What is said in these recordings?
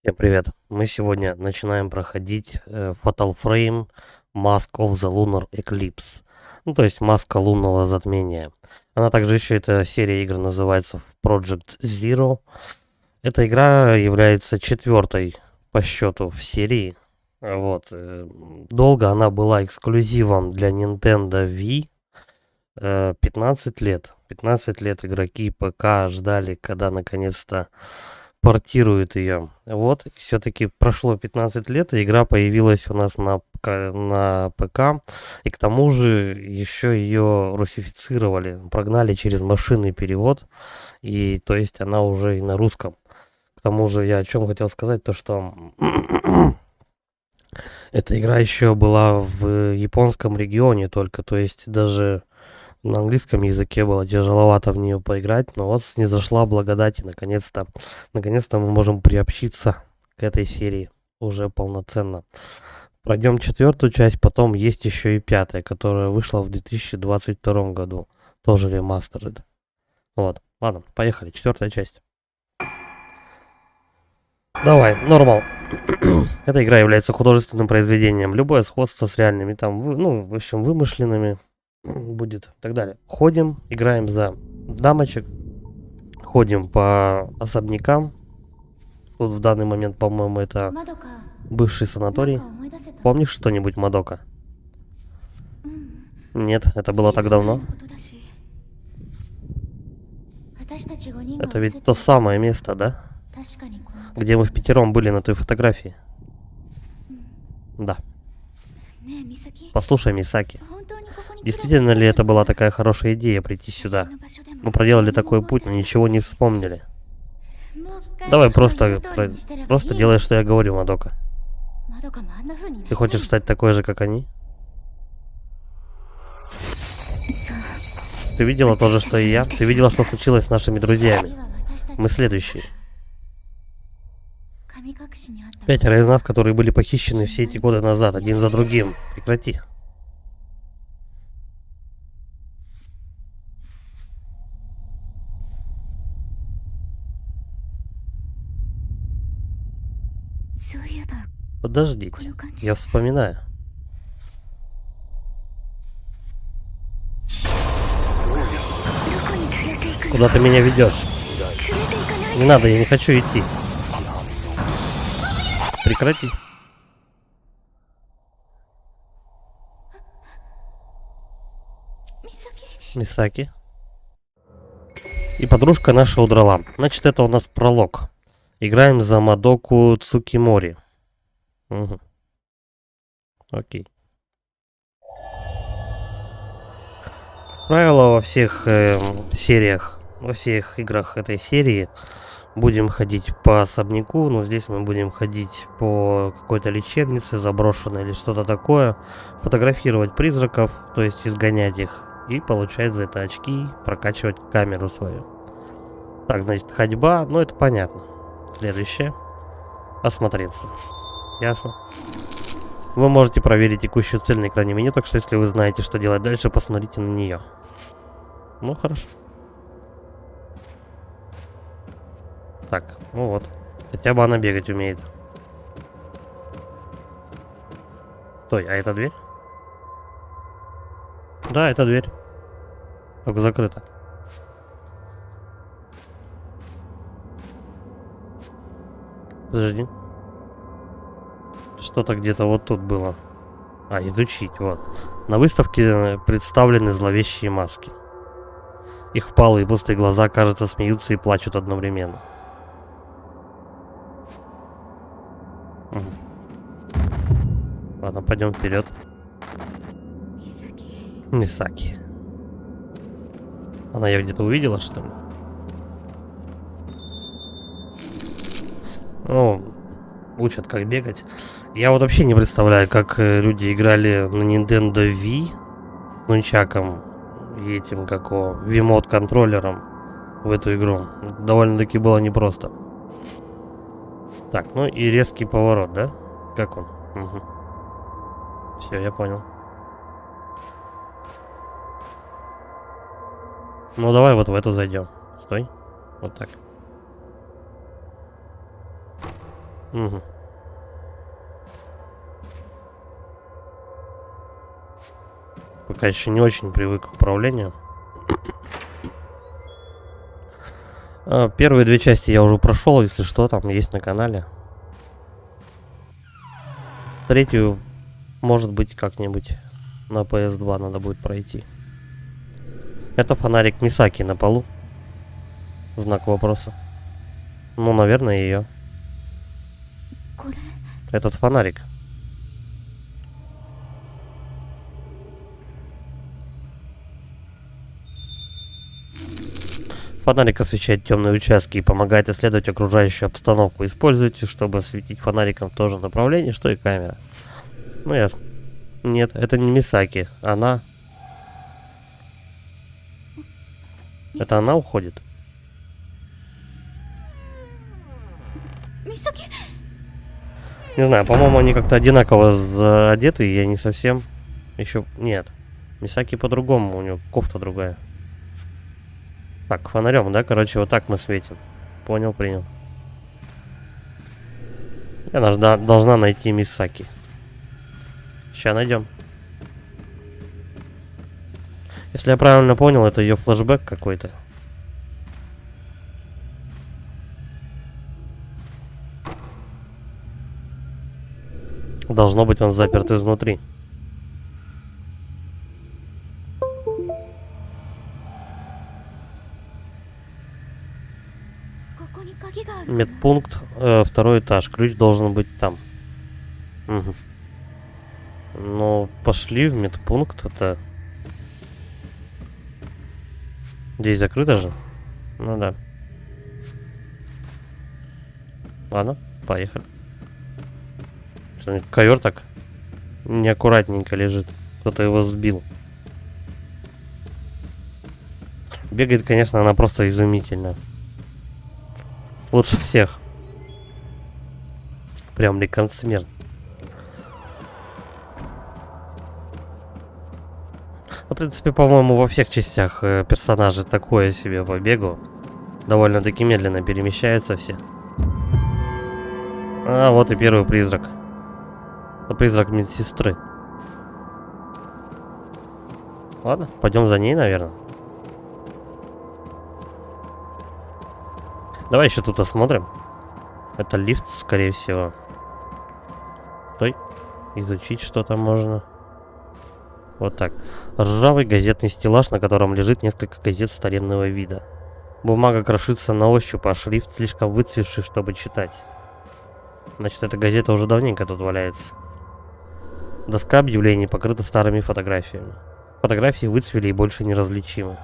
Всем привет! Мы сегодня начинаем проходить Fatal Frame Mask of the Lunar Eclipse. Ну, то есть маска лунного затмения. Она также еще, эта серия игр называется Project Zero. Эта игра является четвертой по счету в серии. Вот. Долго она была эксклюзивом для Nintendo Wii. 15 лет. 15 лет игроки ПК ждали, когда наконец-то портирует ее. Вот, все-таки прошло 15 лет, и игра появилась у нас на ПК, и к тому же еще ее русифицировали, прогнали через машинный перевод, и то есть она уже и на русском. К тому же я о чем хотел сказать, то что эта игра еще была в японском регионе только, то есть даже на английском языке было тяжеловато в нее поиграть, но вот снизошла благодать, и наконец-то мы можем приобщиться к этой серии уже полноценно. Пройдем четвертую часть, потом есть еще и пятая, которая вышла в 2022 году, тоже ремастеред. Вот, ладно, поехали, четвертая часть. Давай, нормал. Эта игра является художественным произведением. Любое сходство с реальными, там, ну, в общем, вымышленными будет и так далее. Ходим, играем за дамочек, ходим по особнякам. Тут в данный момент, по-моему, это бывший санаторий. Помнишь что-нибудь, Мадока? Нет, это было так давно. Это ведь то самое место, да? Где мы впятером были на той фотографии. Да. Послушай, Мисаки, действительно ли это была такая хорошая идея прийти сюда? Мы проделали такой путь, но ничего не вспомнили. Давай просто делай, что я говорю, Мадока. Ты хочешь стать такой же, как они? Ты видела то же, что и я? Ты видела, что случилось с нашими друзьями? Мы следующие. 5 из нас, которые были похищены все эти годы назад, один за другим. Прекрати. Подождите, я вспоминаю. Куда ты меня ведешь? Не надо, я не хочу идти. Прекрати. Мисаки. И подружка наша удрала. Значит, это у нас пролог. Играем за Мадоку Цукимори. Угу. Окей. Как правило, во всех сериях, во всех играх этой серии будем ходить по особняку, но здесь мы будем ходить по какой-то лечебнице заброшенной или что-то такое, фотографировать призраков, то есть изгонять их, и получать за это очки, прокачивать камеру свою. Так, значит, ходьба, ну это понятно. Следующее. Осмотреться. Ясно. Вы можете проверить текущую цель на экране меню, так что если вы знаете, что делать дальше, посмотрите на нее. Ну, хорошо. Так, ну вот. Хотя бы она бегать умеет. Стой, а это дверь? Да, это дверь. Только закрыта. Подожди. Что-то где-то вот тут было. А, изучить, вот. На выставке представлены зловещие маски. Их впалые пустые глаза, кажется, смеются и плачут одновременно. Ладно, пойдем вперед. Мисаки. Она ее где-то увидела, что ли? Ну, учат как бегать. Я вот вообще не представляю, как люди играли на Nintendo Wii с нунчаком и этим, как его, Wiimote контроллером в эту игру. Довольно-таки было непросто. Так, ну и резкий поворот, да? Как он? Угу. Все, я понял. Ну давай вот в эту зайдем. Стой. Вот так. Мгм. Пока еще не очень привык к управлению. Первые две части я уже прошел, если что, там есть на канале. Третью, может быть, как-нибудь на PS2 надо будет пройти. Это фонарик Мисаки на полу. Знак вопроса. Ну, наверное, ее. これ Этот фонарик. Фонарик освещает темные участки и помогает исследовать окружающую обстановку. Используйте, чтобы осветить фонариком в то же направление, что и камера. Ну, ясно. Нет, это не Мисаки. Она... Это она уходит? 美咲 Не знаю, по-моему, они как-то одинаково одеты, и я не совсем... Еще... Нет. Мисаки по-другому, у него кофта другая. Так, фонарем, да? Короче, вот так мы светим. Понял, принял. Я должна найти Мисаки. Сейчас найдем. Если я правильно понял, это ее флешбэк какой-то. Должно быть, он заперт изнутри. Медпункт, второй этаж. Ключ должен быть там. Угу. Ну, пошли в медпункт. Это... Здесь закрыто же? Ну да. Ладно, поехали. Ковер так неаккуратненько лежит. Кто-то его сбил. Бегает, конечно, она просто изумительно. Лучше всех. Прям реконсмерт. Ну, в принципе, по-моему, во всех частях персонажи такое себе по бегу. Довольно-таки медленно перемещаются все. А, вот и первый призрак. Это призрак медсестры. Ладно, пойдем за ней, наверное. Давай еще тут осмотрим. Это лифт, скорее всего. Стой. Изучить что там можно. Вот так. Ржавый газетный стеллаж, на котором лежит несколько газет старинного вида. Бумага крошится на ощупь, а шрифт слишком выцветший, чтобы читать. Значит, эта газета уже давненько тут валяется. Доска объявлений покрыта старыми фотографиями. Фотографии выцвели и больше неразличимы.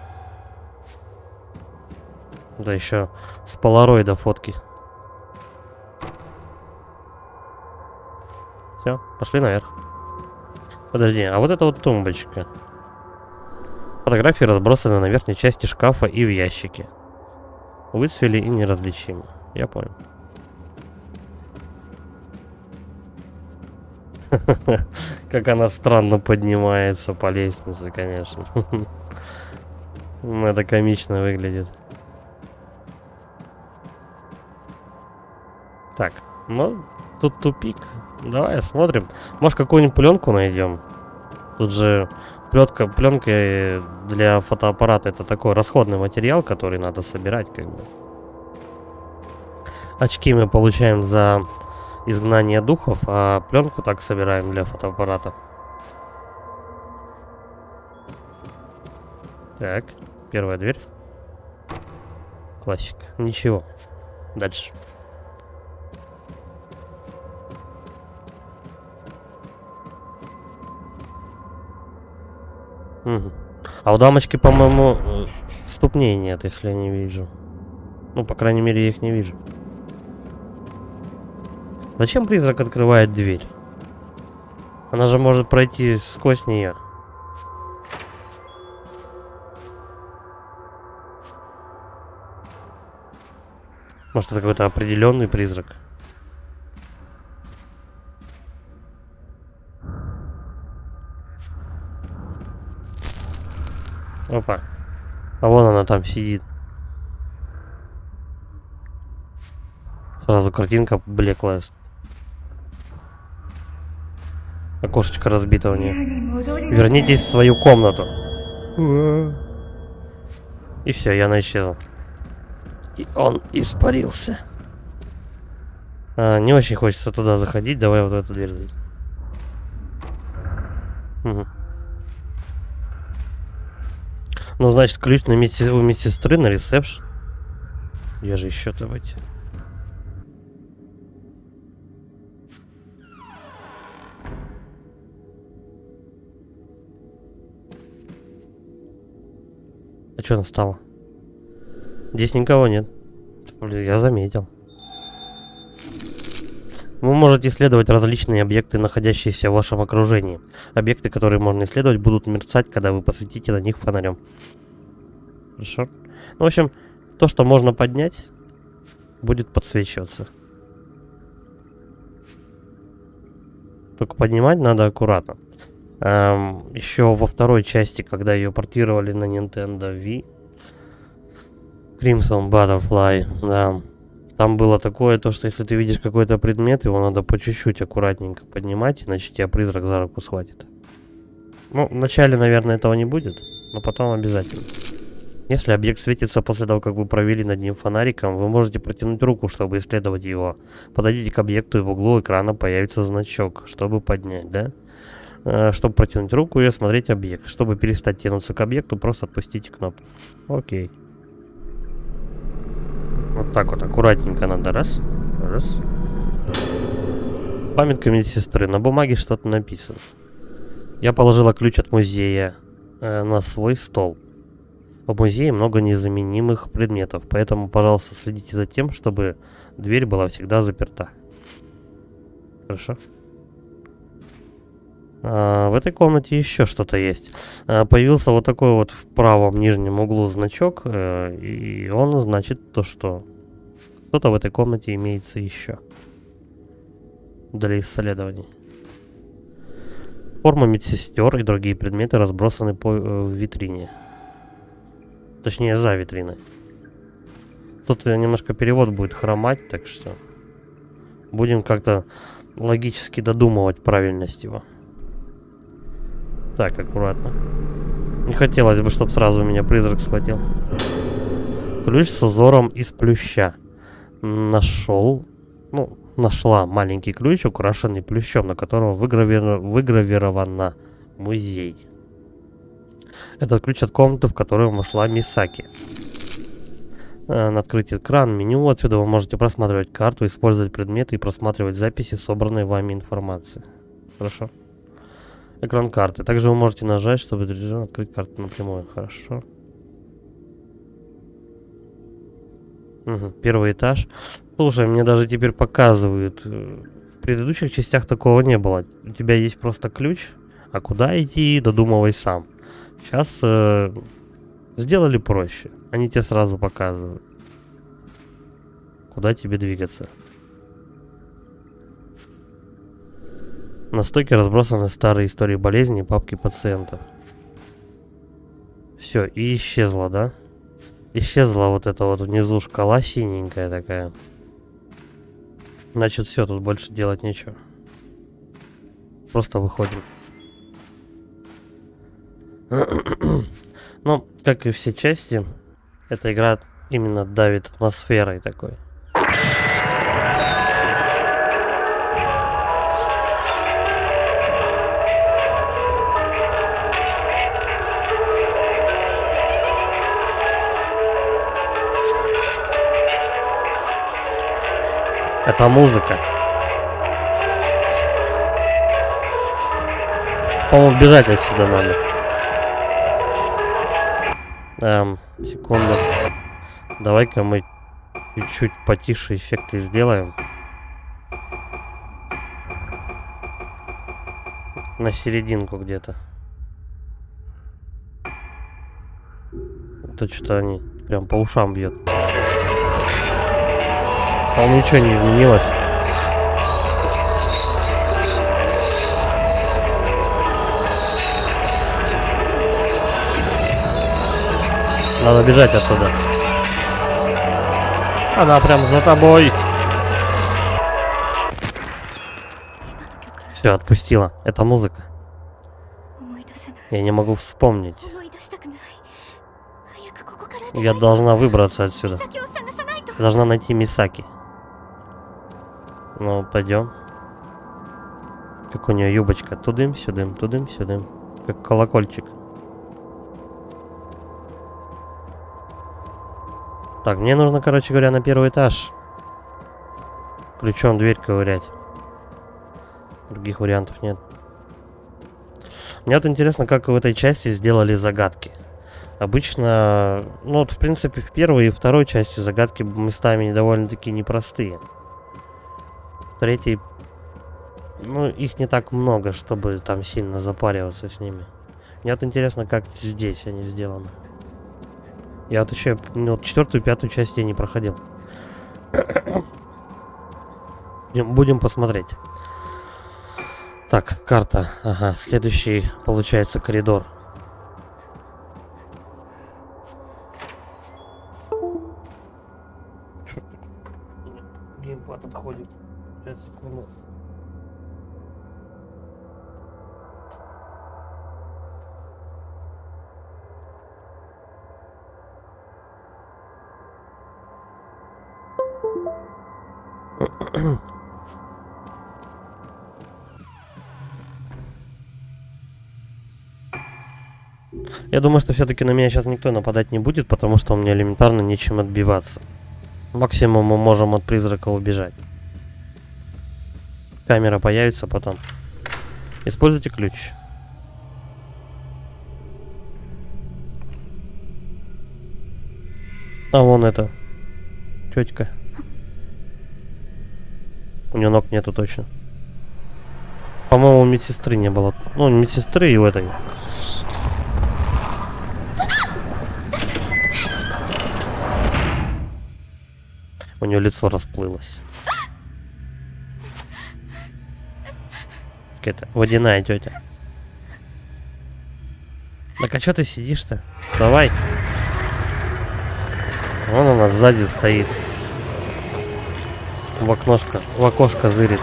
Да еще с полароида фотки. Все, пошли наверх. Подожди, а вот это вот тумбочка. Фотографии разбросаны на верхней части шкафа и в ящике. Выцвели и неразличимы. Я понял. Как она странно поднимается по лестнице, конечно. Это комично выглядит. Так, ну, тут тупик. Давай осмотрим. Может, какую-нибудь пленку найдем? Тут же пленка для фотоаппарата это такой расходный материал, который надо собирать, как бы. Очки мы получаем за изгнание духов, а пленку так собираем для фотоаппарата. Так, первая дверь. Классика. Ничего. Дальше. Угу. А у дамочки, по-моему, ступней нет, если я не вижу. Ну, по крайней мере, я их не вижу. Зачем призрак открывает дверь? Она же может пройти сквозь нее. Может, это какой-то определенный призрак? Опа. А вон она там сидит. Сразу картинка блеклая. Окошечко разбито у нее. Вернитесь в свою комнату. И все, Яна исчезла. И он испарился. Не очень хочется туда заходить. Давай вот в эту дверь зайдем. Угу. Ну, значит, ключ у медсестры на ресепшн. Где же еще-то быть? А что она стала? Здесь никого нет. Блин, я заметил. Вы можете исследовать различные объекты, находящиеся в вашем окружении. Объекты, которые можно исследовать, будут мерцать, когда вы посветите на них фонарем. Хорошо? Ну, в общем, то, что можно поднять, будет подсвечиваться. Только поднимать надо аккуратно. Еще во второй части, когда ее портировали на Nintendo Wii, Crimson Butterfly, да, там было такое, то, что если ты видишь какой-то предмет, его надо по чуть-чуть аккуратненько поднимать, иначе тебя призрак за руку схватит. Ну, вначале, наверное, этого не будет, но потом обязательно. Если объект светится после того, как вы провели над ним фонариком, вы можете протянуть руку, чтобы исследовать его. Подойдите к объекту, и в углу экрана появится значок, чтобы поднять, да? Чтобы протянуть руку и осмотреть объект. Чтобы перестать тянуться к объекту, просто отпустите кнопку. Окей. Вот так вот, аккуратненько надо. Раз. Раз. Памятка медсестры. На бумаге что-то написано. Я положила ключ от музея на свой стол. В музее много незаменимых предметов, поэтому, пожалуйста, следите за тем, чтобы дверь была всегда заперта. Хорошо? В этой комнате еще что-то есть. Появился вот такой вот в правом нижнем углу значок, и он значит то, что что-то в этой комнате имеется еще для исследований. Форма медсестер и другие предметы разбросаны по витрине. Точнее, за витриной. Тут немножко перевод будет хромать, так что будем как-то логически додумывать правильность его. Так, аккуратно. Не хотелось бы, чтобы сразу меня призрак схватил. Ключ с узором из плюща. Нашла маленький ключ, украшенный плющом, на котором выгравировано музей. Это ключ от комнаты, в которую вошла Мисаки. Открыть экран, меню. Отсюда вы можете просматривать карту, использовать предметы и просматривать записи собранной вами информации. Хорошо. Экран карты. Также вы можете нажать, чтобы открыть карту напрямую. Хорошо. Угу. Первый этаж. Слушай, мне даже теперь показывают. В предыдущих частях такого не было. У тебя есть просто ключ, а куда идти, додумывай сам. Сейчас сделали проще. Они тебе сразу показывают, куда тебе двигаться. На стойке разбросаны старые истории болезней и папки пациентов. Все, и исчезла, да? Исчезла вот эта вот внизу шкала синенькая такая. Значит, все, тут больше делать нечего. Просто выходим. Ну, как и все части, эта игра именно давит атмосферой такой. Это музыка. По-моему, бежать отсюда надо. Секунду. Давай-ка мы чуть-чуть потише эффекты сделаем. На серединку где-то. Это что-то они прям по ушам бьет. По-моему, ничего не изменилось. Надо бежать оттуда. Она прям за тобой. Все, отпустила. Это музыка. 思い出せない Я не могу вспомнить. 思い出したくない早くここから出 Я ないと должна выбраться отсюда. 美咲を探さないと Я должна найти Мисаки. Ну, пойдем. Как у нее юбочка. Тудым-сюдым, тудым-сюдым. Как колокольчик. Так, мне нужно, короче говоря, на первый этаж. Ключом дверь ковырять. Других вариантов нет. Мне вот интересно, как в этой части сделали загадки. Обычно, ну вот в принципе в первой и второй части загадки местами довольно-таки непростые. В третьей, ну их не так много, чтобы там сильно запариваться с ними. Мне вот интересно, как здесь они сделаны. Я вот еще, ну, вот четвертую, пятую часть я не проходил. Будем посмотреть. Так, карта. Ага, следующий, получается, коридор. Чё так? Геймпад отходит. Сейчас, секунду. Я думаю, что все-таки на меня сейчас никто нападать не будет, потому что у меня элементарно нечем отбиваться. Максимум мы можем от призрака убежать. Камера появится потом. Используйте ключ. А вон это. Тетка. У нее ног нету точно. По-моему, медсестры не было. Ну, медсестры и у этой. У нее лицо расплылось. Какая-то водяная тетя. Так а что ты сидишь-то? Давай. Вон она сзади стоит. В окошко зырит.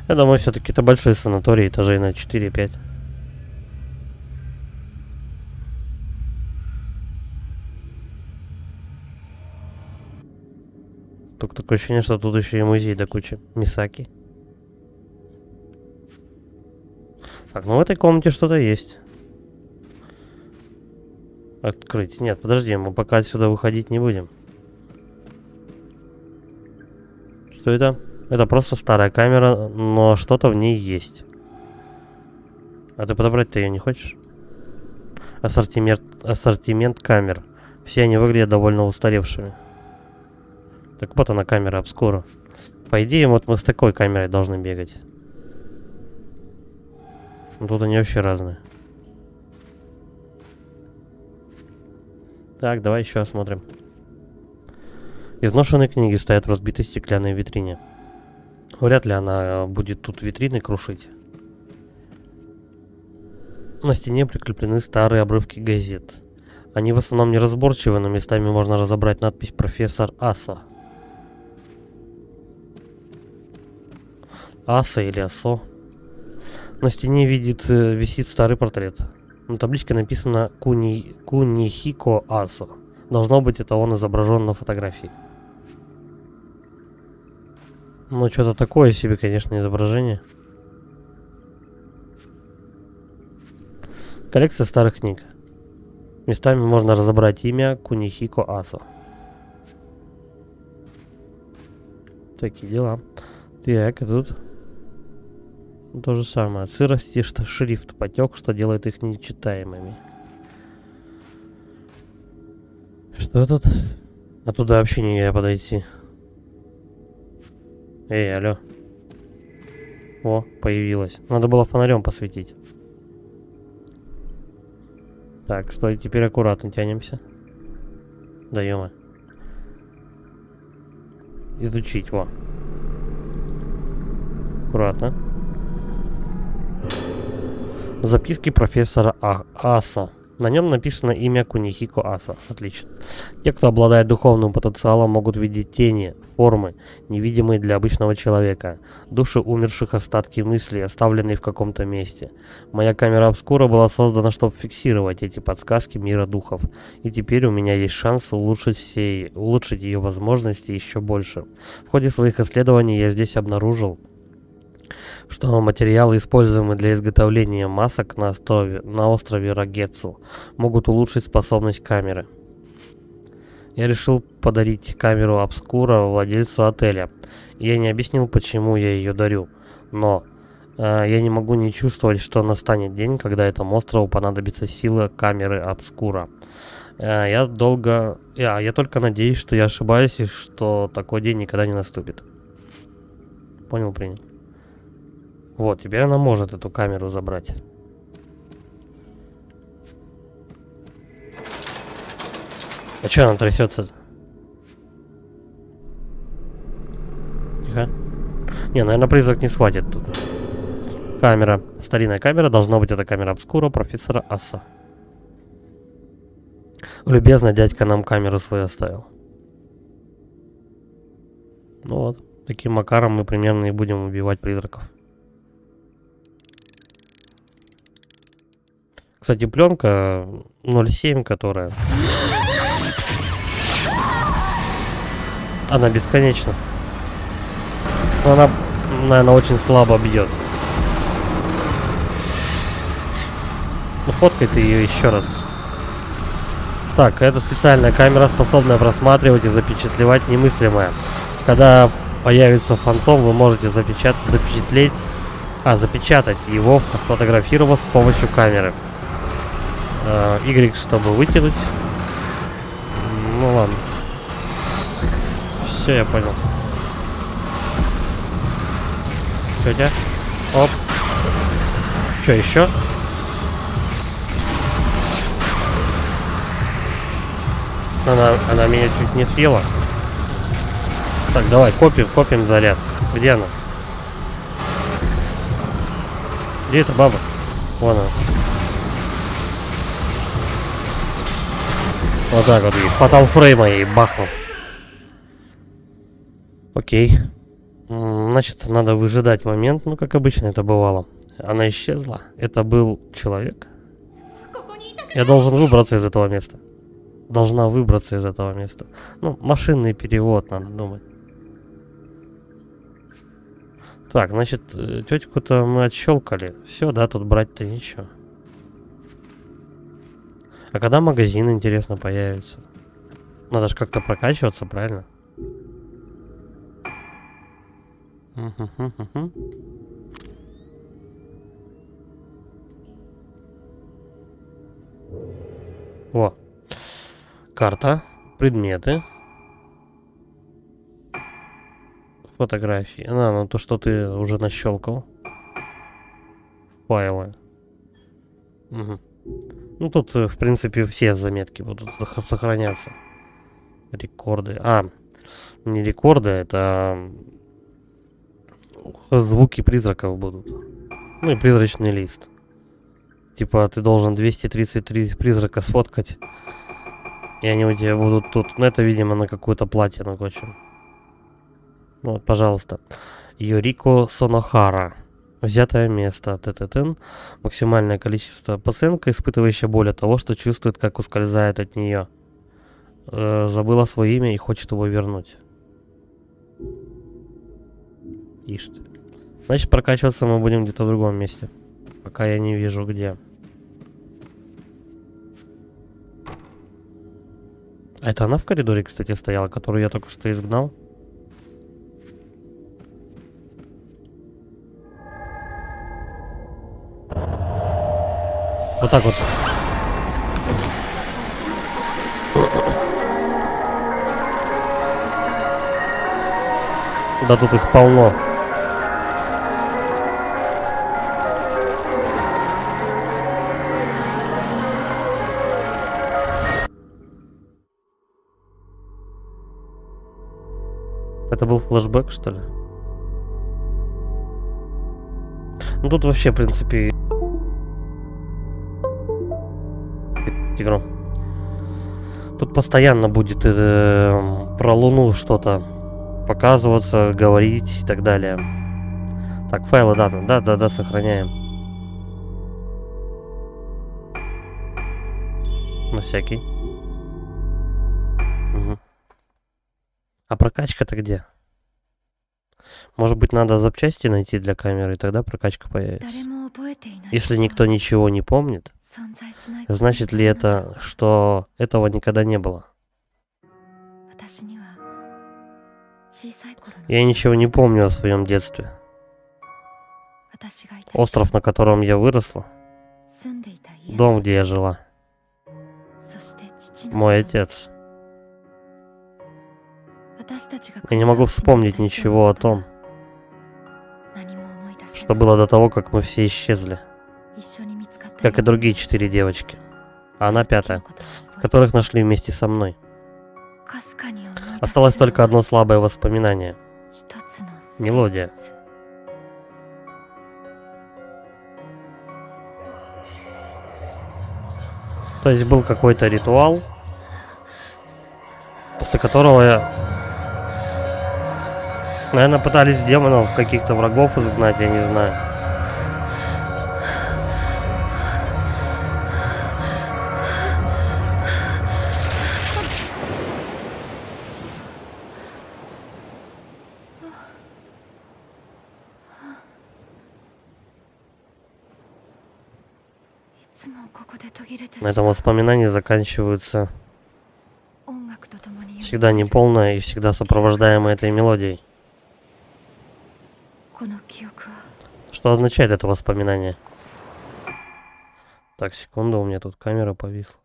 Я думаю, все-таки это большой санаторий, этажей на 4-5. Только такое ощущение, что тут еще и музей до кучи. Мисаки. Так, ну в этой комнате что-то есть. Открыть. Нет, подожди, мы пока отсюда выходить не будем. Что это? Это просто старая камера, но что-то в ней есть. А ты подобрать-то ее не хочешь? Ассортимент камер. Все они выглядят довольно устаревшими. Так вот она, камера обскура. По идее, вот мы с такой камерой должны бегать. Но тут они вообще разные. Так, давай еще осмотрим. Изношенные книги стоят в разбитой стеклянной витрине. Вряд ли она будет тут витрины крушить. На стене прикреплены старые обрывки газет. Они в основном неразборчивы, но местами можно разобрать надпись «Профессор Аса». Аса или Асо. На стене висит старый портрет. На табличке написано Кунихико Асо. Должно быть, это он изображен на фотографии. Ну, что-то такое себе, конечно, изображение. Коллекция старых книг. Местами можно разобрать имя Кунихико Асо. Такие дела. Так, а тут то же самое. От сырости шрифт потек, что делает их нечитаемыми. Что тут? А туда вообще нельзя подойти. Эй, алло. О, появилась. Надо было фонарем посветить. Так, стой, теперь аккуратно тянемся. Даем. Изучить, во. Аккуратно. Записки профессора Аса. На нем написано имя Кунихико Аса. Отлично. Те, кто обладает духовным потенциалом, могут видеть тени, формы, невидимые для обычного человека, души умерших, остатки мыслей, оставленные в каком-то месте. Моя камера обскура была создана, чтобы фиксировать эти подсказки мира духов, и теперь у меня есть шанс улучшить ее возможности еще больше. В ходе своих исследований я здесь обнаружил, что материалы, используемые для изготовления масок на острове Рагецу, могут улучшить способность камеры. Я решил подарить камеру обскура владельцу отеля. Я не объяснил, почему я ее дарю, но я не могу не чувствовать, что настанет день, когда этому острову понадобится сила камеры обскура. Я только надеюсь, что я ошибаюсь и что такой день никогда не наступит. Понял, принял. Вот, теперь она может эту камеру забрать. А чё она трясется? Тихо. Не, наверное, призрак не схватит тут. Камера. Старинная камера. Должна быть это камера обскура профессора Аса. Любезно дядька нам камеру свою оставил. Ну вот. Таким макаром мы примерно и будем убивать призраков. Кстати, пленка 0.7, которая... Она бесконечна. Но она, наверное, очень слабо бьет. Ну, фоткай ты ее еще раз. Так, это специальная камера, способная просматривать и запечатлевать немыслимое. Когда появится фантом, вы можете запечатать его, сфотографировав с помощью камеры. Y, чтобы вытянуть. Ну ладно. Все, я понял. Тетя. Оп. Что еще? Она меня чуть не съела. Так, давай, копим заряд. Где она? Где эта баба? Вон она. Вот так вот, Fatal Frame ей бахнул. Окей. Значит, надо выжидать момент, ну, как обычно это бывало. Она исчезла. Это был человек. Я должен выбраться из этого места. Должна выбраться из этого места. Ну, машинный перевод, надо думать. Так, значит, тетку-то мы отщелкали. Все, да, тут брать-то нечего. А когда магазин, интересно, появится? Надо же как-то прокачиваться, правильно? Во. Карта. Предметы. Фотографии. Ну то, что ты уже нащелкал. Файлы. Угу. Ну, тут, в принципе, все заметки будут сохраняться. Рекорды. Не рекорды, это звуки призраков будут. Ну и призрачный лист. Типа, ты должен 233 призрака сфоткать. И они у тебя будут тут. Ну, это, видимо, на какую-то платину хочем. Ну, вот, пожалуйста. Йорико Сонохара. Взятое место. ТТТН. Максимальное количество. Пациентка, испытывающая боль от того, что чувствует, как ускользает от нее. Забыла свое имя и хочет его вернуть. Ишь ты. Значит, прокачиваться мы будем где-то в другом месте. Пока я не вижу где. А это она в коридоре, кстати, стояла, которую я только что изгнал? Вот так вот. Да тут их полно. Это был флешбэк, что ли? Ну тут вообще, в принципе... игру. Тут постоянно будет про Луну что-то показываться, говорить и так далее. Так, файлы, да, сохраняем. На всякий. Угу. А прокачка-то где? Может быть, надо запчасти найти для камеры, и тогда прокачка появится. Если никто ничего не помнит, значит ли это, что этого никогда не было? Я ничего не помню о своем детстве. Остров, на котором я выросла. Дом, где я жила. Мой отец. Я не могу вспомнить ничего о том, что было до того, как мы все исчезли. Как и другие 4 девочки. А она 5-я, которых нашли вместе со мной. Осталось только одно слабое воспоминание. Мелодия. То есть был какой-то ритуал, после которого наверное, пытались демонов, каких-то врагов изгнать, я не знаю. На этом воспоминания заканчиваются всегда неполное и всегда сопровождаемое этой мелодией. Что означает это воспоминание? Так, секунду, у меня тут камера повисла.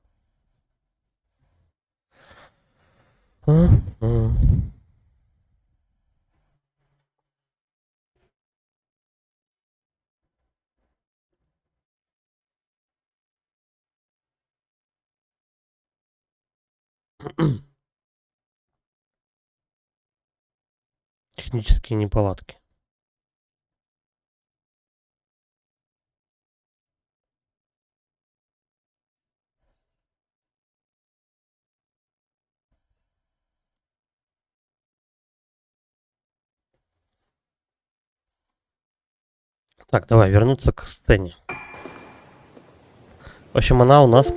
Технические неполадки. Так, давай вернуться к сцене. В общем, она у нас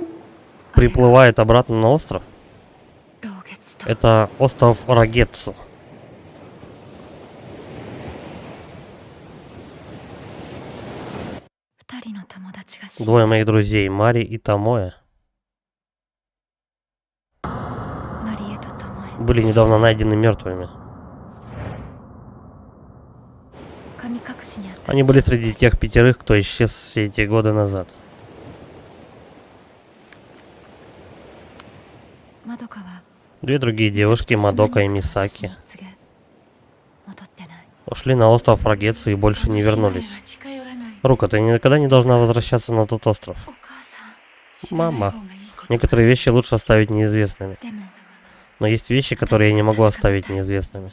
приплывает обратно на остров. Это остров Рагетсу. Двое моих друзей, Мари и Томоэ, были недавно найдены мертвыми. Они были среди тех 5, кто исчез все эти годы назад. Две другие девушки, Мадока и Мисаки, ушли на остров Рагетсу и больше не вернулись. Рука, ты никогда не должна возвращаться на тот остров. Мама, некоторые вещи лучше оставить неизвестными. Но есть вещи, которые я не могу оставить неизвестными.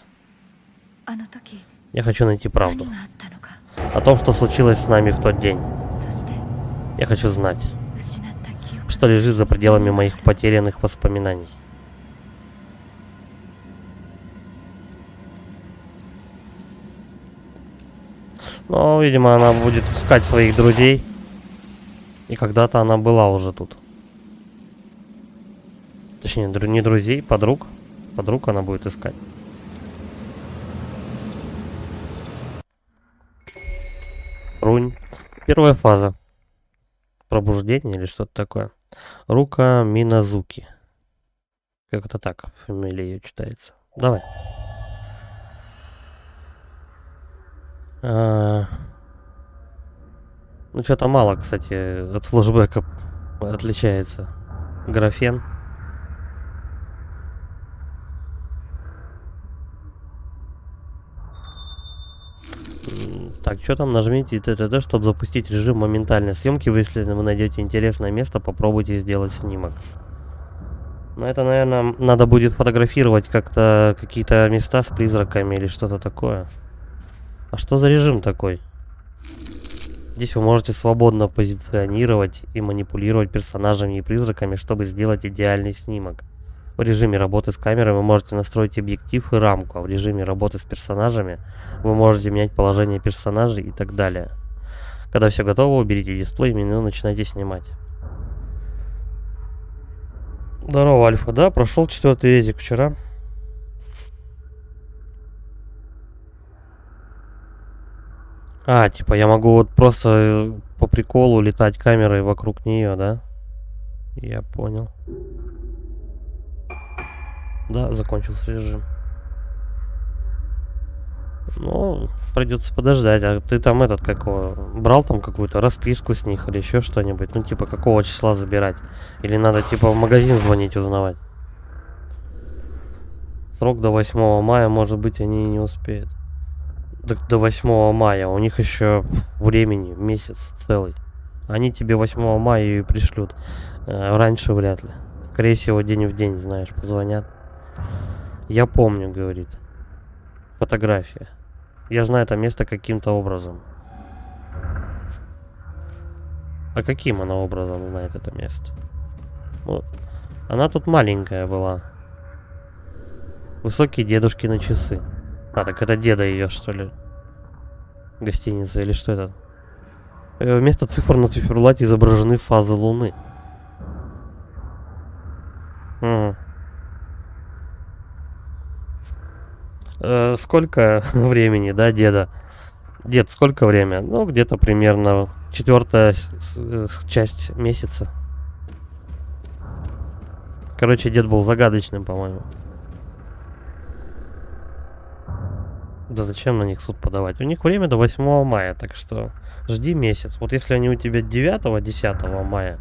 Я хочу найти правду о том, что случилось с нами в тот день. Я хочу знать, что лежит за пределами моих потерянных воспоминаний. Но, видимо, она будет искать своих друзей. И когда-то она была уже тут. Точнее, не друзей, подруг. Подруг она будет искать. Рунь. Первая фаза. Пробуждение или что-то такое. Рука Миназуки. Как это так? Фамилия ее читается. Давай. Ну, что-то мало, кстати, от флешбека отличается. Графен. Так, что там, нажмите ТТД, чтобы запустить режим моментальной съемки. Если вы найдете интересное место, попробуйте сделать снимок. Но это, наверное, надо будет фотографировать как-то какие-то места с призраками или что-то такое. А что за режим такой? Здесь вы можете свободно позиционировать и манипулировать персонажами и призраками, чтобы сделать идеальный снимок. В режиме работы с камерой вы можете настроить объектив и рамку, а в режиме работы с персонажами вы можете менять положение персонажей и так далее. Когда все готово, уберите дисплей, меню, начинайте снимать. Здорово, Альфа, да? Прошел 4-й резик вчера. Типа я могу вот просто по приколу летать камерой вокруг нее, да? Я понял. Да, закончился режим. Ну, придется подождать. А ты там брал там какую-то расписку с них или еще что-нибудь? Ну, типа, какого числа забирать? Или надо, типа, в магазин звонить, узнавать? Срок до 8 мая, может быть, они и не успеют. До 8 мая. У них еще времени, месяц целый. Они тебе 8 мая и пришлют. Раньше вряд ли. Скорее всего, день в день, знаешь, позвонят. Я помню, говорит. Фотография. Я знаю это место каким-то образом. А каким она образом знает это место? Вот. Она тут маленькая была. Высокие дедушкины часы. Так это деда ее, что ли? Гостиница или что это? Вместо цифр на циферблате изображены фазы Луны. Сколько времени, да, деда? Дед, сколько время? Ну, где-то примерно 4-я часть месяца. Короче, дед был загадочным, по-моему. Да зачем на них суд подавать? У них время до 8 мая, так что жди месяц. Вот если они у тебя 9-10 мая,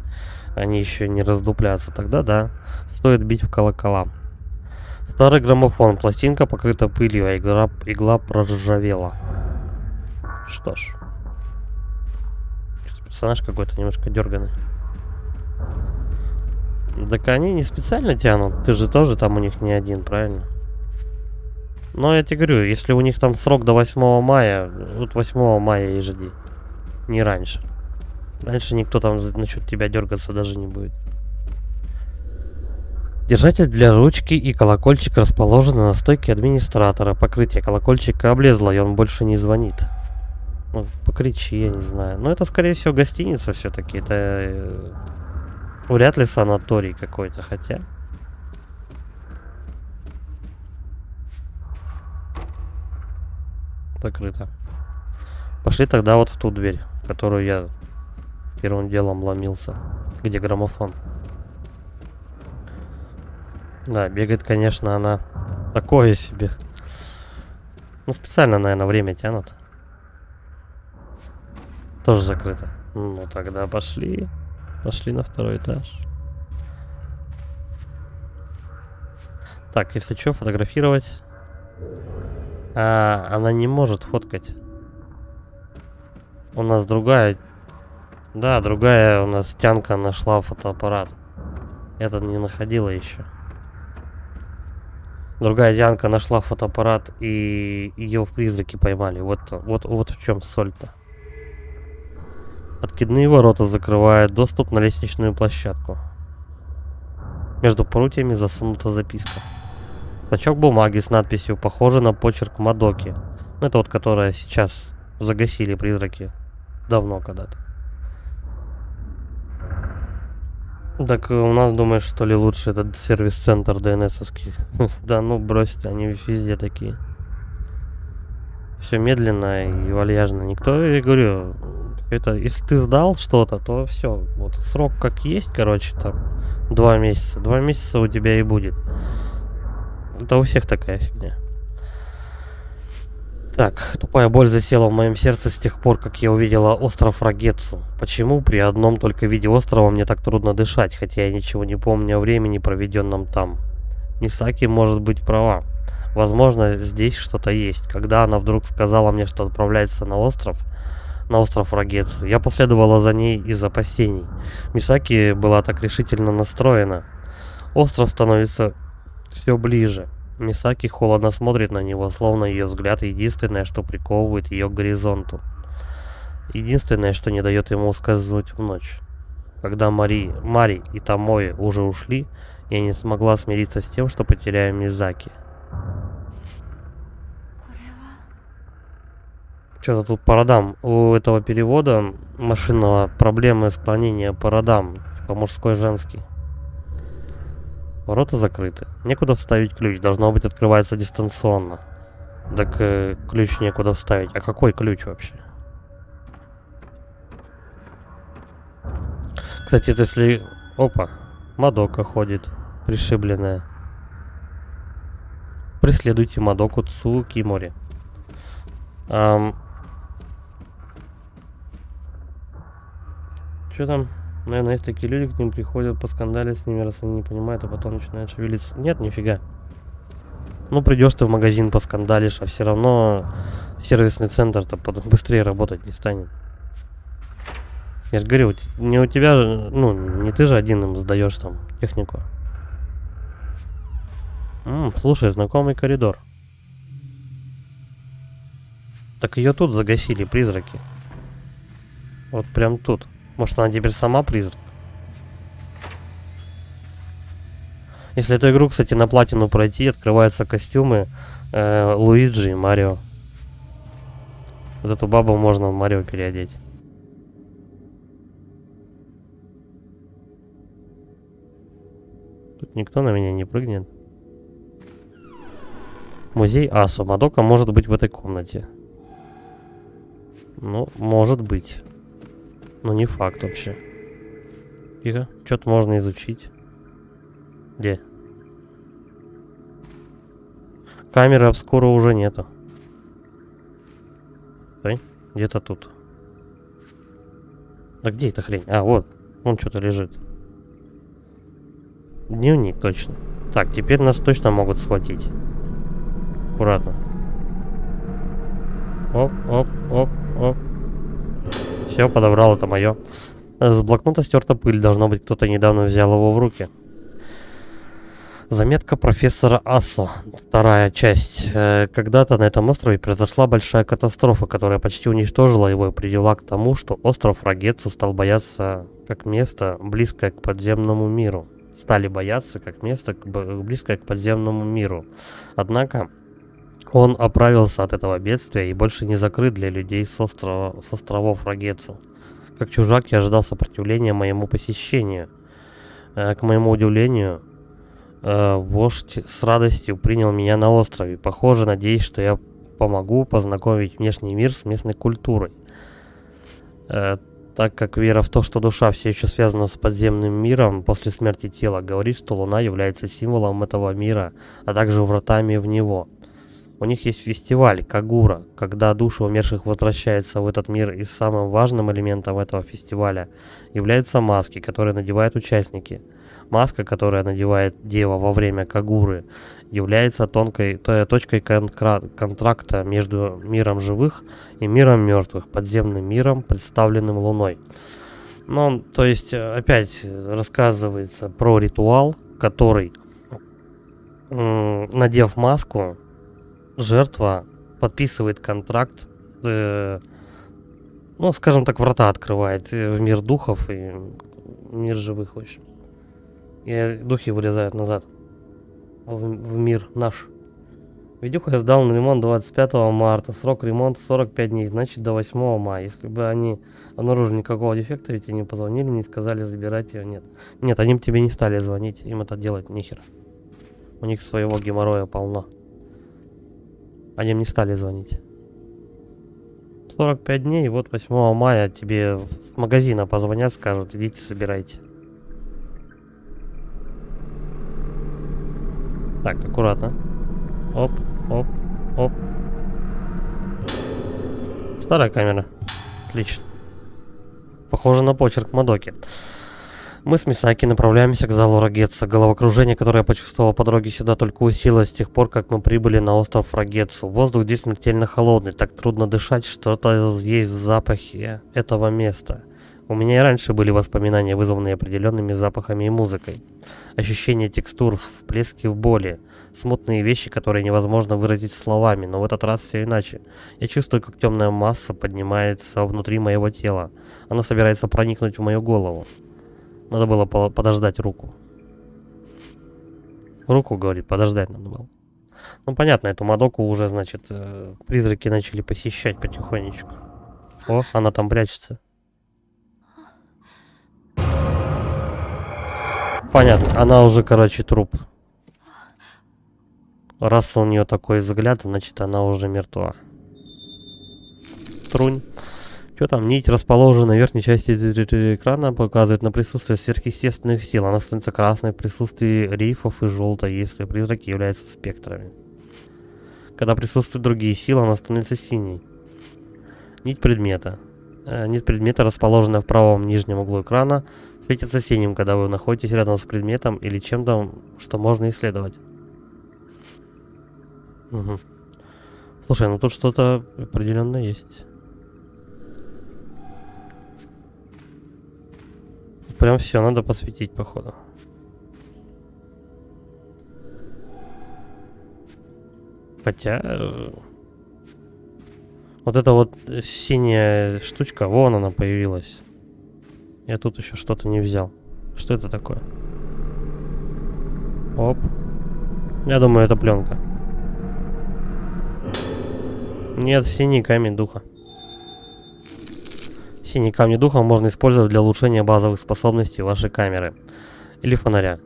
они еще не раздуплятся, тогда да, стоит бить в колокола. Старый граммофон, пластинка покрыта пылью, а игла проржавела. Что ж. Персонаж какой-то немножко дерганый. Так они не специально тянут, ты же тоже там у них не один, правильно? Но я тебе говорю, если у них там срок до 8 мая, вот 8 мая и жди. Не раньше. Раньше никто там насчет тебя дергаться даже не будет. Держатель для ручки и колокольчик расположены на стойке администратора. Покрытие колокольчика облезло, и он больше не звонит. Ну, покричи, я не знаю. Но это, скорее всего, гостиница все-таки. Это вряд ли санаторий какой-то, хотя... Закрыто. Пошли тогда вот в ту дверь, в которую я первым делом ломился. Где граммофон. Да, бегает, конечно, она такое себе. Ну, специально, наверное, время тянут. Тоже закрыто. Ну, тогда пошли. Пошли на 2-й этаж. Так, если что, фотографировать. Она не может фоткать. У нас другая... Да, другая у нас тянка нашла фотоаппарат. Этот не находила еще. Другая тянка нашла фотоаппарат, и ее в призраке поймали. Вот в чем соль-то. Откидные ворота закрывают доступ на лестничную площадку. Между прутьями засунута записка. Клочок бумаги с надписью «Похоже на почерк Мадоки». Это вот, которая сейчас загасили призраки. Давно когда-то. Так у нас, думаешь, что ли, лучше этот сервис-центр DNS-овский? Да ну брось ты, они везде такие. Все медленно и вальяжно. Никто, я говорю, это, если ты сдал что-то, то все. Вот срок как есть, короче, там 2 месяца. 2 месяца у тебя и будет. Это у всех такая фигня. Так, тупая боль засела в моем сердце с тех пор, как я увидела остров Рагетсу. Почему при одном только виде острова мне так трудно дышать, хотя я ничего не помню о времени, проведенном там? Мисаки может быть права. Возможно, здесь что-то есть. Когда она вдруг сказала мне, что отправляется на остров Рагетсу, я последовала за ней из опасений. Мисаки была так решительно настроена. Остров становится все ближе. Мисаки холодно смотрит на него, словно ее взгляд единственное, что приковывает ее к горизонту. Единственное, что не дает ему ускользнуть в ночь. Когда Мари и Томои уже ушли, я не смогла смириться с тем, что потеряю Мизаки. これは Что-то тут по родам. У этого перевода машинного проблемы склонения по родам. Типа мужской-женский. Ворота закрыты. Некуда вставить ключ. Должно быть, открывается дистанционно. Так ключ некуда вставить. А какой ключ вообще? Кстати, это если... Опа. Мадока ходит. Пришибленная. Преследуйте Мадоку Цукимори. Что там? Наверное, есть такие люди, к ним приходят, поскандалить с ними, раз они не понимают, а потом начинают шевелиться. Нет, нифига. Ну, придешь ты в магазин, поскандалишь, а все равно сервисный центр-то потом быстрее работать не станет. Я же говорю, не у тебя, ну, не ты же один им сдаешь там технику. Слушай, знакомый коридор. Так ее тут загасили призраки. Вот прям тут. Может, она теперь сама призрак? Если эту игру, кстати, на платину пройти, открываются костюмы Луиджи и Марио. Вот эту бабу можно в Марио переодеть. Тут никто на меня не прыгнет. Музей Асу. Мадока может быть в этой комнате. Ну, может быть. Но не факт вообще. Тихо. Что-то можно изучить. Где? Камеры обскура уже нету. Стой. Где-то тут. Да где эта хрень? А, вот. Вон что-то лежит. Дневник, точно. Так, теперь нас точно могут схватить. Аккуратно. Оп, оп, оп, оп. Все, подобрал, это мое. С блокнота стерта пыль. Должно быть, кто-то недавно взял его в руки. Заметка профессора Асо. Вторая часть. Когда-то на этом острове произошла большая катастрофа, которая почти уничтожила его и привела к тому, что остров Рагецу стал бояться как место, близкое к подземному миру. Стали бояться как место, близкое к подземному миру. Однако он оправился от этого бедствия и больше не закрыт для людей с островов Рагецу. Как чужак я ожидал сопротивления моему посещению. К моему удивлению, вождь с радостью принял меня на острове. Похоже, надеясь, что я помогу познакомить внешний мир с местной культурой. Так как вера в то, что душа все еще связана с подземным миром после смерти тела, говорит, что Луна является символом этого мира, а также вратами в него. У них есть фестиваль Кагура, когда души умерших возвращаются в этот мир, и самым важным элементом этого фестиваля являются маски, которые надевают участники. Маска, которая надевает дева во время Кагуры, является точкой контракта между миром живых и миром мертвых, подземным миром, представленным Луной. Ну, то есть, опять рассказывается про ритуал, который, надев маску, жертва подписывает контракт, ну, скажем так, врата открывает в мир духов и мир живых, в общем. И духи вылезают назад в мир наш. Видюха я сдал на ремонт 25 марта. Срок ремонта 45 дней, значит до 8 мая. Если бы они обнаружили никакого дефекта, ведь они позвонили, не сказали забирать ее, нет. Нет, они бы тебе не стали звонить, им это делать нехер. У них своего геморроя полно. Они им не стали звонить. 45 дней, и вот 8 мая тебе с магазина позвонят, скажут, идите собирайте. Так, аккуратно. Оп, оп, оп. Старая камера. Отлично. Похоже на почерк Мадоки. Мы с Мисаки направляемся к залу Рагецу. Головокружение, которое я почувствовал по дороге сюда, только усилилось с тех пор, как мы прибыли на остров Рагецу. Воздух здесь смертельно холодный, так трудно дышать, что-то есть в запахе этого места. У меня и раньше были воспоминания, вызванные определенными запахами и музыкой. Ощущение текстур, всплески в боли, смутные вещи, которые невозможно выразить словами, но в этот раз все иначе. Я чувствую, как темная масса поднимается внутри моего тела. Она собирается проникнуть в мою голову. Надо было подождать руку. Руку, говорит, подождать надо было. Ну, понятно, эту Мадоку уже, значит, призраки начали посещать потихонечку. О, она там прячется. Понятно, она уже, короче, труп. Раз у нее такой взгляд, значит, она уже мертва. Трунь. Что там? Нить расположена в верхней части экрана, показывает на присутствие сверхъестественных сил. Она становится красной в присутствии рифов и желтой, если призраки являются спектрами. Когда присутствуют другие силы, она становится синей. Нить предмета. Нить предмета, расположенная в правом нижнем углу экрана, светится синим, когда вы находитесь рядом с предметом или чем-то, что можно исследовать. Угу. Слушай, ну тут что-то определенно есть. Прям все, надо посветить, походу. Хотя... вот эта вот синяя штучка, вон она появилась. Я тут еще что-то не взял. Что это такое? Оп. Я думаю, это пленка. Нет, синий камень духа. Синий камень духа можно использовать для улучшения базовых способностей вашей камеры. Или фонаря.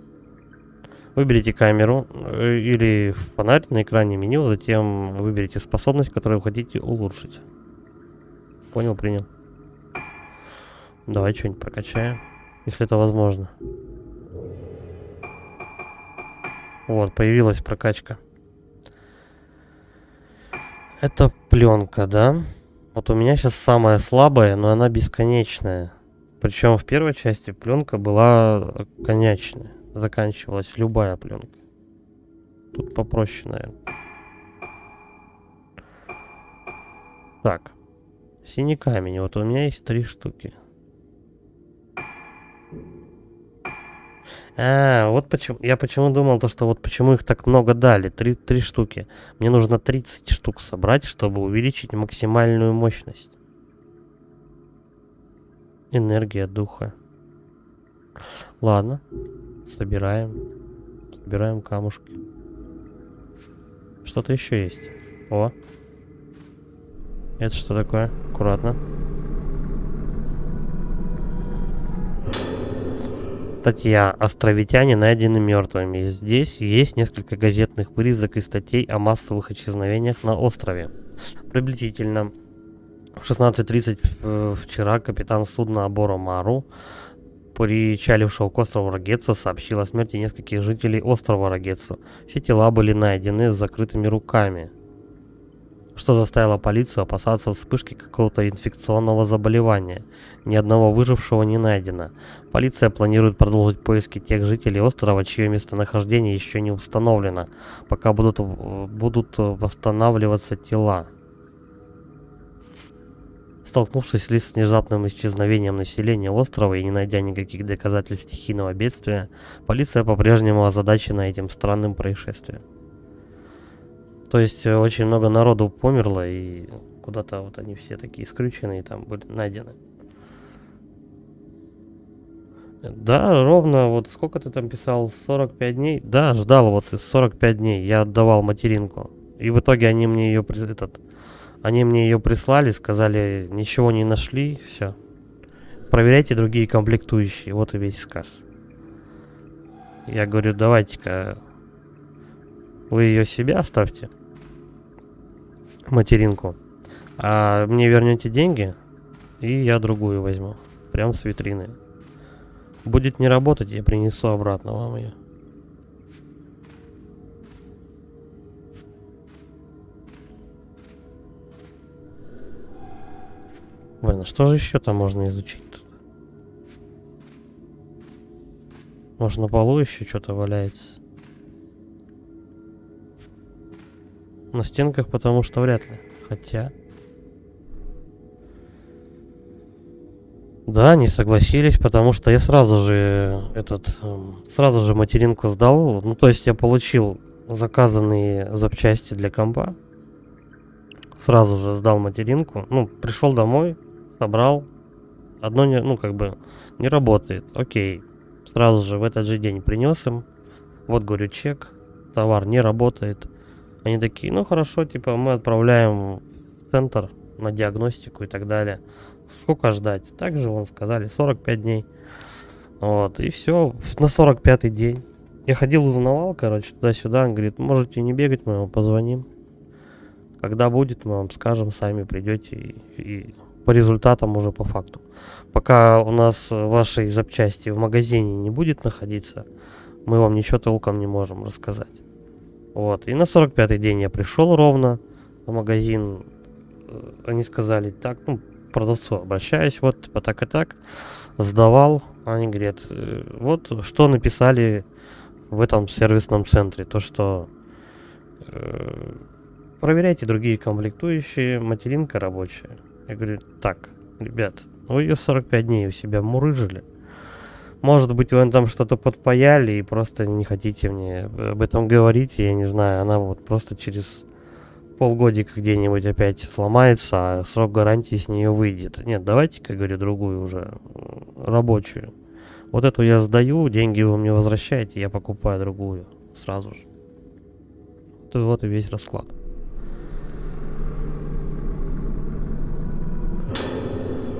Выберите камеру или фонарь на экране меню, затем выберите способность, которую вы хотите улучшить. Понял, принял. Давай что-нибудь прокачаем, если это возможно. Вот, появилась прокачка. Это пленка, да? Вот у меня сейчас самая слабая, но она бесконечная. Причем в первой части пленка была конечная. Заканчивалась любая пленка. Тут попроще, наверное. Так. Синий камень. Вот у меня есть 3 штуки. Вот почему. Я почему думал, что вот почему их так много дали. 3 штуки. Мне нужно 30 штук собрать, чтобы увеличить максимальную мощность. Энергия духа. Ладно. Собираем. Собираем камушки. Что-то еще есть. О. Это что такое? Аккуратно. Статья «Островитяне найдены мертвыми». Здесь есть несколько газетных вырезок и статей о массовых исчезновениях на острове. Приблизительно в 16:30 вчера капитан судна Аборо Мару, причалившего к острову Рагеццо, сообщил о смерти нескольких жителей острова Рагеццо. Все тела были найдены с закрытыми руками, что заставило полицию опасаться вспышки какого-то инфекционного заболевания. Ни одного выжившего не найдено. Полиция планирует продолжить поиски тех жителей острова, чье местонахождение еще не установлено, пока будут восстанавливаться тела. Столкнувшись с внезапным исчезновением населения острова и не найдя никаких доказательств стихийного бедствия, полиция по-прежнему озадачена этим странным происшествием. То есть очень много народу померло, и куда-то вот они все такие исключенные там были найдены. Да, ровно, вот сколько ты там писал, 45 дней? Да, ждал вот 45 дней, я отдавал материнку. И в итоге они мне ее прислали, сказали, ничего не нашли, все. Проверяйте другие комплектующие, вот и весь сказ. Я говорю, давайте-ка вы ее себе оставьте, материнку, а мне вернете деньги, и я другую возьму, прям с витрины. Будет не работать, я принесу обратно вам ее. Блин, а что же еще там можно изучить тут? Может, на полу еще что-то валяется? На стенках, потому что вряд ли. Хотя... Да, не согласились, потому что я сразу же сразу же материнку сдал. Ну, то есть я получил заказанные запчасти для компа, сразу же сдал материнку. Ну, пришел домой, собрал. Одно не, ну, как бы не работает. Окей. Сразу же в этот же день принес им. Вот, говорю, чек. Товар не работает. Они такие, ну хорошо, типа мы отправляем в центр на диагностику и так далее. Сколько ждать? Также вон сказали 45 дней. Вот, и все, на 45-й день. Я ходил, узнавал, короче, туда-сюда. Он говорит, можете не бегать, мы вам позвоним. Когда будет, мы вам скажем, сами придете и по результатам уже по факту. Пока у нас вашей запчасти в магазине не будет находиться, мы вам ничего толком не можем рассказать. Вот, и на 45-й день я пришел ровно в магазин. Они сказали, так, ну, к продавцу обращаюсь, вот, типа так и так. Сдавал. Они говорят, вот, что написали в этом сервисном центре. То, что проверяйте другие комплектующие, материнка рабочая. Я говорю, так, ребят, вы ее 45 дней у себя мурыжили. Может быть, вы там что-то подпаяли и просто не хотите мне об этом говорить, я не знаю, она вот просто через полгодика где-нибудь опять сломается, а срок гарантии с нее выйдет. Нет, давайте-ка, говорю, другую уже, рабочую. Вот эту я сдаю, деньги вы мне возвращаете, я покупаю другую сразу же. Вот и весь расклад.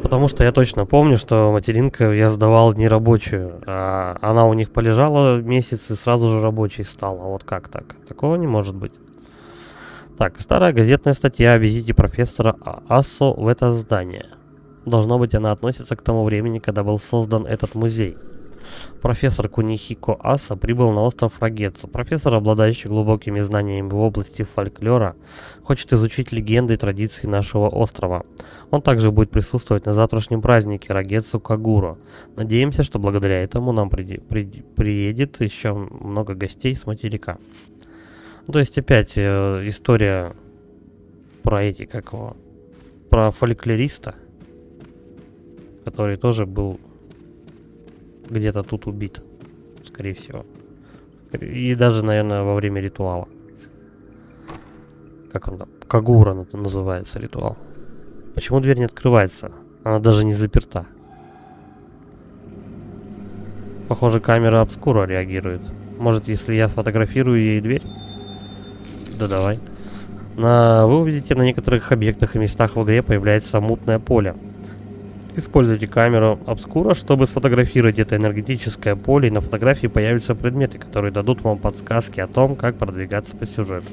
Потому что я точно помню, что материнка я сдавал не рабочую, а она у них полежала месяц и сразу же рабочей стала. Вот как так? Такого не может быть. Так, старая газетная статья о визите профессора Ассо в это здание. Должно быть, она относится к тому времени, когда был создан этот музей. Профессор Кунихико Аса прибыл на остров Рагецу. Профессор, обладающий глубокими знаниями в области фольклора, хочет изучить легенды и традиции нашего острова. Он также будет присутствовать на завтрашнем празднике Рагецу Кагуро. Надеемся, что благодаря этому нам приедет еще много гостей с материка. То есть опять история про про фольклориста, который тоже был где-то тут убит, скорее всего. И даже, наверное, во время ритуала. Как он там? Кагура называется ритуал. Почему дверь не открывается? Она даже не заперта. Похоже, камера обскура реагирует. Может, если я сфотографирую ей дверь? Да давай. Вы увидите, на некоторых объектах и местах в игре появляется мутное поле. Используйте камеру обскура, чтобы сфотографировать это энергетическое поле, и на фотографии появятся предметы, которые дадут вам подсказки о том, как продвигаться по сюжету.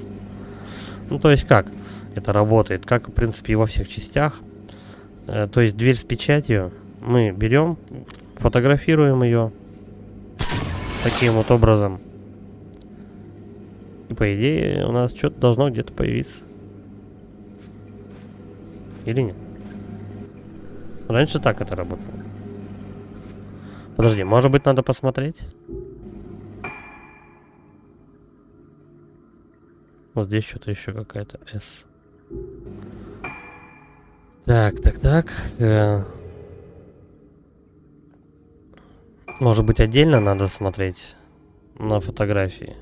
Ну, то есть как это работает, как, в принципе, и во всех частях. То есть дверь с печатью мы берем, фотографируем ее таким вот образом. И, по идее, у нас что-то должно где-то появиться. Или нет? Раньше так это работало. Подожди, может быть, надо посмотреть? Вот здесь что-то еще какая-то S. Так. Может быть, отдельно надо смотреть на фотографии?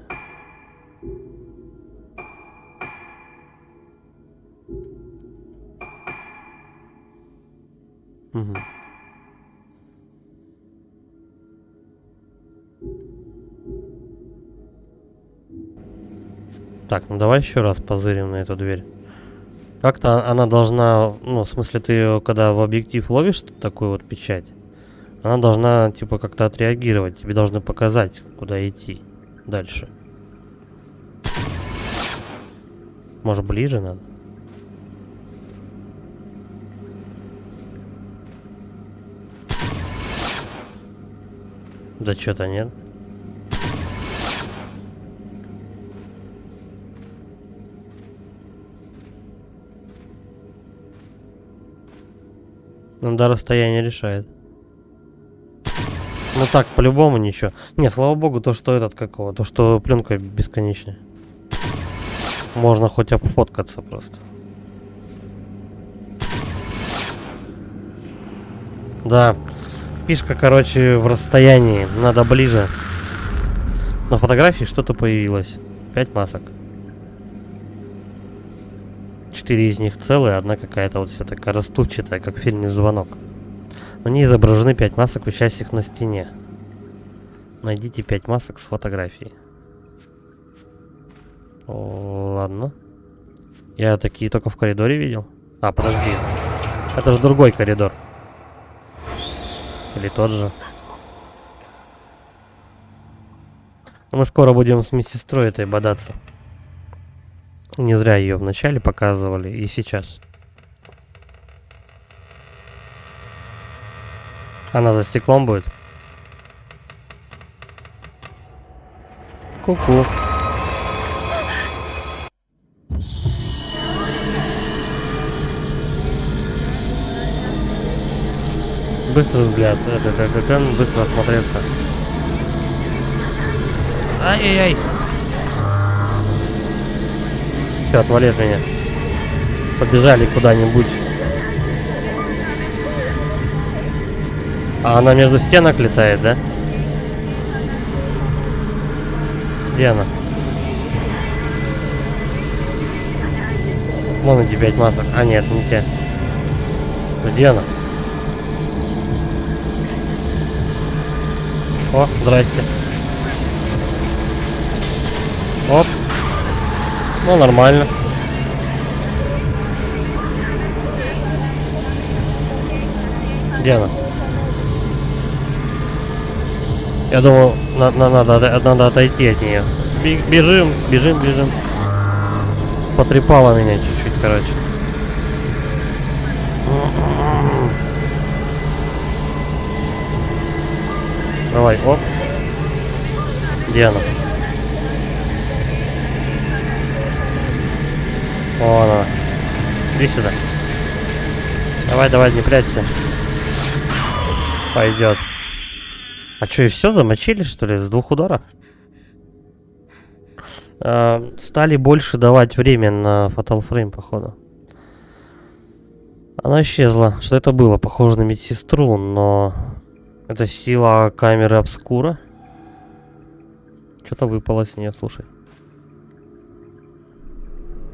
Угу. Так, ну давай еще раз позырим на эту дверь. Как-то она должна, ну, в смысле, ты ее, когда в объектив ловишь такую вот печать, она должна, типа, как-то отреагировать. Тебе должны показать, куда идти дальше. Может, ближе надо? Да что-то нет. Да, расстояние решает. Ну так, по-любому ничего. Не, слава богу, то, что то, что пленка бесконечная. Можно хоть обфоткаться просто. Да. Фишка, короче, в расстоянии. Надо ближе. На фотографии что-то появилось. 5 масок. 4 из них целые, одна какая-то вот вся такая расплывчатая, как в фильме «Звонок». На ней изображены 5 масок, висящих на стене. Найдите 5 масок с фотографией. Ладно. Я такие только в коридоре видел. А, подожди. Это же другой коридор. Или тот же. Мы скоро будем с медсестрой этой бодаться. Не зря ее вначале показывали и сейчас. Она за стеклом будет. Ку-ку. Быстрый взгляд. Быстро осмотреться. Ай-яй-яй. Все, отвали от меня. Побежали куда-нибудь. А она между стенок летает, да? Где она? Вон эти 5 масок. А нет, не те. Где она? О, здрасте. Оп. Ну, нормально. Где она? Я думал, надо отойти от нее. Бежим. Потрепала меня чуть-чуть, короче. Давай, оп. Где она? Вон она. Иди сюда. Давай, не прячься. Пойдет. А что, и все замочили, что ли, с 2 ударов? Стали больше давать время на Fatal Frame, походу. Она исчезла. Что это было? Похоже на медсестру, но... Это сила камеры обскура. Что-то выпало с нее, слушай.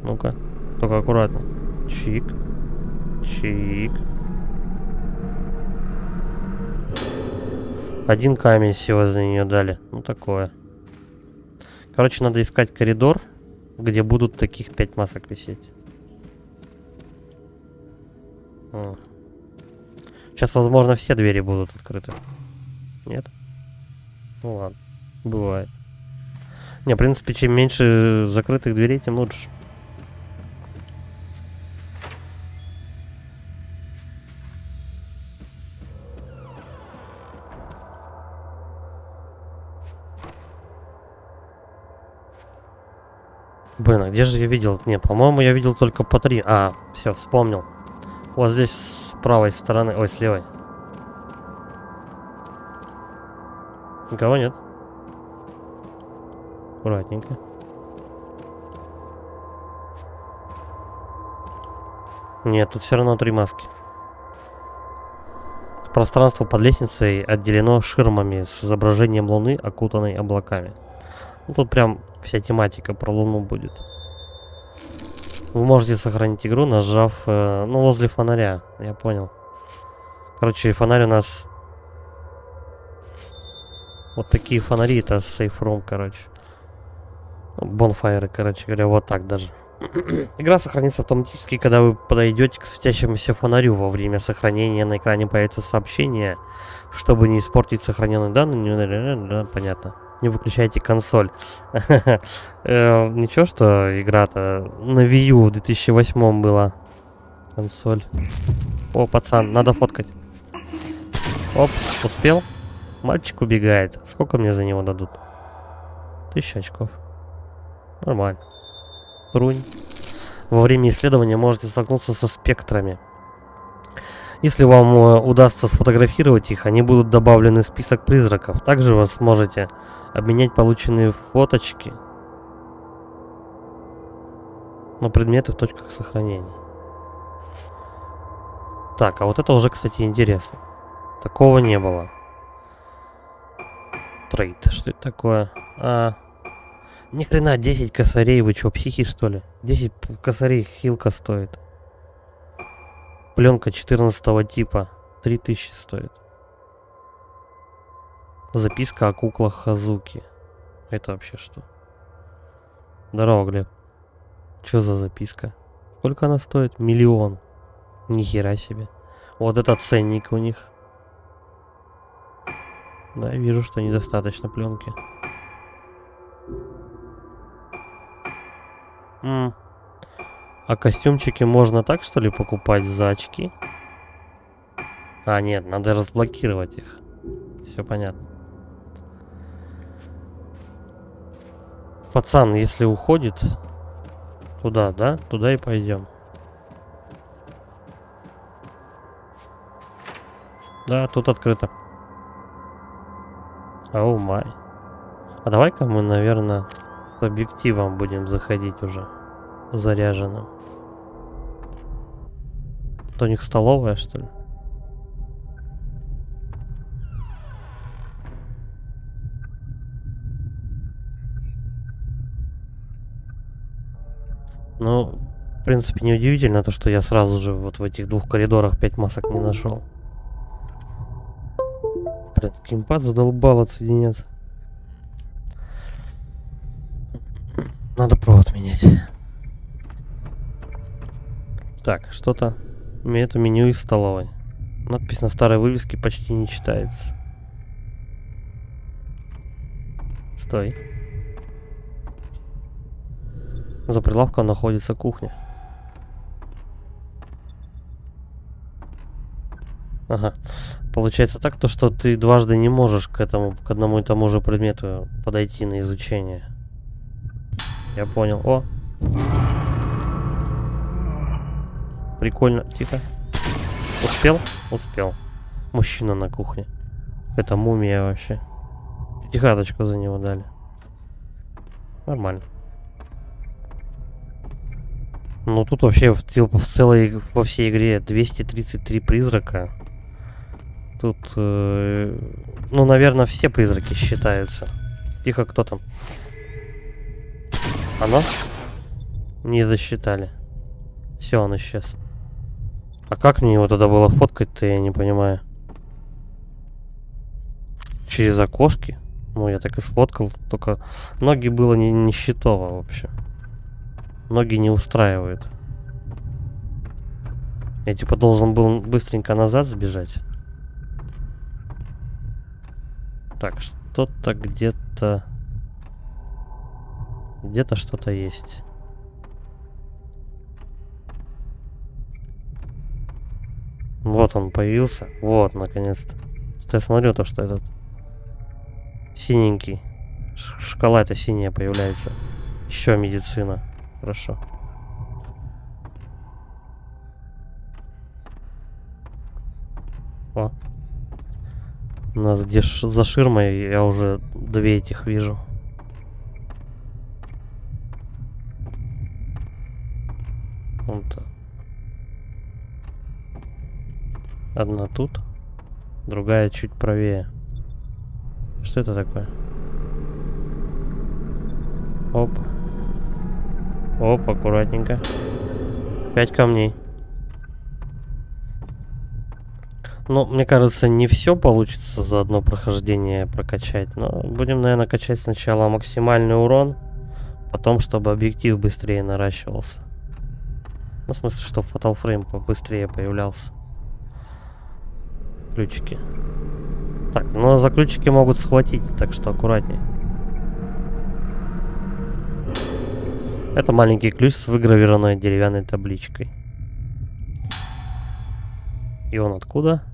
Ну-ка. Только аккуратно. Чик. Один камень всего за нее дали. Ну, такое. Короче, надо искать коридор, где будут таких 5 масок висеть. Сейчас, возможно, все двери будут открыты. Нет? Ну ладно. Бывает. Не, в принципе, чем меньше закрытых дверей, тем лучше. Блин, а где же я видел? Не, по-моему, я видел только по 3. А, все, вспомнил. Вот здесь с правой стороны. Ой, с левой. Никого нет. Аккуратненько. Нет, тут все равно 3 маски. Пространство под лестницей отделено ширмами с изображением Луны, окутанной облаками. Ну, тут прям вся тематика про Луну будет. Вы можете сохранить игру, нажав, ну, возле фонаря. Я понял. Короче, фонарь у нас... Вот такие фонари, это Safe Room, короче. Бонфайры, короче говоря, вот так даже. Игра сохранится автоматически, когда вы подойдете к светящемуся фонарю. Во время сохранения на экране появится сообщение, чтобы не испортить сохраненные данные. Понятно. Не выключайте консоль. Ничего, что игра-то на Wii U в 2008 была. Консоль. О, пацан, надо фоткать. Оп, успел? Мальчик убегает. Сколько мне за него дадут? 1000 очков. Нормально. Трунь. Во время исследования можете столкнуться со спектрами. Если вам удастся сфотографировать их, они будут добавлены в список призраков. Также вы сможете обменять полученные фоточки на предметы в точках сохранения. Так, а вот это уже, кстати, интересно. Такого не было. Трейд. Что это такое? Ни хрена, 10 косарей. Вы что, психи, что ли? 10 косарей хилка стоит. Пленка 14 типа. 3000 стоит. Записка о куклах Хазуки. Это вообще что? Здорово, Глеб. Что за записка? Сколько она стоит? 1 000 000. Нихера себе. Вот этот ценник у них. Да, я вижу, что недостаточно пленки. А костюмчики можно так, что ли, покупать за очки? А, нет, надо разблокировать их. Все понятно. Пацан, если уходит туда, да? Туда и пойдем. Да, тут открыто. Оу май. А давай-ка мы, наверное, с объективом будем заходить уже. Заряженным. Это у них столовая, что ли? Ну, в принципе, неудивительно то, что я сразу же вот в этих 2 коридорах 5 масок не нашел. Блин, геймпад задолбал отсоединяться. Надо провод менять. Так, что-то... Это меню из столовой. Надпись на старой вывеске почти не читается. Стой. За прилавком находится кухня. Ага. Получается так, то что ты дважды не можешь к одному и тому же предмету подойти на изучение. Я понял. О! Прикольно. Тихо. Успел? Успел. Мужчина на кухне. Это мумия вообще. Пятихаточку за него дали. Нормально. Ну тут вообще во всей игре 233 призрака. Тут, ну, наверное, все призраки считаются. Тихо, кто там? Оно? Не засчитали. Все, он исчез. А как мне его тогда было фоткать-то, я не понимаю. Через окошки? Ну, я так и сфоткал, только ноги было не счетово вообще. Ноги не устраивают. Я типа должен был быстренько назад сбежать. Так, что-то где-то... Где-то что-то есть. Вот он появился. Вот, наконец-то. Я смотрю то, что этот... Синенький. Шкала эта синяя появляется. Еще медицина. Хорошо. О. У нас где за ширмой я уже 2 этих вижу. Вот. Одна тут, другая чуть правее. Что это такое? Оп. Оп, аккуратненько. 5 камней. Ну, мне кажется, не все получится за одно прохождение прокачать. Но будем, наверное, качать сначала максимальный урон. Потом, чтобы объектив быстрее наращивался. Ну, в смысле, чтобы Fatal Frame побыстрее появлялся. Ключики. Так, ну за ключики могут схватить, так что аккуратнее. Это маленький ключ с выгравированной деревянной табличкой. И он откуда?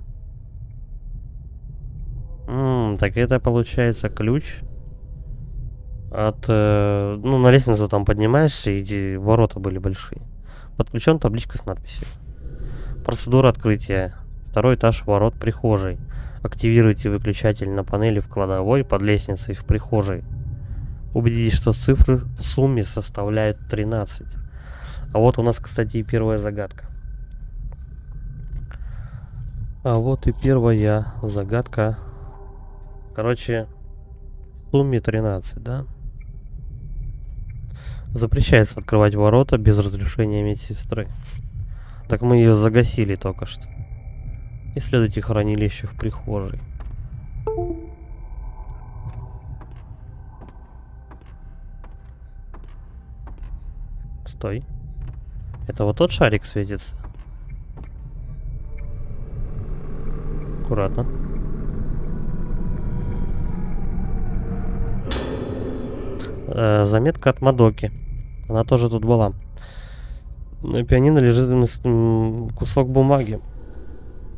Так это получается ключ от... ну, на лестницу там поднимаешься, и ворота были большие. Подключен табличка с надписью. Процедура открытия. 2-й этаж ворот прихожей. Активируйте выключатель на панели в кладовой под лестницей в прихожей. Убедитесь, что цифры в сумме составляют 13. А вот у нас, кстати, и первая загадка. А вот и первая загадка. Короче, в сумме 13, да? Запрещается открывать ворота без разрешения медсестры. Так мы ее загасили только что. Исследуйте хранилище в прихожей. Стой. Это вот тот шарик светится? Аккуратно. Заметка от Мадоки. Она тоже тут была. На пианино лежит кусок бумаги.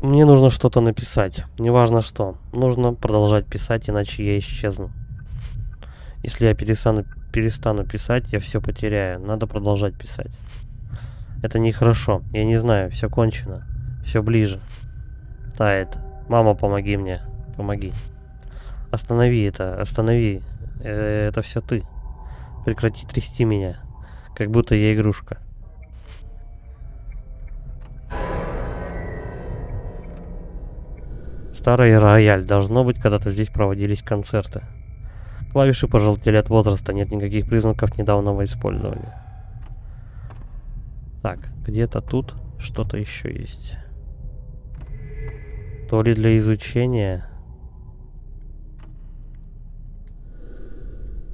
Мне нужно что-то написать. Неважно что. Нужно продолжать писать, иначе я исчезну. Если я перестану писать, я все потеряю. Надо продолжать писать. Это нехорошо. Я не знаю, все кончено. Все ближе. Тает. Мама, помоги мне. Помоги. Останови это. Останови. Это все ты. Прекрати трясти меня. Как будто я игрушка. Старый рояль. Должно быть, когда-то здесь проводились концерты. Клавиши пожелтели от возраста. Нет никаких признаков недавнего использования. Так, где-то тут что-то еще есть. То ли для изучения.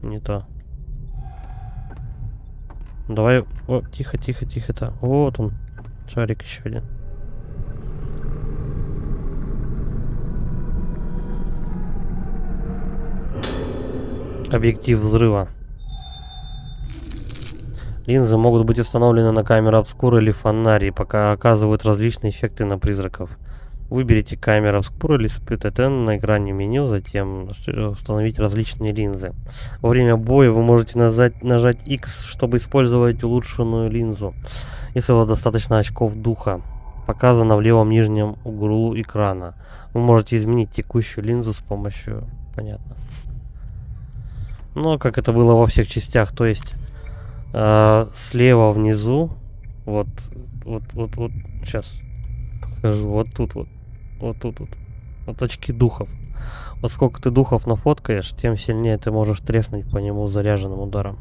Не то. Давай. О, тихо, тихо, тихо-то. Вот он. Шарик еще один. Объектив взрыва. Линзы могут быть установлены на камеру обскура или фонари, пока оказывают различные эффекты на призраков. Выберите камеру обскура или Split на экране меню, затем установить различные линзы. Во время боя вы можете нажать X, чтобы использовать улучшенную линзу, если у вас достаточно очков духа. Показано в левом нижнем углу экрана. Вы можете изменить текущую линзу с помощью... Понятно. Ну, как это было во всех частях, то есть слева внизу, вот, сейчас покажу, вот тут вот, вот очки духов. Вот сколько ты духов нафоткаешь, тем сильнее ты можешь треснуть по нему заряженным ударом.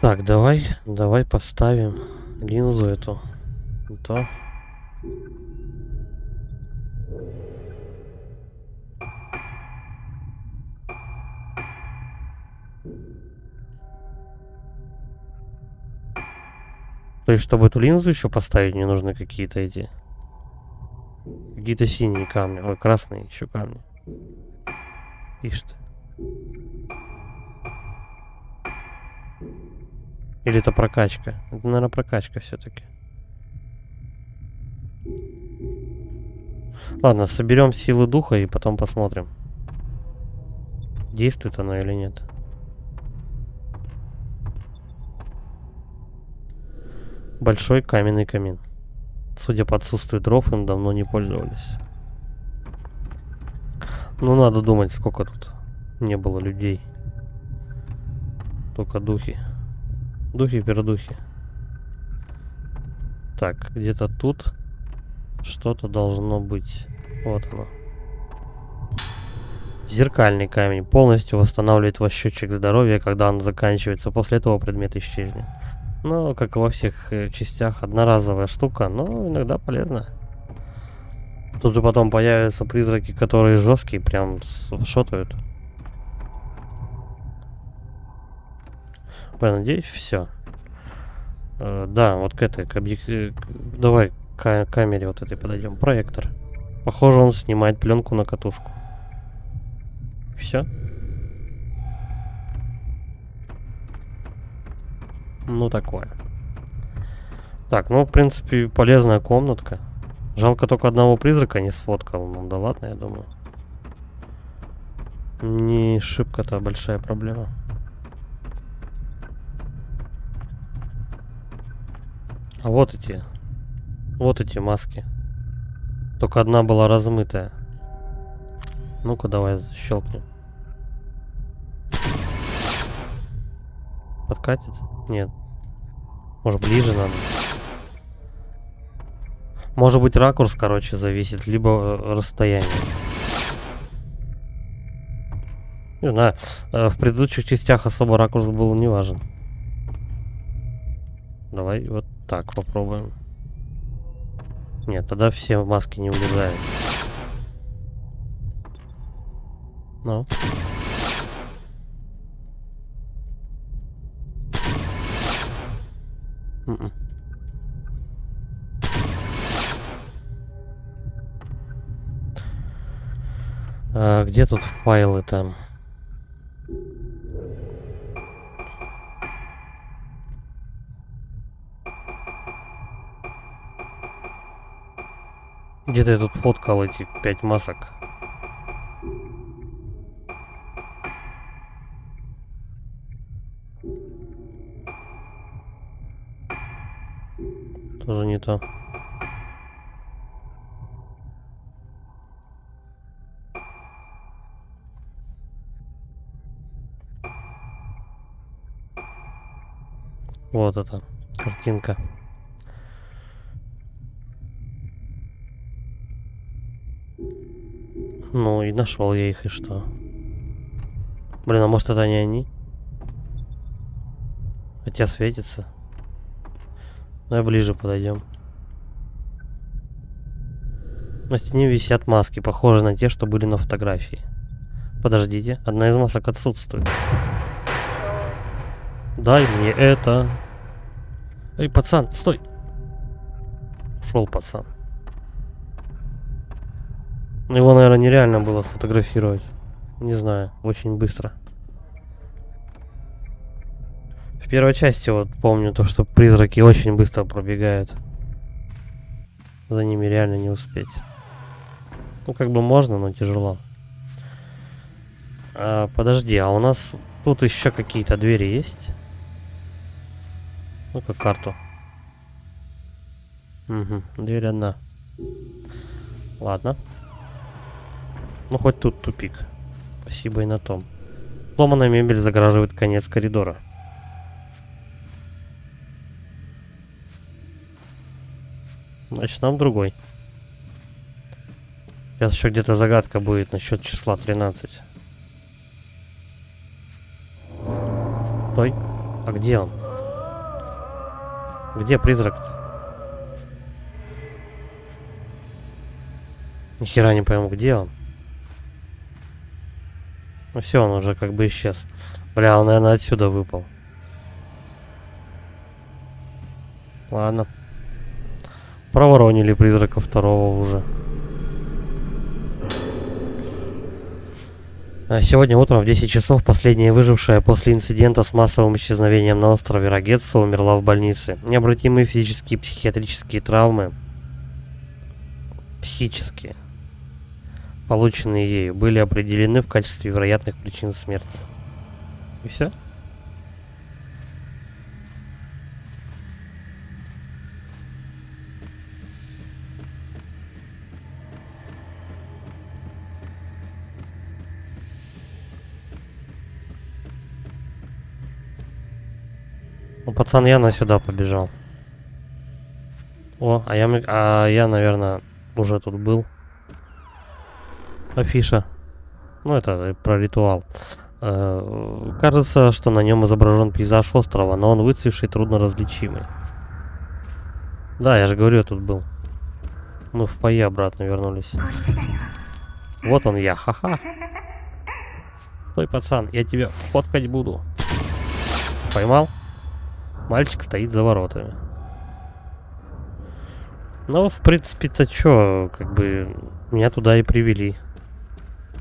Так, давай поставим линзу эту. То. То есть, чтобы эту линзу еще поставить, мне нужны какие-то эти... Какие-то синие камни. Ой, красные еще камни. Ишь ты. Или это прокачка? Это, наверное, прокачка все-таки. Ладно, соберем силы духа и потом посмотрим, действует оно или нет. Большой каменный камин. Судя по отсутствию дров, им давно не пользовались. Ну, надо думать, сколько тут не было людей. Только духи. Духи-пердухи. Так, где-то тут что-то должно быть. Вот оно. Зеркальный камень полностью восстанавливает ваш счетчик здоровья, когда он заканчивается. После этого предмет исчезнет. Ну, как и во всех частях, одноразовая штука, но иногда полезна. Тут же потом появятся призраки, которые жесткие, прям шотают. Я надеюсь, все. Да, вот к этой, давай к камере вот этой подойдем. Проектор. Похоже, он снимает пленку на катушку. Все. Ну, такое. Так, ну, в принципе, полезная комнатка. Жалко, только одного призрака не сфоткал. Ну, да ладно, я думаю. Не шибко-то большая проблема. А вот эти маски. Только одна была размытая. Ну-ка, давай щелкнем. Подкатит? Нет. Может, ближе надо? Может быть, ракурс, короче, зависит, либо расстояние. Не знаю, в предыдущих частях особо ракурс был не важен. Давай вот так попробуем. Нет, тогда все маски не влезают. Ну. М-м. Где тут файлы там? Где-то я тут фоткал эти 5 масок. Тоже не то. Вот это картинка. Ну и нашел я их, и что? Блин, а может это не они? Хотя светится. Давай ближе подойдем. На стене висят маски, похожие на те, что были на фотографии. Подождите, одна из масок отсутствует. Дай мне это. Эй, пацан, стой. Ушел пацан. Его, наверное, нереально было сфотографировать. Не знаю, очень быстро. В первой части вот помню то, что призраки очень быстро пробегают. За ними реально не успеть. Ну, как бы можно, но тяжело. Подожди, а у нас тут еще какие-то двери есть? Ну-ка, карту. Угу, дверь одна. Ладно. Ну, хоть тут тупик. Спасибо и на том. Сломанная мебель загораживает конец коридора. Значит, нам другой. Сейчас еще где-то загадка будет насчет числа 13. Стой. А где он? Где призрак-то? Нихера не пойму, где он? Ну все, он уже как бы исчез. Бля, он, наверное, отсюда выпал. Ладно. Проворонили призрака второго уже. Сегодня утром в 10 часов последняя выжившая после инцидента с массовым исчезновением на острове Рагетсо умерла в больнице. Необратимые физические и психиатрические травмы, психические, полученные ею, были определены в качестве вероятных причин смерти. И все? Ну, пацан явно сюда побежал. О, а я, наверное, уже тут был. Афиша. Ну, это про ритуал. Кажется, что на нем изображен пейзаж острова, но он выцветший, трудно различимый. Да, я же говорю, я тут был. Мы в фойе обратно вернулись. Вот он я, ха-ха. Стой, пацан, я тебя фоткать буду. Поймал? Мальчик стоит за воротами. Ну, в принципе-то чё, как бы, меня туда и привели.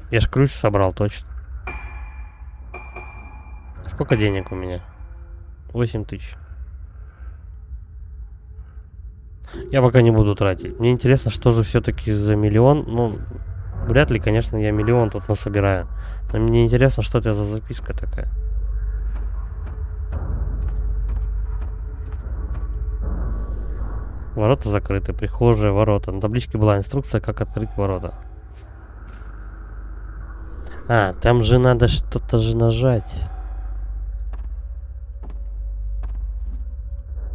Я ж ключ собрал, точно. Сколько денег у меня? 8000. Я пока не буду тратить. Мне интересно, что же все-таки за миллион. Ну, вряд ли, конечно, я миллион тут насобираю. Но мне интересно, что это за записка такая. Ворота закрыты, прихожая, ворота. На табличке была инструкция, как открыть ворота. А, там же надо что-то же нажать.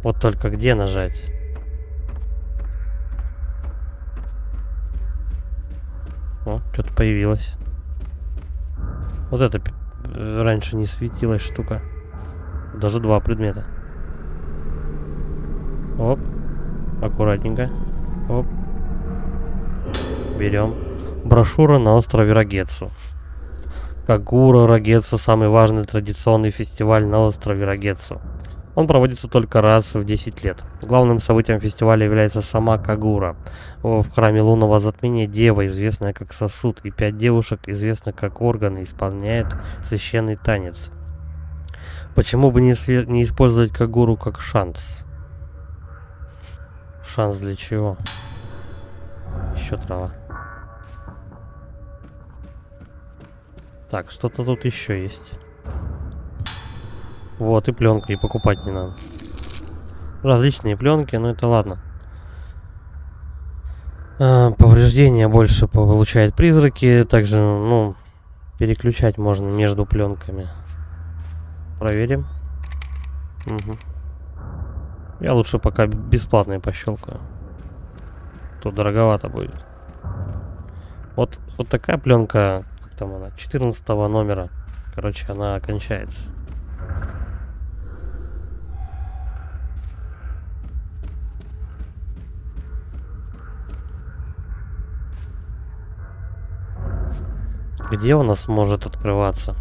Вот только где нажать? О, что-то появилось. Вот это раньше не светилась штука. Даже два предмета. Оп. Аккуратненько. Оп. Берем. Брошюра на острове Рагецу. Кагура Рагецу — самый важный традиционный фестиваль на острове Рагецу. Он проводится только раз в 10 лет. Главным событием фестиваля является сама Кагура. В храме лунного затмения дева, известная как сосуд, и 5 девушек, известных как органы, исполняют священный танец. Почему бы не использовать Кагуру как шанс? Шанс для чего? Еще трава. Так, что-то тут еще есть. Вот, и пленка, и покупать не надо. Различные пленки, но это ладно. Повреждения больше получают призраки. Также, ну, переключать можно между пленками. Проверим. Угу. Я лучше пока бесплатные пощелкаю. Тут дороговато будет. Вот такая пленка, как там она, 14 номера. Короче, она кончается. Где у нас может открываться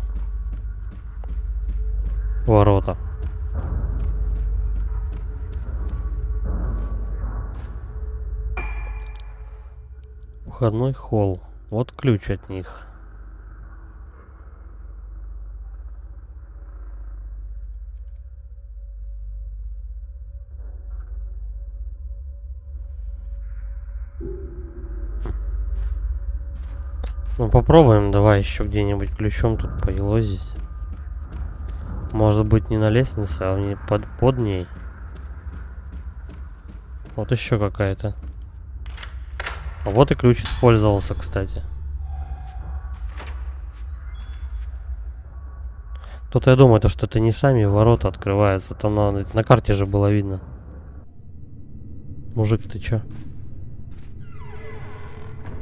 ворота? Входной холл. Вот ключ от них. Ну попробуем, давай еще где-нибудь ключом тут поелозить. Может быть не на лестнице, а не под ней. Вот еще какая-то. А вот и ключ использовался, кстати. Тут я думаю, что это не сами ворота открываются. Там на карте же было видно. Мужик, ты чё?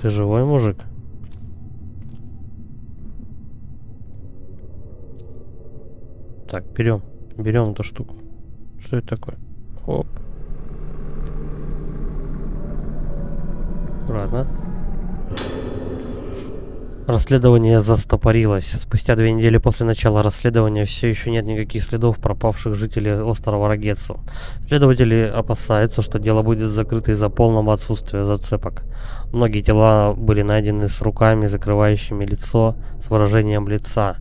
Ты живой, мужик? Так, берем эту штуку. Что это такое? Оп. Аккуратно. Расследование застопорилось. Спустя 2 недели после начала расследования все еще нет никаких следов пропавших жителей острова Рагецу. Следователи опасаются, что дело будет закрыто из-за полного отсутствия зацепок. Многие тела были найдены с руками, закрывающими лицо, с выражением лица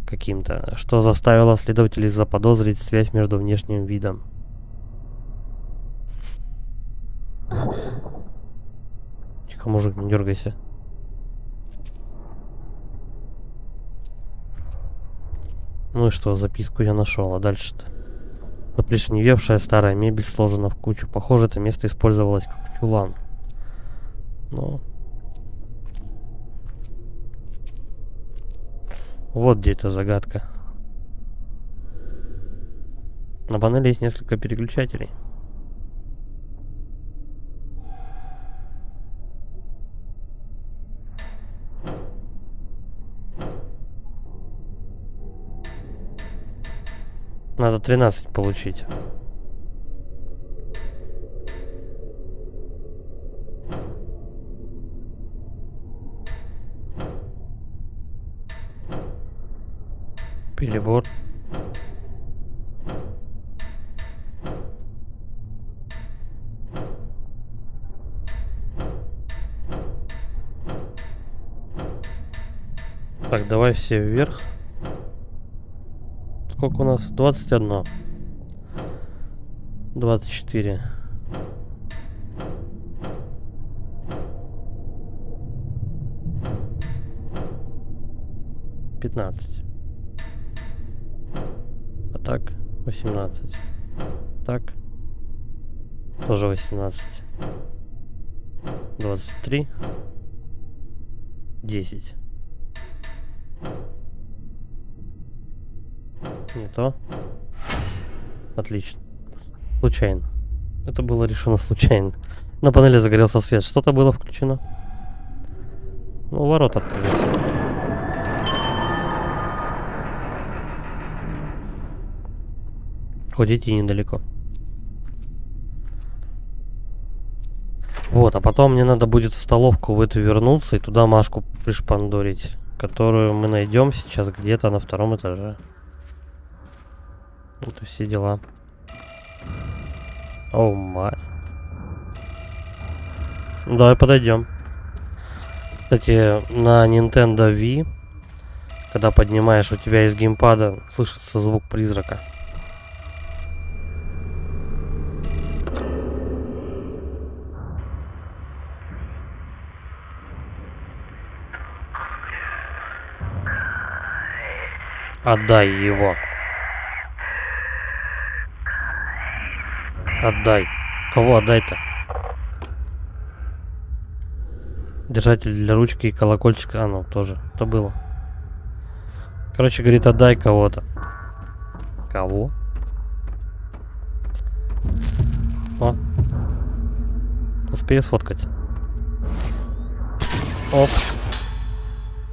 каким-то, что заставило следователей заподозрить связь между внешним видом. Тихо, мужик, не дергайся. Ну и что, записку я нашел, а дальше-то? Заплесневевшая старая мебель сложена в кучу. Похоже, это место использовалось как чулан. Ну. Вот где эта загадка. На панели есть несколько переключателей. Надо 13 получить. Перебор. Так, давай все вверх. Сколько у нас? 21. 24. Пятнадцать. А так 18. Так. Тоже 18. 23. 10. Не то. Отлично. Случайно. Это было решено случайно. На панели загорелся свет. Что-то было включено. Ну, ворота открылись. Хоть идти недалеко. Вот, а потом мне надо будет в столовку в эту вернуться и туда Машку пришпандорить, которую мы найдем сейчас где-то на 2-м этаже. Это все дела. Оу май. Давай подойдем. Кстати, на Nintendo Wii, когда поднимаешь, у тебя из геймпада слышится звук призрака. Отдай его. Отдай. Кого отдай-то? Держатель для ручки и колокольчика. А, ну, тоже. Это было. Короче, говорит, отдай кого-то. Кого? О. Успею сфоткать. Оп.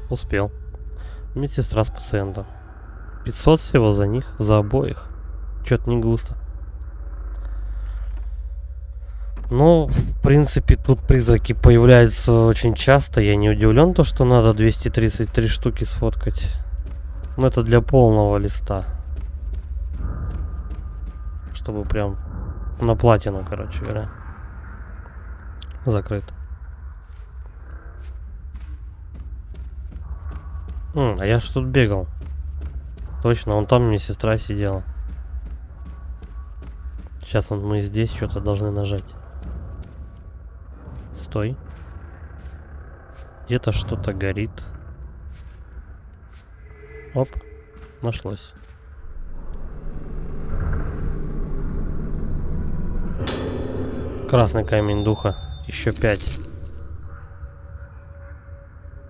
Успел. Медсестра с пациентом. 500 всего за них, за обоих. Чё-то не густо. Ну, в принципе, тут призраки появляются очень часто. Я не удивлен, то, что надо 233 штуки сфоткать. Но это для полного листа. Чтобы прям на платину, короче говоря. Закрыто. А я ж тут бегал. Точно, вон там медсестра сидела. Сейчас мы здесь что-то должны нажать. Стой. Где-то что-то горит. Оп. Нашлось. Красный камень духа. Еще 5.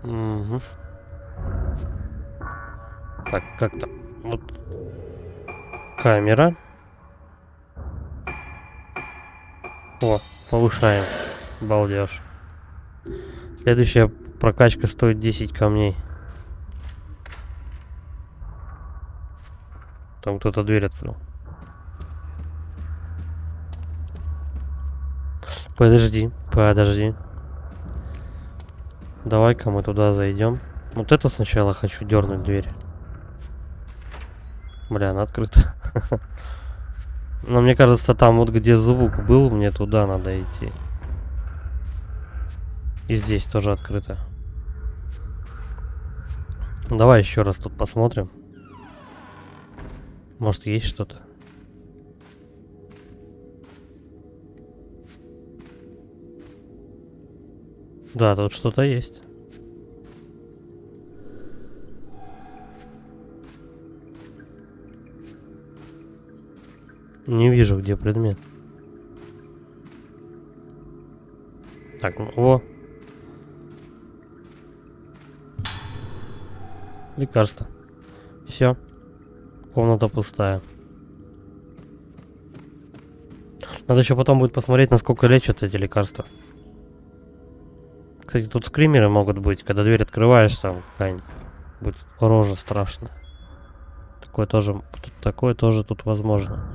Угу. Так, как-то. Вот. Камера. О, повышаем. Балдеж. Следующая прокачка стоит 10 камней. Там кто-то дверь открыл. Подожди, подожди. Давай-ка мы туда зайдем. Вот это сначала хочу дернуть дверь. Бля, она открыта. Но мне кажется, там вот где звук был, мне туда надо идти. И здесь тоже открыто. Давай еще раз тут посмотрим. Может, есть что-то? Да, тут что-то есть. Не вижу, где предмет. Так, ну, о. Лекарство. Все. Комната пустая. Надо еще потом будет посмотреть, насколько лечат эти лекарства. Кстати, тут скримеры могут быть. Когда дверь открываешь, там какая-нибудь будет рожа страшная. Такое тоже тут возможно.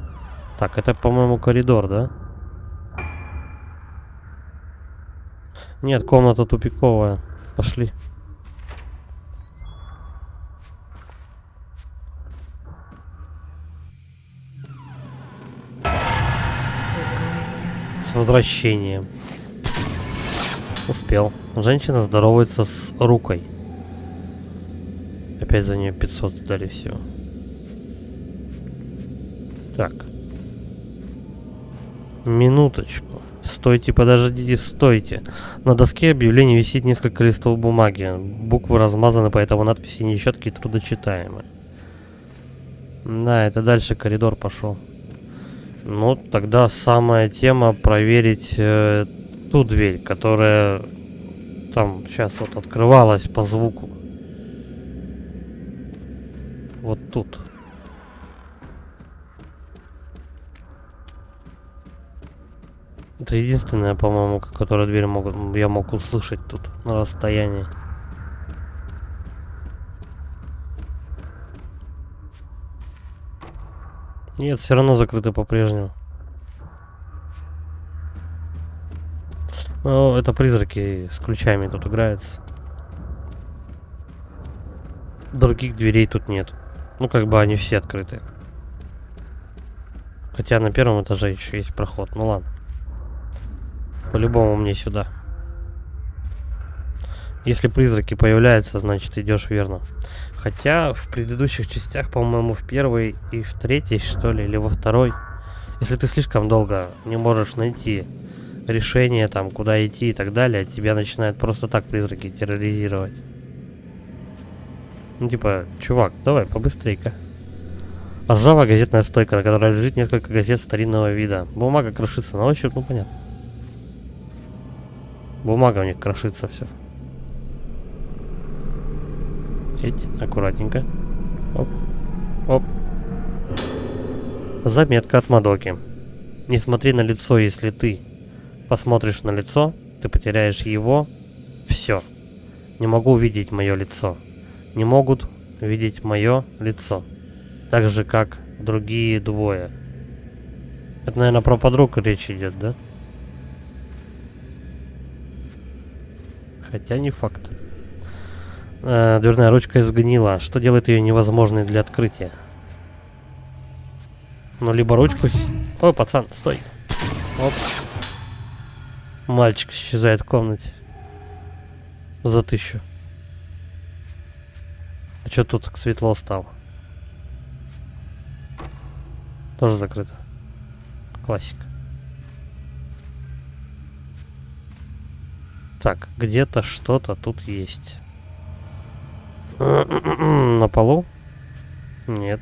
Так, это, по-моему, коридор, да? Нет, комната тупиковая. Пошли. С возвращением. Успел. Женщина здоровается с Рукой. Опять за нее 500 дали всего. Так. Минуточку. Стойте, подождите, стойте. На доске объявлений висит несколько листов бумаги. Буквы размазаны, поэтому надписи нечеткие и трудночитаемые. Да, это дальше коридор пошел. Ну, тогда самая тема проверить ту дверь, которая там сейчас вот открывалась по звуку. Вот тут. Это единственная, по-моему, которая дверь я мог услышать тут на расстоянии. Нет, все равно закрыто по-прежнему. Ну, это призраки с ключами тут играются. Других дверей тут нет. Ну, как бы они все открыты. Хотя на первом этаже еще есть проход. Ну ладно. По-любому мне сюда. Если призраки появляются, значит идешь верно. Хотя в предыдущих частях, по-моему, в первой и в третьей, что ли, или во второй, если ты слишком долго не можешь найти решение, там, куда идти и так далее, тебя начинают просто так призраки терроризировать. Ну, типа, чувак, давай, побыстрей-ка. Ржавая газетная стойка, на которой лежит несколько газет старинного вида. Бумага крошится на ощупь, ну, понятно. Бумага у них крошится, все. Эть, аккуратненько. Оп, оп. Заметка от Мадоки. Не смотри на лицо, если ты посмотришь на лицо, ты потеряешь его. Все. Не могу увидеть мое лицо. Не могут видеть мое лицо. Так же, как другие двое. Это, наверное, про подруг речь идет, да? Хотя не факт. Дверная ручка изгнила, что делает ее невозможной для открытия. Ну, либо ручку... Ой, пацан, стой. Оп. Мальчик исчезает в комнате. За 1000. А что тут светло стало? Тоже закрыто. Классика. Так, где-то что-то тут есть. На полу? Нет.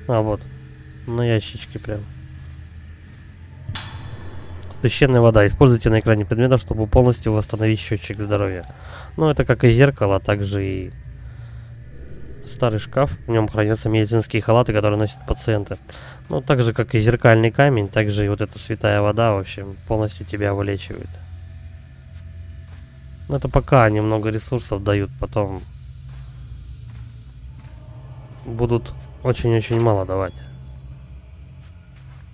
А, вот. На ящичке прям. Священная вода. Используйте на экране предметов, чтобы полностью восстановить счетчик здоровья. Ну, это как и зеркало, а также и старый шкаф. В нем хранятся медицинские халаты, которые носят пациенты. Ну, так же, как и зеркальный камень, также и вот эта святая вода, в общем, полностью тебя вылечивает. Но это пока немного ресурсов дают, потом будут очень-очень мало давать.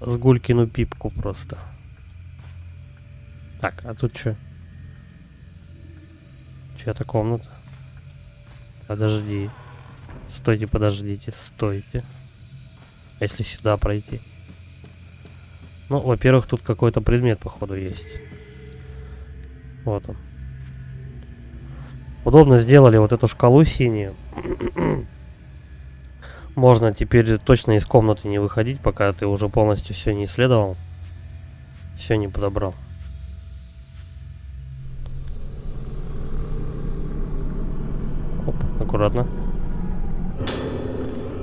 С Гулькину пипку просто. Так, а тут что? Чья-то комната. Подожди. Стойте, подождите, стойте. А если сюда пройти? Ну, во-первых, тут какой-то предмет, походу, есть. Вот он. Удобно сделали вот эту шкалу синюю. Можно теперь точно из комнаты не выходить, пока ты уже полностью все не исследовал. Все не подобрал. Оп, аккуратно.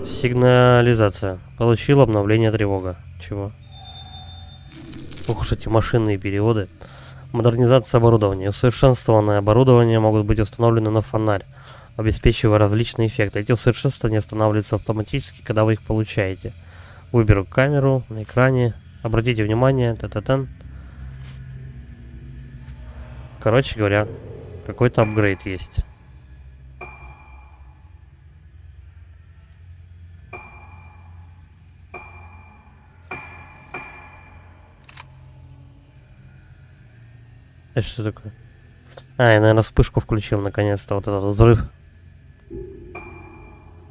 Сигнализация. Получил обновление тревога. Чего? Ух уж эти машинные переводы. Модернизация оборудования. Усовершенствованное оборудование могут быть установлены на фонарь, обеспечивая различные эффекты. Эти усовершенствования устанавливаются автоматически, когда вы их получаете. Выберу камеру на экране. Обратите внимание. Та-та-тан. Короче говоря, какой-то апгрейд есть. Это что такое? А, я, наверное, вспышку включил наконец-то. Вот этот взрыв.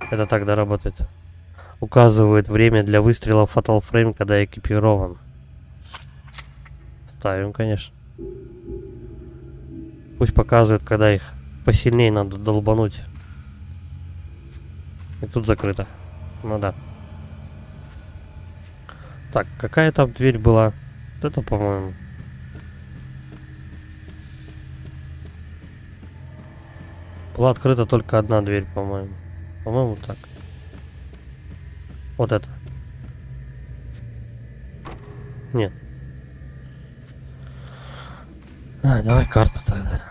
Это тогда работает. Указывает время для выстрела в Fatal Frame, когда экипирован. Ставим, конечно. Пусть показывает, когда их посильнее надо долбануть. И тут закрыто. Ну да. Так, какая там дверь была? Вот это, по-моему. Была открыта только одна дверь, по-моему. По-моему, так. Вот это. Нет. А, давай карту тогда.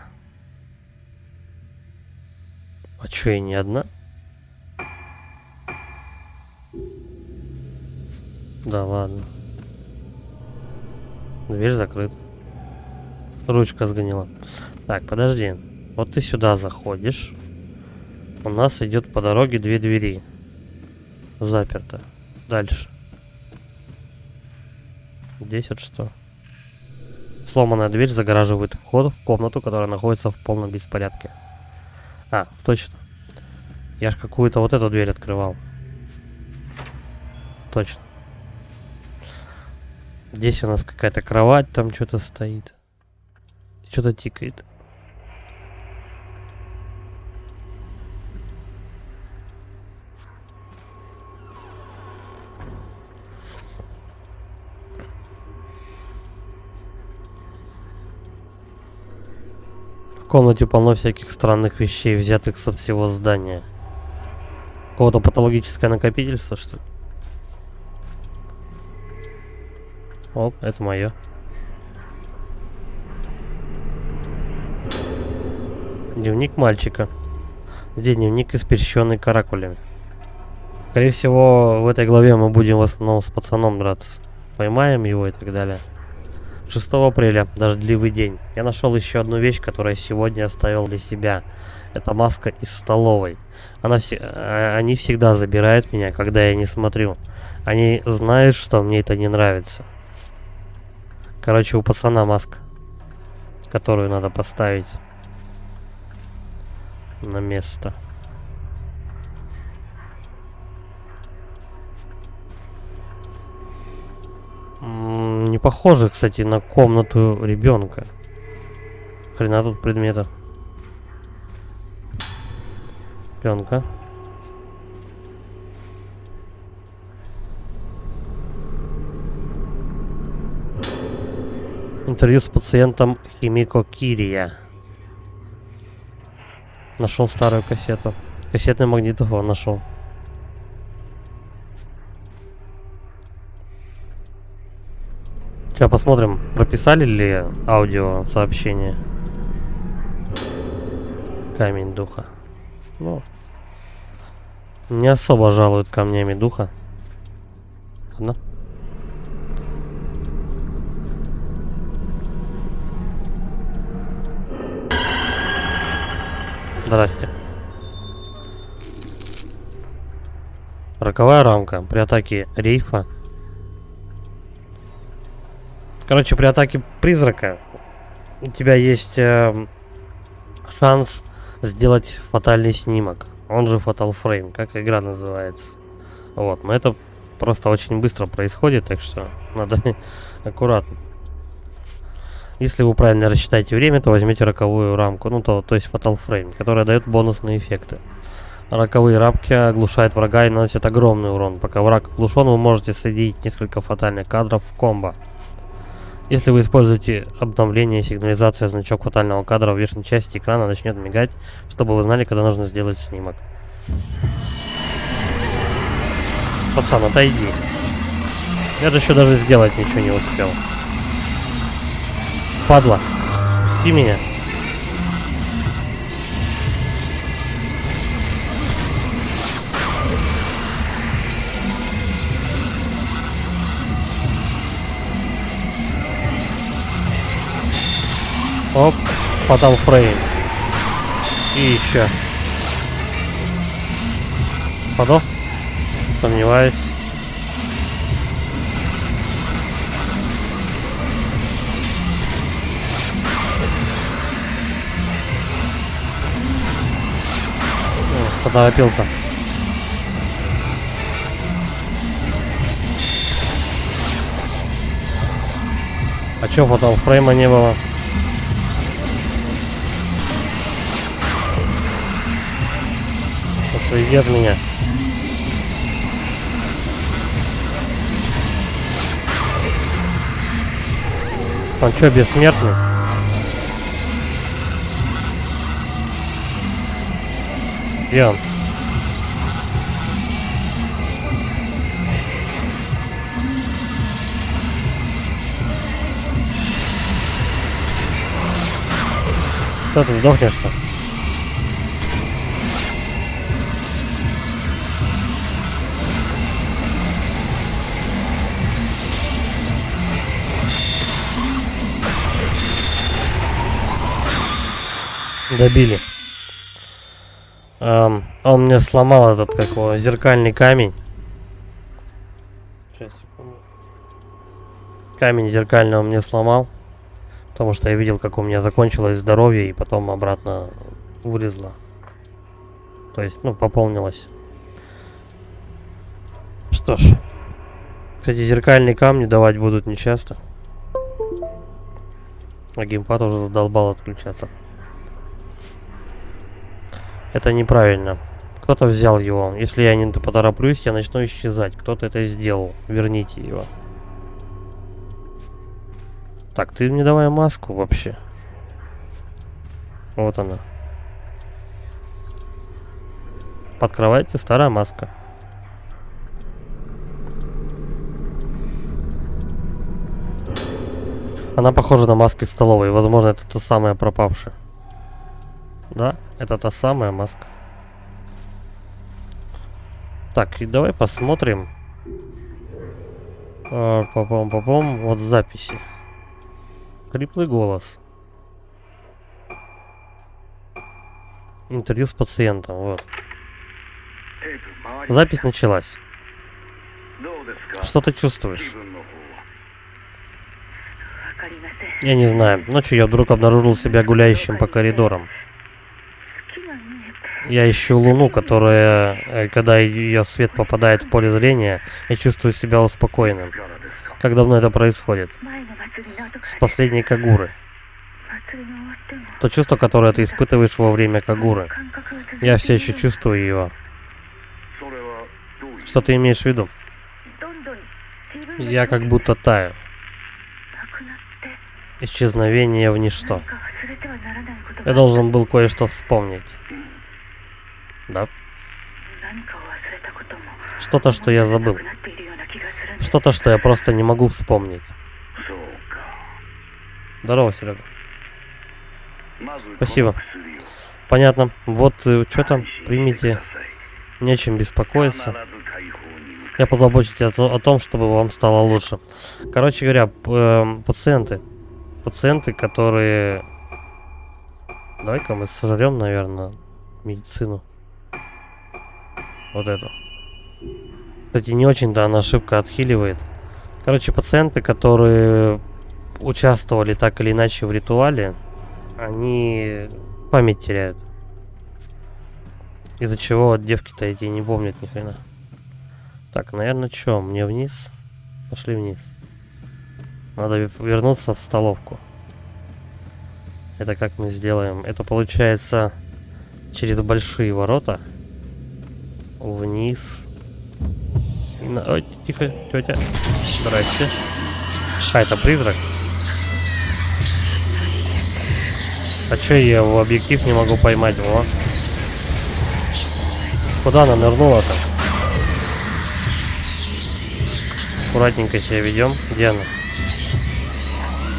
А чё, и не одна? Да ладно. Дверь закрыта. Ручка сгнила. Так, подожди. Вот ты сюда заходишь. У нас идет по дороге 2 двери. Заперто. Дальше. Здесь вот что? Сломанная дверь загораживает вход в комнату, которая находится в полном беспорядке. А, точно. Я ж какую-то вот эту дверь открывал. Точно. Здесь у нас какая-то кровать, там что-то стоит. Что-то тикает. В комнате полно всяких странных вещей, взятых со всего здания. Какого-то патологическое накопительство, что ли? О, это мое. Дневник мальчика. Здесь дневник, испещренный каракулями. Скорее всего, в этой главе мы будем в основном с пацаном драться. Поймаем его и так далее. 6 апреля, дождливый день. Я нашел еще одну вещь, которую я сегодня оставил для себя. Это маска из столовой. Они всегда забирают меня, когда я не смотрю. Они знают, что мне это не нравится. Короче, у пацана маска, которую надо поставить на место. Не похоже, кстати, на комнату ребенка. Хрена тут предметов. Пленка. Интервью с пациентом Химико Кирия. Нашел старую кассету. Кассетный магнитофон нашел. Сейчас посмотрим, прописали ли аудио сообщение. Камень духа. Ну, не особо жалуют камнями духа. Ладно. Здрасте. Роковая рамка. При атаке рейфа. Короче, при атаке призрака у тебя есть шанс сделать фатальный снимок. Он же Fatal Frame, как игра называется. Вот, но это просто очень быстро происходит, так что надо аккуратно. Если вы правильно рассчитаете время, то возьмите роковую рамку, ну то есть Fatal Frame, которая дает бонусные эффекты. Роковые рамки оглушают врага и наносят огромный урон. Пока враг оглушен, вы можете соединить несколько фатальных кадров в комбо. Если вы используете обновление, сигнализация, значок фатального кадра в верхней части экрана начнет мигать, чтобы вы знали, когда нужно сделать снимок. Пацан, отойди. Я же еще даже сделать ничего не успел. Падла, пусти меня. Оп, Fatal Frame. И еще. Подох? Сомневаюсь. Поторопился. А чё Fatal Frame не было? Иди от меня. Он что, бессмертный? Где он? Что ты сдохнешь-то? Добили. Он мне сломал этот, как его, зеркальный камень. Камень зеркальный он мне сломал. Потому что я видел, как у меня закончилось здоровье и потом обратно вылезло. То есть, ну, пополнилось. Что ж. Кстати, зеркальные камни давать будут нечасто. А геймпад уже задолбал отключаться. Это неправильно. Кто-то взял его. Если я не потороплюсь, я начну исчезать. Кто-то это сделал. Верните его. Так, ты мне давай маску вообще. Вот она. Под кроватью старая маска. Она похожа на маски в столовой. Возможно, это та самая пропавшая. Да, это та самая маска. Так, и давай посмотрим. Попом. Вот записи. Хриплый голос. Интервью с пациентом. Вот. Запись началась. Что ты чувствуешь? Я не знаю. Ночью я вдруг обнаружил себя гуляющим по коридорам. Я ищу Луну, которая, когда ее свет попадает в поле зрения, я чувствую себя успокоенным. Как давно это происходит? С последней Кагуры. То чувство, которое ты испытываешь во время Кагуры. Я все еще чувствую его. Что ты имеешь в виду? Я как будто таю. Исчезновение в ничто. Я должен был кое-что вспомнить. Да? Что-то, что я забыл. Что-то, что я просто не могу вспомнить. Здорово, Серега. Спасибо. Понятно. Вот, что там, примите. Нечем беспокоиться. Я позабочусь о том, чтобы вам стало лучше. Короче говоря, пациенты. Пациенты, которые... Давай-ка мы сожрем, наверное, медицину. Вот эту. Кстати, не очень-то она ошибка отхиливает. Короче, пациенты, которые участвовали так или иначе в ритуале, они память теряют. Из-за чего девки-то эти не помнят ни хрена. Так, наверное, что, мне вниз? Пошли вниз. Надо вернуться в столовку. Это как мы сделаем? Это получается через большие ворота. Вниз. Ой, тихо, тетя. Здрасте. А, это призрак? А чё я в объектив не могу поймать его? Куда она нырнула-то? Аккуратненько себя ведем. Где она?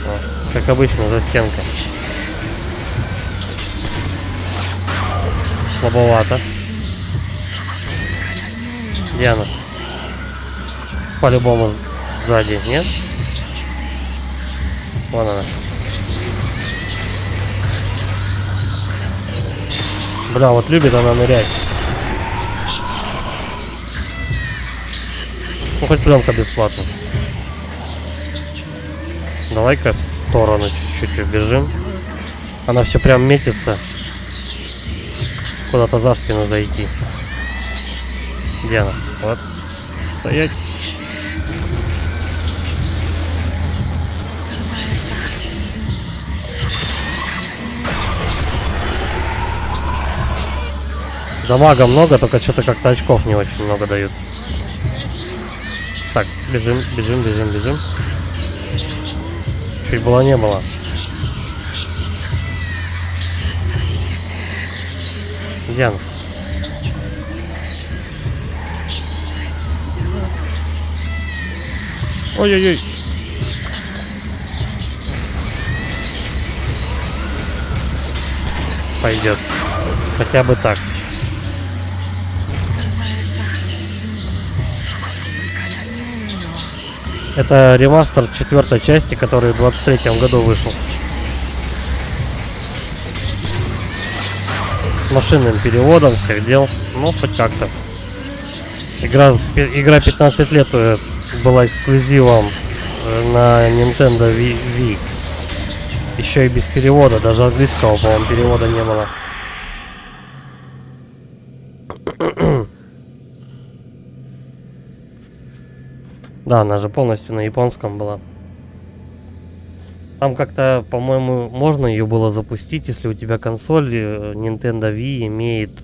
О, как обычно, за стенкой. Слабовато. Где она? По-любому сзади, нет? Вон она. Бля, вот любит она нырять. Ну, хоть пленка бесплатно. Давай-ка в сторону чуть-чуть убежим. Она все прям метится. Куда-то за спину зайти. Где она? Вот. Стоять. Дамага много, только что-то как-то очков не очень много дают. Так, бежим. Чуть было не было. Где она? Ой-ой-ой. Пойдет. Хотя бы так. Это ремастер 4-й части, который в 23-м году вышел. С машинным переводом всех дел. Ну, хоть как-то. Игра 15 лет была эксклюзивом на Nintendo Wii. Еще и без перевода, даже английского, по-моему, перевода не было. Да, она же полностью на японском была. Там как-то, по-моему, можно ее было запустить, если у тебя консоль Nintendo Wii имеет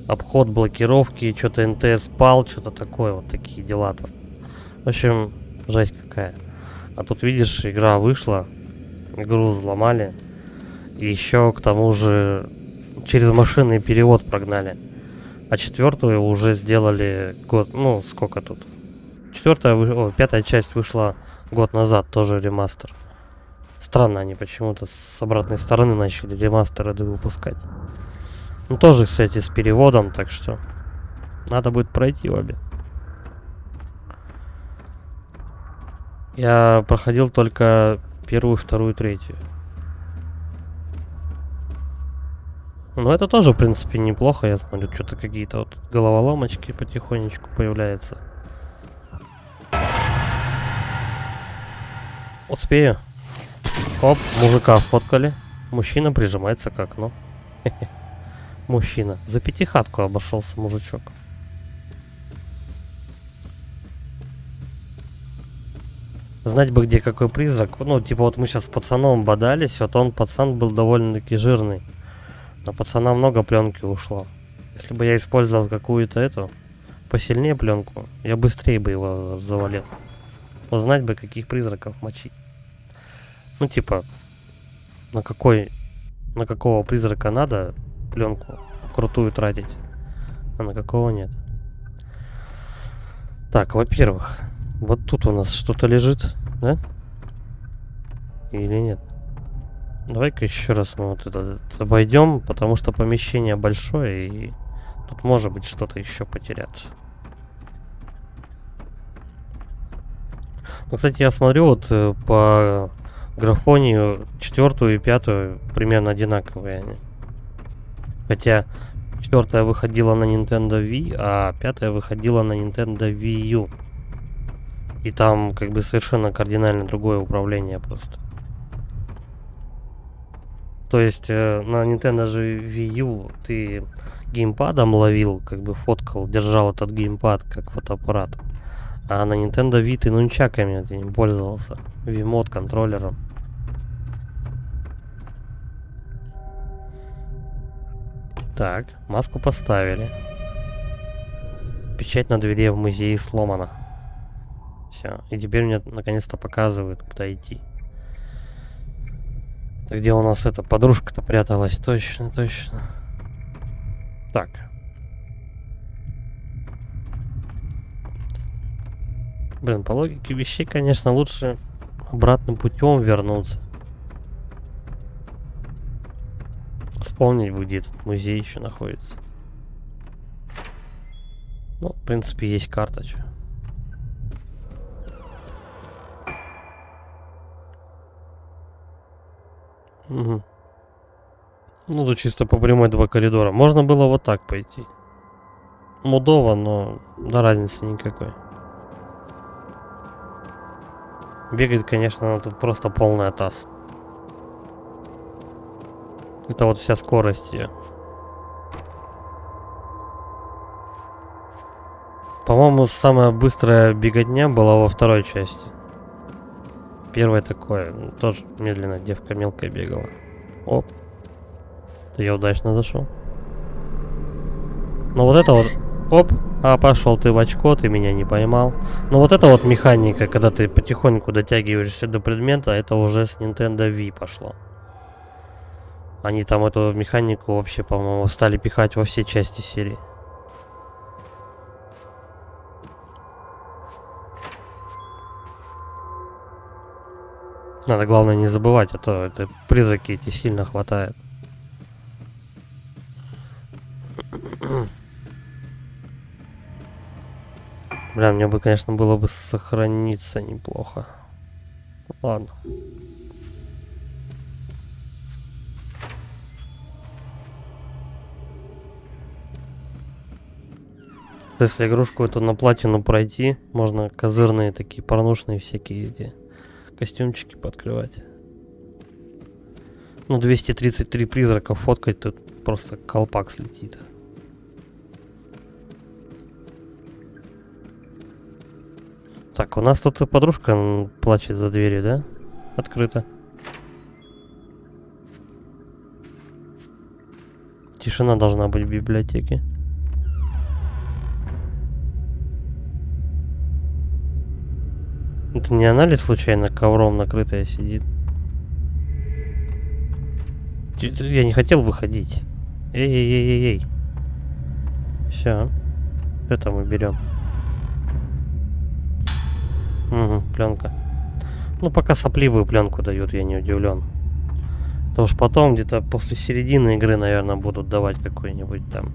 обход блокировки, что-то НТС пал, что-то такое, вот такие дела там. В общем, жесть какая. А тут, видишь, игра вышла, игру взломали, и еще к тому же через машинный перевод прогнали. А четвертую уже сделали год, ну, сколько тут? Пятая часть вышла год назад, тоже ремастер. Странно, они почему-то с обратной стороны начали ремастеры выпускать. Ну, тоже, кстати, с переводом, так что надо будет пройти обе. Я проходил только первую, вторую, третью. Ну, это тоже, в принципе, неплохо. Я смотрю, что-то какие-то вот головоломочки потихонечку появляются. Успею. Оп, мужика фоткали. Мужчина прижимается к окну. Мужчина. За пятихатку обошелся мужичок. Знать бы, где какой призрак. Ну, типа, вот мы сейчас с пацаном бодались. Вот пацан был довольно-таки жирный. На пацана много пленки ушло. Если бы я использовал какую-то эту посильнее пленку, я быстрее бы его завалил. Узнать бы, каких призраков мочить. Ну, типа, на какого призрака надо пленку крутую тратить, а на какого нет. Так, во-первых, вот тут у нас что-то лежит, да? Или нет? Давай-ка еще раз мы вот это обойдем, потому что помещение большое, и тут может быть что-то еще потеряться. Ну, кстати, я смотрю вот по графонию четвертую и пятую примерно одинаковые они. Хотя четвертая выходила на Nintendo Wii, а пятая выходила на Nintendo Wii U. И там как бы совершенно кардинально другое управление просто. То есть на Nintendo же Wii U ты геймпадом ловил, как бы фоткал, держал этот геймпад как фотоаппарат. А на Nintendo Wii ты нунчаками этим пользовался. Wiimote контроллером. Так, маску поставили. Печать на двери в музее сломана. Все, и теперь мне наконец-то показывают, куда идти. Это где у нас эта подружка-то пряталась? Точно, точно. Так. Блин, по логике вещей, конечно, лучше обратным путем вернуться. Вспомнить бы, где этот музей еще находится. Ну, в принципе, есть карта. Чё. Угу. Ну, тут чисто по прямой 2 коридора. Можно было вот так пойти. Мудово, но да разницы никакой. Бегает, конечно, тут просто полная таз. Это вот вся скорость ее. По-моему, самая быстрая беготня была во второй части. Первое такое, тоже медленно девка мелкая бегала. Оп. Это я удачно зашел. Но вот это вот... Оп. А, пошел ты в очко, ты меня не поймал. Но вот это вот механика, когда ты потихоньку дотягиваешься до предмета, это уже с Nintendo Wii пошло. Они там эту механику вообще, по-моему, стали пихать во все части серии. Надо, главное, не забывать, а то это призраки эти сильно хватает. Бля, мне бы, конечно, было бы сохраниться неплохо. Ладно. Если игрушку эту на платину пройти, можно козырные такие порнушные всякие эти Костюмчики пооткрывать. Ну, 233 призрака фоткать, тут просто колпак слетит. Так, у нас тут подружка плачет за дверью, да? Открыто. Тишина должна быть в библиотеке. Это не она ли случайно ковром накрытая сидит? Я не хотел выходить. Эй-эй-эй-эй. Все. Это мы берем. Угу, пленка. Ну, пока сопливую пленку дают, я не удивлен. Потому что потом, где-то после середины игры, наверное, будут давать какую-нибудь там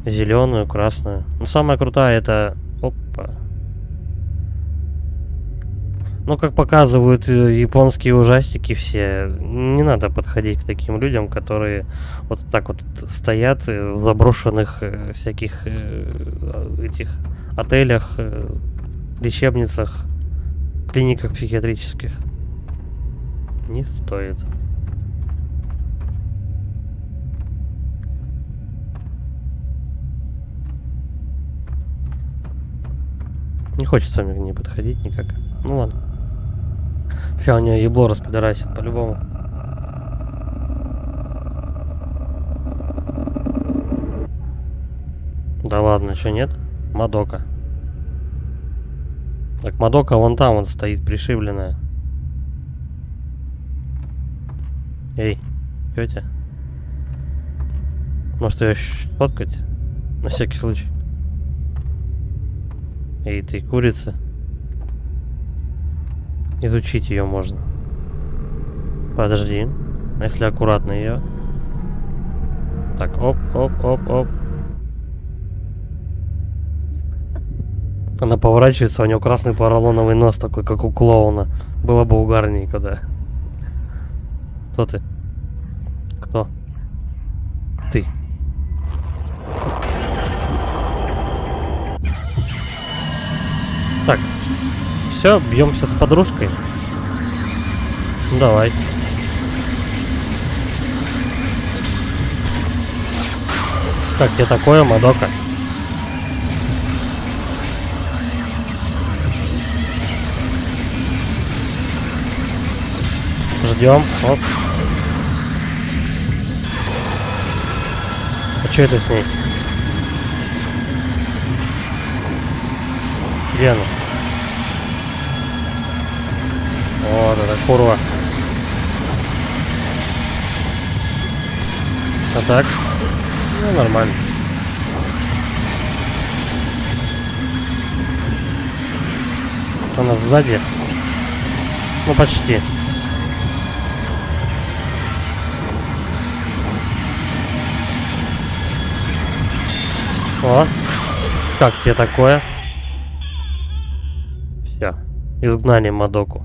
зеленую, красную. Но самая крутая это... Опа. Ну, как показывают японские ужастики все, не надо подходить к таким людям, которые вот так вот стоят в заброшенных всяких этих отелях, лечебницах, клиниках психиатрических. Не стоит. Не хочется мне к ней подходить никак. Ну ладно. Сейчас у нее ебло распидорасит по-любому. Да ладно, что нет? Мадока. Так, Мадока вон там вот стоит пришибленная. Эй, тетя. Может ее фоткать? На всякий случай. Эй, ты курица. Изучить ее можно. Подожди. А если аккуратно ее? Так, оп, оп, оп, оп. Она поворачивается, у нее красный поролоновый нос такой, как у клоуна. Было бы угарненько, да. Кто ты? Кто? Ты. Так. Все, бьемся с подружкой. Ну, давай. Как тебе такое, Мадока? Ждем. Оп. А что это с ней? Где она? Вот это курва. А так? Ну, нормально. Она сзади. Ну, почти. О, как тебе такое? Все. Изгнали Мадоку.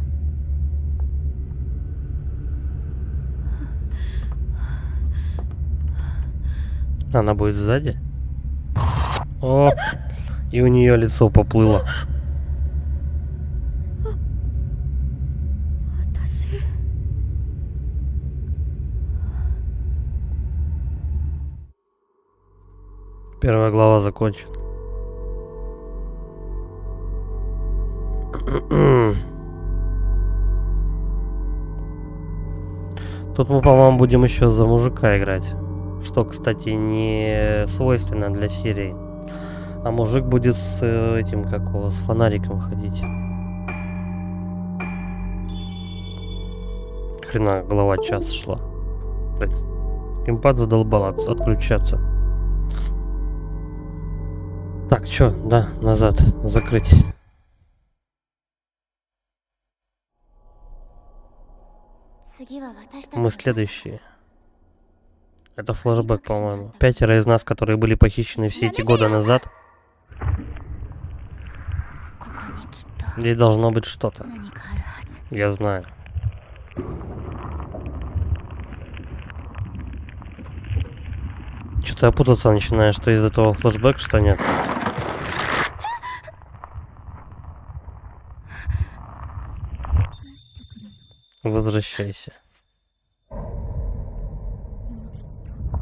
Она будет сзади. О, и у нее лицо поплыло. Первая глава закончена. Тут мы, по-моему, будем еще за мужика играть. Что, кстати, не свойственно для серии. А мужик будет с этим, как его, с фонариком ходить. Хрена, голова час шла. Геймпад задолбал отключаться. Так, чё, да, назад, закрыть. Мы следующие. Это флешбэк, по-моему. 5 из нас, которые были похищены все эти годы назад. Здесь должно быть что-то. Я знаю. Что-то я путаться начинаю, что из этого флешбэк, что нет. возвращайся.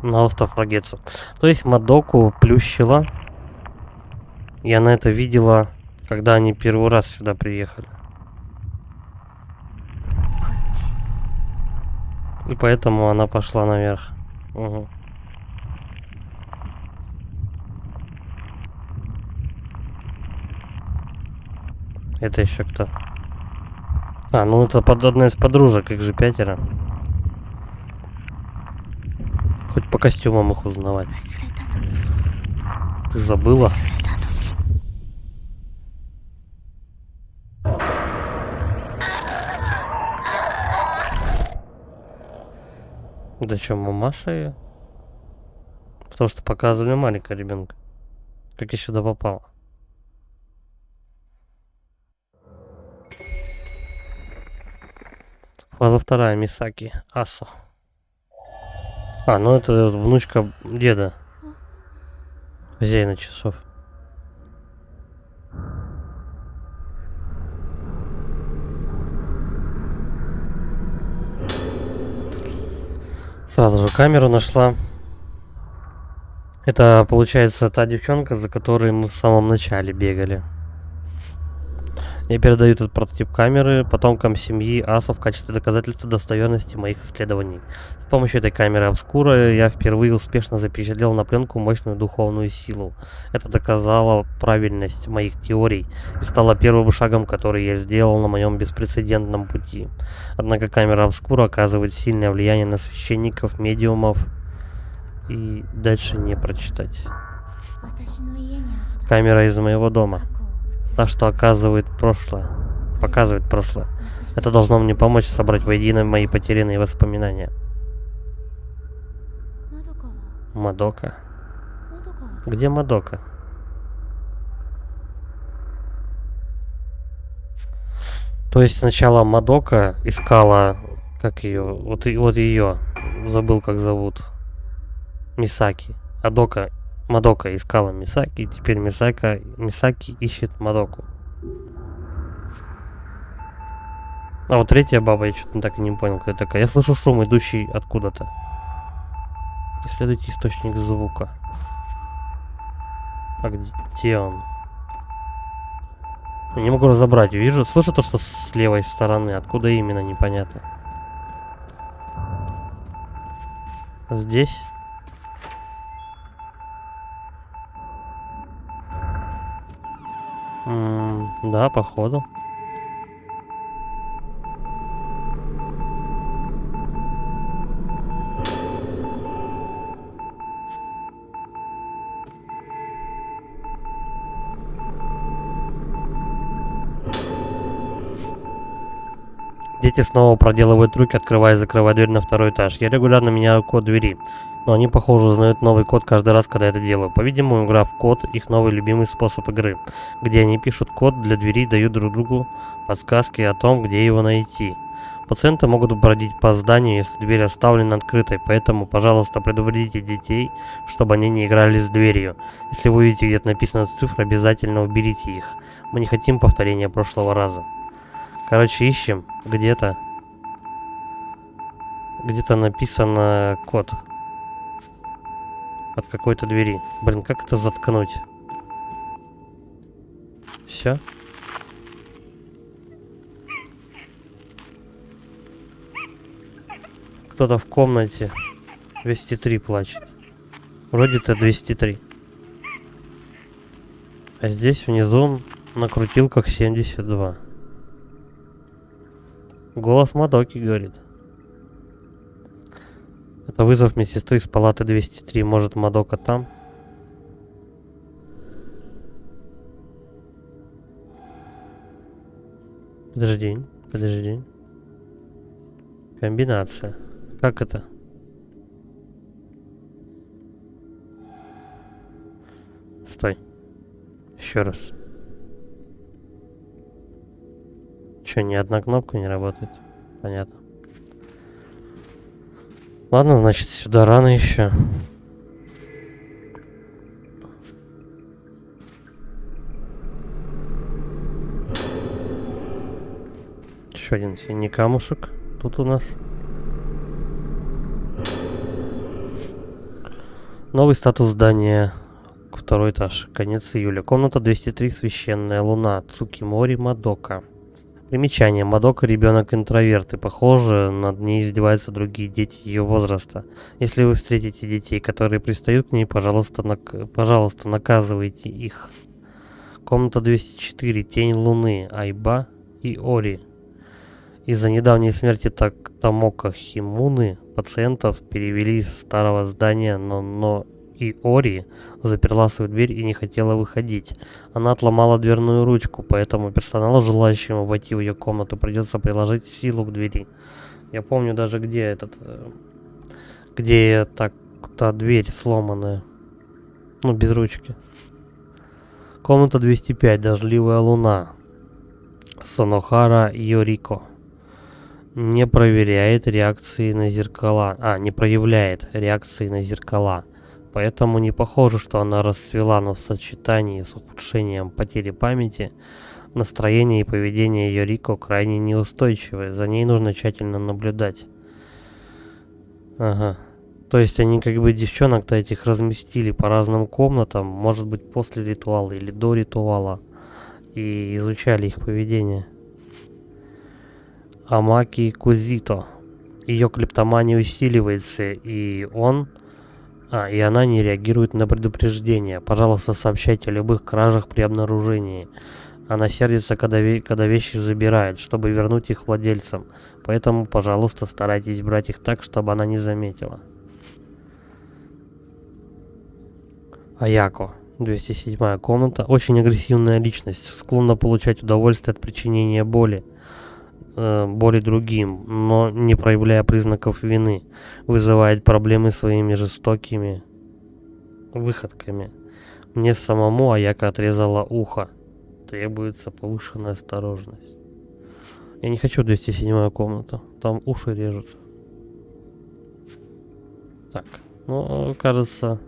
На остров Рагецу. То есть Мадоку плющила. И она это видела, когда они первый раз сюда приехали. こっち И поэтому она пошла наверх. Угу. Это еще кто? А, ну это одна из подружек, их же 5. Хоть по костюмам их узнавать. 忘れたの Ты забыла? 忘れたの Да что, мамаша ее? Потому что показывали маленького ребенка. Как я сюда попала? Фаза 2, Мисаки, Асо. А, ну это внучка деда. Хозяина часов. Сразу же камеру нашла. Это, получается, та девчонка, за которой мы в самом начале бегали. Я передаю этот прототип камеры потомкам семьи Асо в качестве доказательства достоверности моих исследований. С помощью этой камеры обскура я впервые успешно запечатлел на пленку мощную духовную силу. Это доказало правильность моих теорий и стало первым шагом, который я сделал на моем беспрецедентном пути. Однако камера обскура оказывает сильное влияние на священников, медиумов и дальше не прочитать. 私の家にあった Камера из моего дома. 過去を映 Та, что показывает прошлое. Это должно мне помочь собрать воедино мои потерянные воспоминания. まどかは Мадока. まどかは Где Мадока? То есть сначала Мадока искала, как ее, вот ее, забыл как зовут, Мисаки. Мадока искала Мисаки, и теперь Мисаки ищет Мадоку. А вот третья баба, я что-то так и не понял, кто это такая. Я слышу шум, идущий откуда-то. Исследуйте источник звука. А где он? Я не могу разобрать. Вижу, слышу то, что с левой стороны. Откуда именно, непонятно. Здесь? Да, походу. Дети снова проделывают трюки, открывая и закрывая дверь на второй этаж. Я регулярно меняю код двери, но они, похоже, узнают новый код каждый раз, когда я это делаю. По-видимому, игра в код — их новый любимый способ игры, где они пишут код для двери и дают друг другу подсказки о том, где его найти. Пациенты могут бродить по зданию, если дверь оставлена открытой, поэтому, пожалуйста, предупредите детей, чтобы они не играли с дверью. Если вы увидите где-то написано цифры, обязательно уберите их. Мы не хотим повторения прошлого раза. Короче, ищем где-то написано код от какой-то двери. Блин, как это заткнуть? Все? Кто-то в комнате 203 плачет. Вроде это 203. А здесь внизу на крутилках 72. Голос Мадоки говорит. Это вызов медсестры из палаты 203. Может, Мадока там? Подожди. Комбинация. Как это? Стой. Еще раз. Че, ни одна кнопка не работает? Понятно. Ладно, значит, сюда рано еще. Еще один синий камушек. тут у нас? Новый статус здания. Второй этаж. Конец июля. Комната 203. Священная луна. Цукимори Мадока. Примечание. Мадока ребенок-интроверт, и, похоже, над ней издеваются другие дети ее возраста. Если вы встретите детей, которые пристают к ней, пожалуйста, наказывайте их. Комната 204. Тень луны. Айба и Ори. Из-за недавней смерти Томока Химуны пациентов перевели из старого здания, но и Ори заперла свою дверь и не хотела выходить. Она отломала дверную ручку, поэтому персоналу, желающему войти в ее комнату, придется приложить силу к двери. Я помню даже, где та дверь сломанная. Ну, без ручки. Комната 205. Дождливая луна. Сонохара Йорико. Не проявляет реакции на зеркала. Поэтому не похоже, что она расцвела, но в сочетании с ухудшением потери памяти, настроение и поведение Йорико крайне неустойчивое. За ней нужно тщательно наблюдать. Ага. То есть они как бы девчонок-то этих разместили по разным комнатам, может быть после ритуала или до ритуала, и изучали их поведение. Амаки Кузито. Ее клептомания усиливается, и она не реагирует на предупреждения. Пожалуйста, сообщайте о любых кражах при обнаружении. Она сердится, когда вещи забирает, чтобы вернуть их владельцам. Поэтому, пожалуйста, старайтесь брать их так, чтобы она не заметила. Аяко. 207 комната. Очень агрессивная личность. Склонна получать удовольствие от причинения боли другим, но не проявляя признаков вины, вызывает проблемы своими жестокими выходками. Мне самому Аяко отрезала ухо. Требуется повышенная осторожность. Я не хочу 207 комнату. Там уши режут. Так, ну, кажется...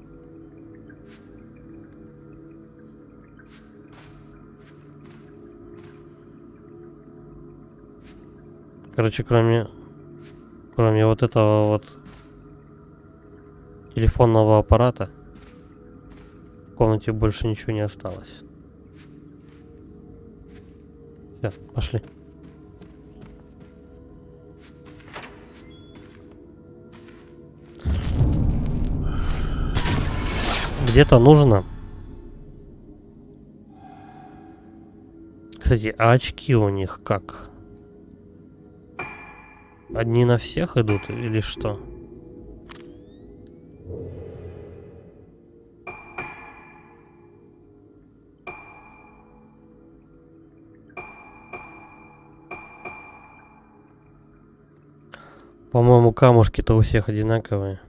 Короче, кроме вот этого вот телефонного аппарата в комнате больше ничего не осталось. Все, пошли. Где-то нужно. Кстати, а очки у них как? Одни на всех идут или что? По-моему, камушки-то у всех одинаковые.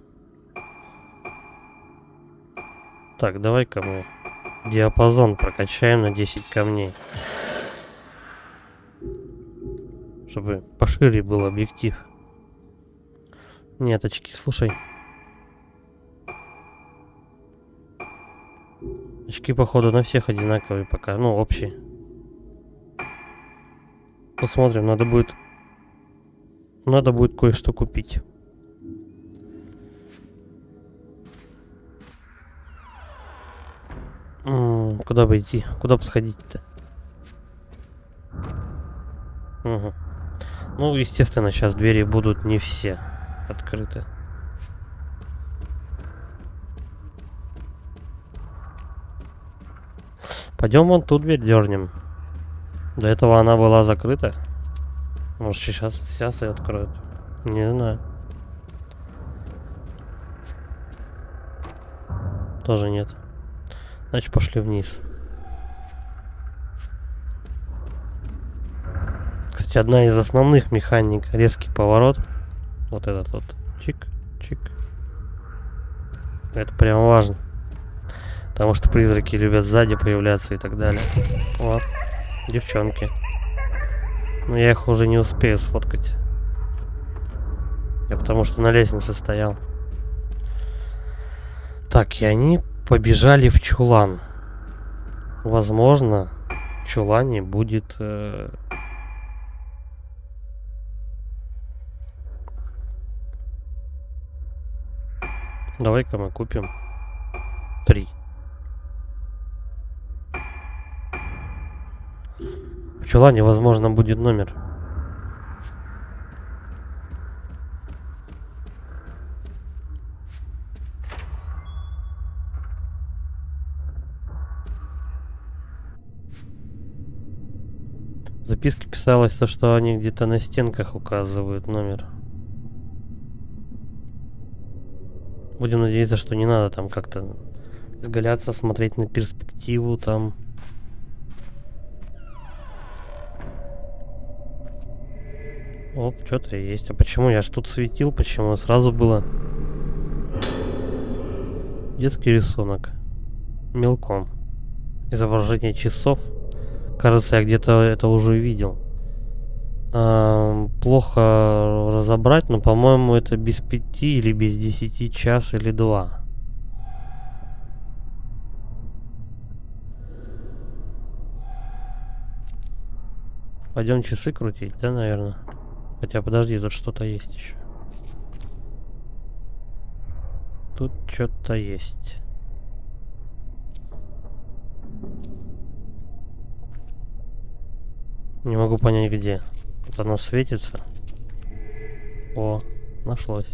Так, давай-ка мы диапазон прокачаем на 10 камней. Чтобы пошире был объектив. Нет, очки, слушай. Очки, походу, на всех одинаковые пока. Ну, общие. Посмотрим, надо будет кое-что купить. Куда бы идти? Куда бы сходить-то? Угу. Ну, естественно, сейчас двери будут не все открыты. Пойдем вон ту дверь дернем. До этого она была закрыта. Может, сейчас и откроют. Не знаю. Тоже нет. Значит, пошли вниз. Кстати, одна из основных механик — резкий поворот. Вот этот вот. Чик-чик. Это прям важно. Потому что призраки любят сзади появляться и так далее. Вот. Девчонки. Но я их уже не успею сфоткать. Я потому что на лестнице стоял. Так, и они побежали в чулан. Возможно, в чулане будет... Давай-ка мы купим 3. В чулане, возможно, будет номер. В записке писалось то, что они где-то на стенках указывают номер. Будем надеяться, что не надо там как-то изгаляться, смотреть на перспективу там. Оп, что-то есть. А почему? Я ж тут светил, почему сразу было? Детский рисунок. Мелком. Изображение часов. Кажется, я где-то это уже видел. Плохо разобрать, но, по-моему, это без 5 или без 10 час или 2. Пойдем часы крутить, да, наверное? Хотя, подожди, тут что-то есть еще. Тут что-то есть. Не могу понять, где. Вот оно светится. О, нашлось.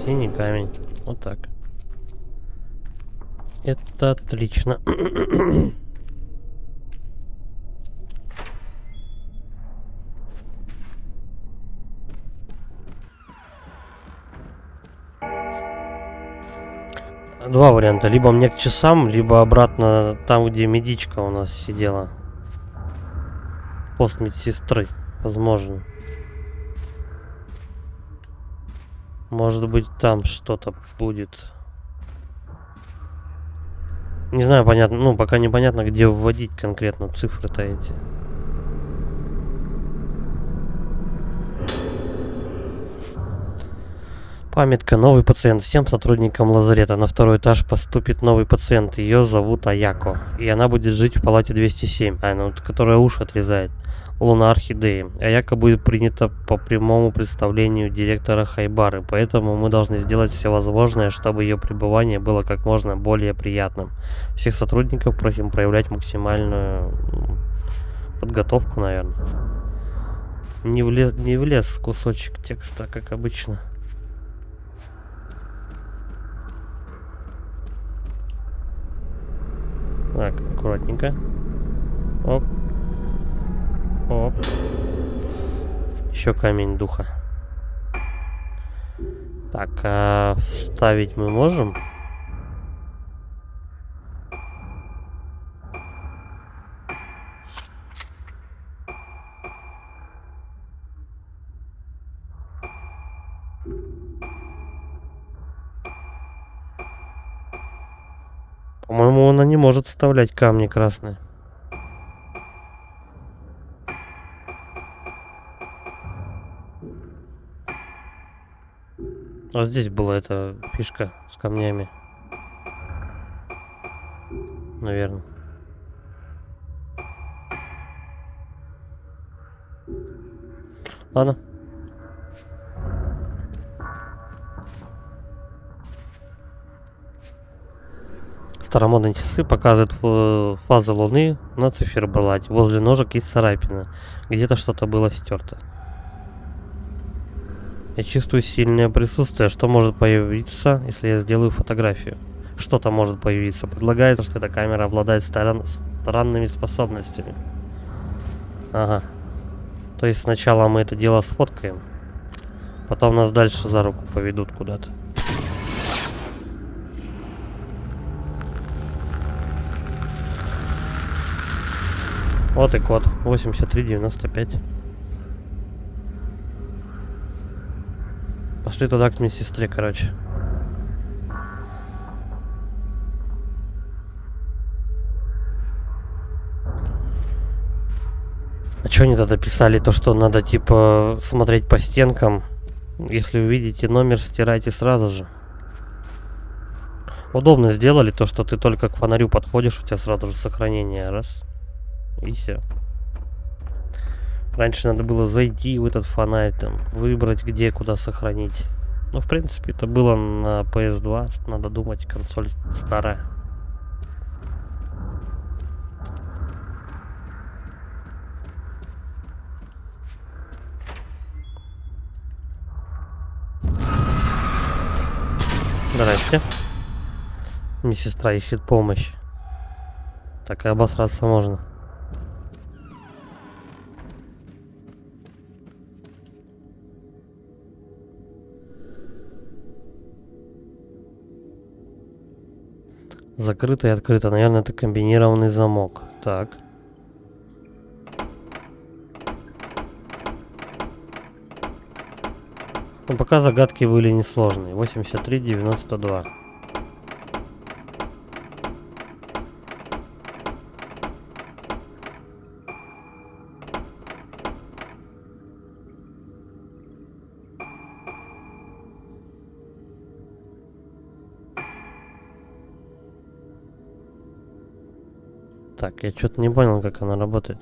Синий камень. Вот так. Это отлично. Два варианта. Либо мне к часам, либо обратно там, где медичка у нас сидела. Пост медсестры. Возможно. Может быть, там что-то будет. Не знаю, понятно. Ну, пока непонятно, где вводить конкретно цифры-то эти. Памятка. Новый пациент. Всем сотрудникам лазарета на второй этаж поступит новый пациент. Ее зовут Аяко. И она будет жить в палате 207. Которая уши отрезает. Луна Орхидеи. Аяко будет принята по прямому представлению директора Хайбары. Поэтому мы должны сделать все возможное, чтобы ее пребывание было как можно более приятным. Всех сотрудников просим проявлять максимальную подготовку, наверное. Не влез кусочек текста, как обычно. Так, аккуратненько. Оп. Оп. Еще камень духа. Так, а вставить мы можем? По-моему, она не может вставлять камни красные. Вот здесь была эта фишка с камнями. Наверное. Ладно. Старомодные часы показывают фазы Луны на циферблате. Возле ножек есть царапина. Где-то что-то было стерто. Я чувствую сильное присутствие. Что может появиться, если я сделаю фотографию? Что-то может появиться. Предлагается, что эта камера обладает странными способностями. Ага. То есть сначала мы это дело сфоткаем. Потом нас дальше за руку поведут куда-то. Вот и код. 8395. Пошли туда к медсестре, короче. А чё они тогда писали? То, что надо, типа, смотреть по стенкам. Если увидите номер, стирайте сразу же. Удобно сделали то, что ты только к фонарю подходишь, у тебя сразу же сохранение. Раз. И все. Раньше надо было зайти в этот фонарь, там, выбрать где, куда сохранить. Ну, в принципе, это было на PS2, надо думать, консоль старая. Здрасте. Медсестра ищет помощь. Так и обосраться можно. Закрыто и открыто. Наверное, это комбинированный замок. Так. Но пока загадки были несложные. 83-92. Так, я что-то не понял, как она работает.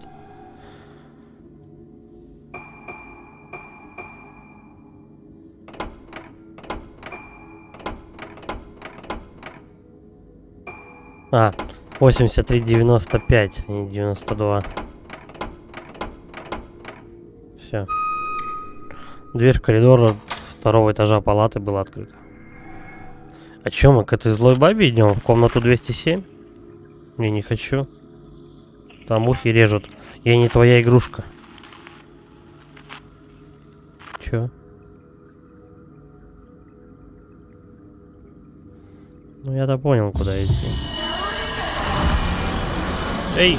А, 83-95, а не 92. Все. Дверь в коридор второго этажа палаты была открыта. А чё, мы к этой злой бабе идем? В комнату 207? Я не хочу. Там ухи режут. Я не твоя игрушка. Чё? Ну я-то понял, куда идти. Эй!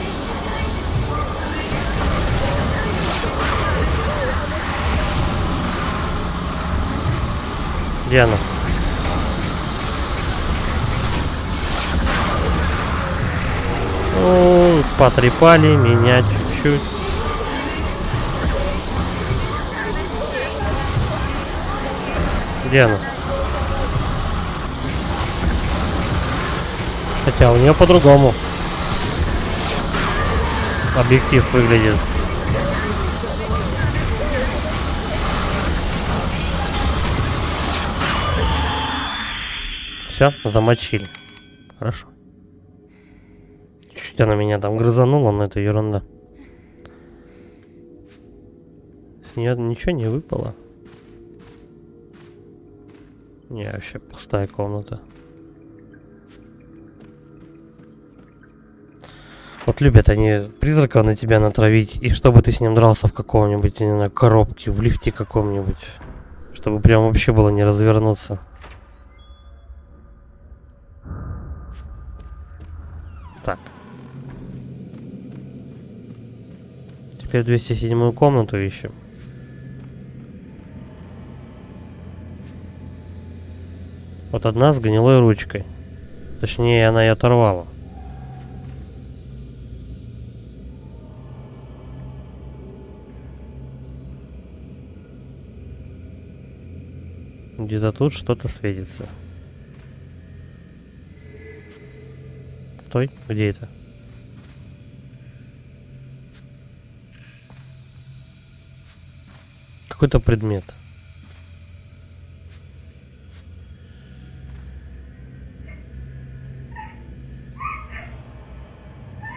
Где она? Ну, потрепали меня чуть-чуть. Где она? Хотя у нее по-другому объектив выглядит. Все, замочили. Хорошо. Чуть она меня там грызанула, но это ерунда. С нее ничего не выпало. Не, вообще пустая комната. Вот любят они призраков на тебя натравить, и чтобы ты с ним дрался в каком-нибудь, не знаю, коробке, в лифте каком-нибудь. Чтобы прям вообще было не развернуться. Так. Теперь 207-ю комнату ищем. Вот одна с гнилой ручкой. Точнее, она ее оторвала. Где-то тут что-то светится. Стой, где это? Какой-то предмет.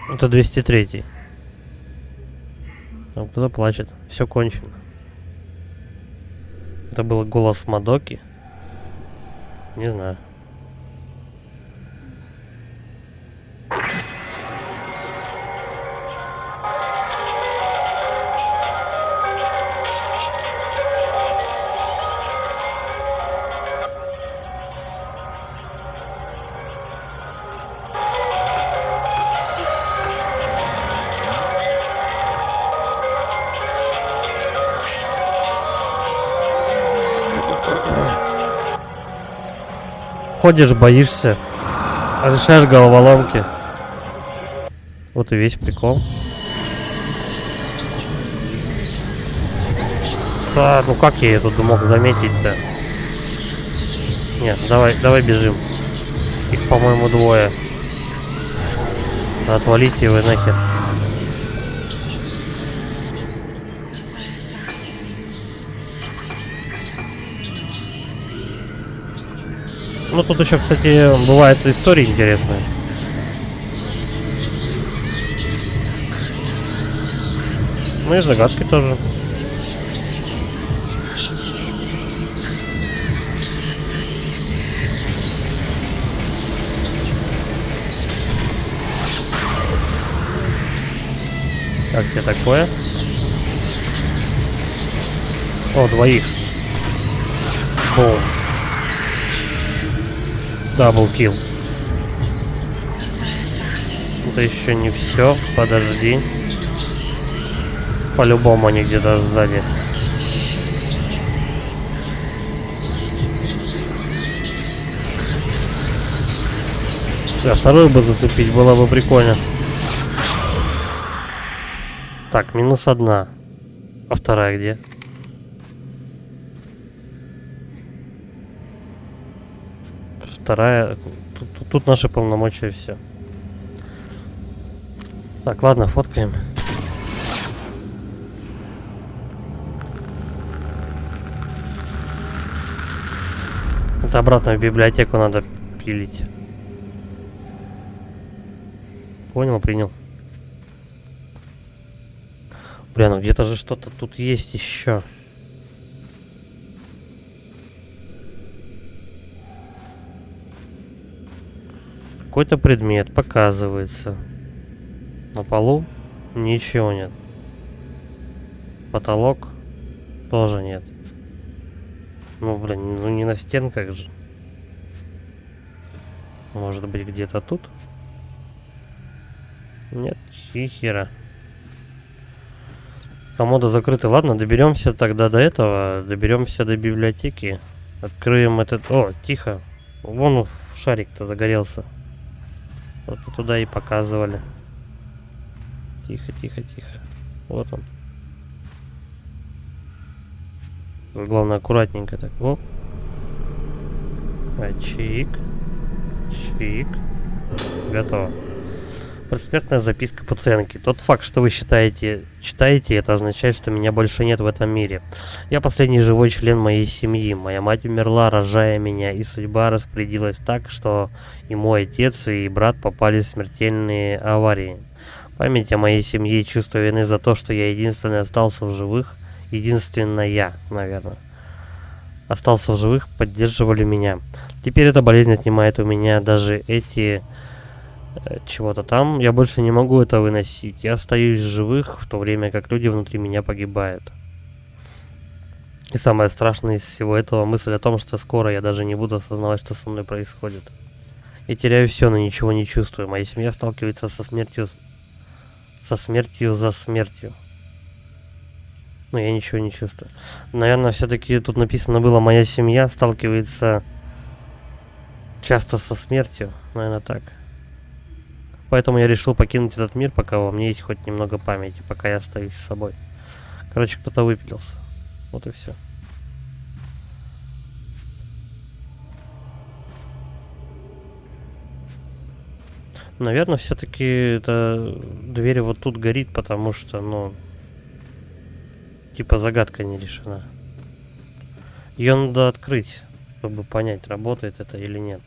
Это 203. Там кто-то плачет. Все кончено. Это был голос Мадоки. Не знаю. Ходишь, боишься, решаешь головоломки. Вот и весь прикол. А, ну как я ее тут мог заметить-то? Нет, давай бежим. Их, по-моему, двое. Отвалите вы нахер. Ну тут еще, кстати, бывают истории интересные. Ну и загадки тоже. Как тебе такое? О, двоих. Бум. Даблкил. Это еще не все. Подожди. По-любому они где-то сзади. Да, вторую бы зацепить было бы прикольно. Так, минус одна. А вторая где? Вторая... Тут наши полномочия, все. Так, ладно, фоткаем. Это обратно в библиотеку надо пилить. Понял, принял. Бля, ну где-то же что-то тут есть еще. Какой-то предмет показывается. На полу ничего нет. Потолок тоже нет. Ну, блин, ну не на стенках же. Может быть, где-то тут? Нет, и хера. Комода закрыта. Ладно, доберемся тогда до этого. Доберемся до библиотеки. Откроем этот... О, тихо. Вон шарик-то загорелся. Вот туда и показывали. Тихо, тихо, тихо. Вот он. Главное, аккуратненько так. Оп. Чик. Чик. Готово. Предсмертная записка пациентки. Тот факт, что вы читаете, это означает, что меня больше нет в этом мире. Я последний живой член моей семьи. Моя мать умерла, рожая меня, и судьба распорядилась так, что и мой отец, и брат попали в смертельные аварии. Память о моей семье и чувство вины за то, что я единственный остался в живых, единственная, наверное, остался в живых, поддерживали меня. Теперь эта болезнь отнимает у меня даже эти... чего-то там. Я больше не могу это выносить. Я остаюсь в живых, в то время как люди внутри меня погибают. И самое страшное из всего этого мысль о том, что скоро я даже не буду осознавать, что со мной происходит. Я теряю все, но ничего не чувствую. Моя семья сталкивается со смертью за смертью. Но я ничего не чувствую. Наверное, все-таки тут написано было: моя семья сталкивается часто со смертью. Наверное, так. Поэтому я решил покинуть этот мир, пока во мне есть хоть немного памяти, пока я остаюсь с собой. Короче, кто-то выпилился. Вот и все. Наверное, все-таки эта дверь вот тут горит, потому что, ну, типа загадка не решена. Ее надо открыть, чтобы понять, работает это или нет.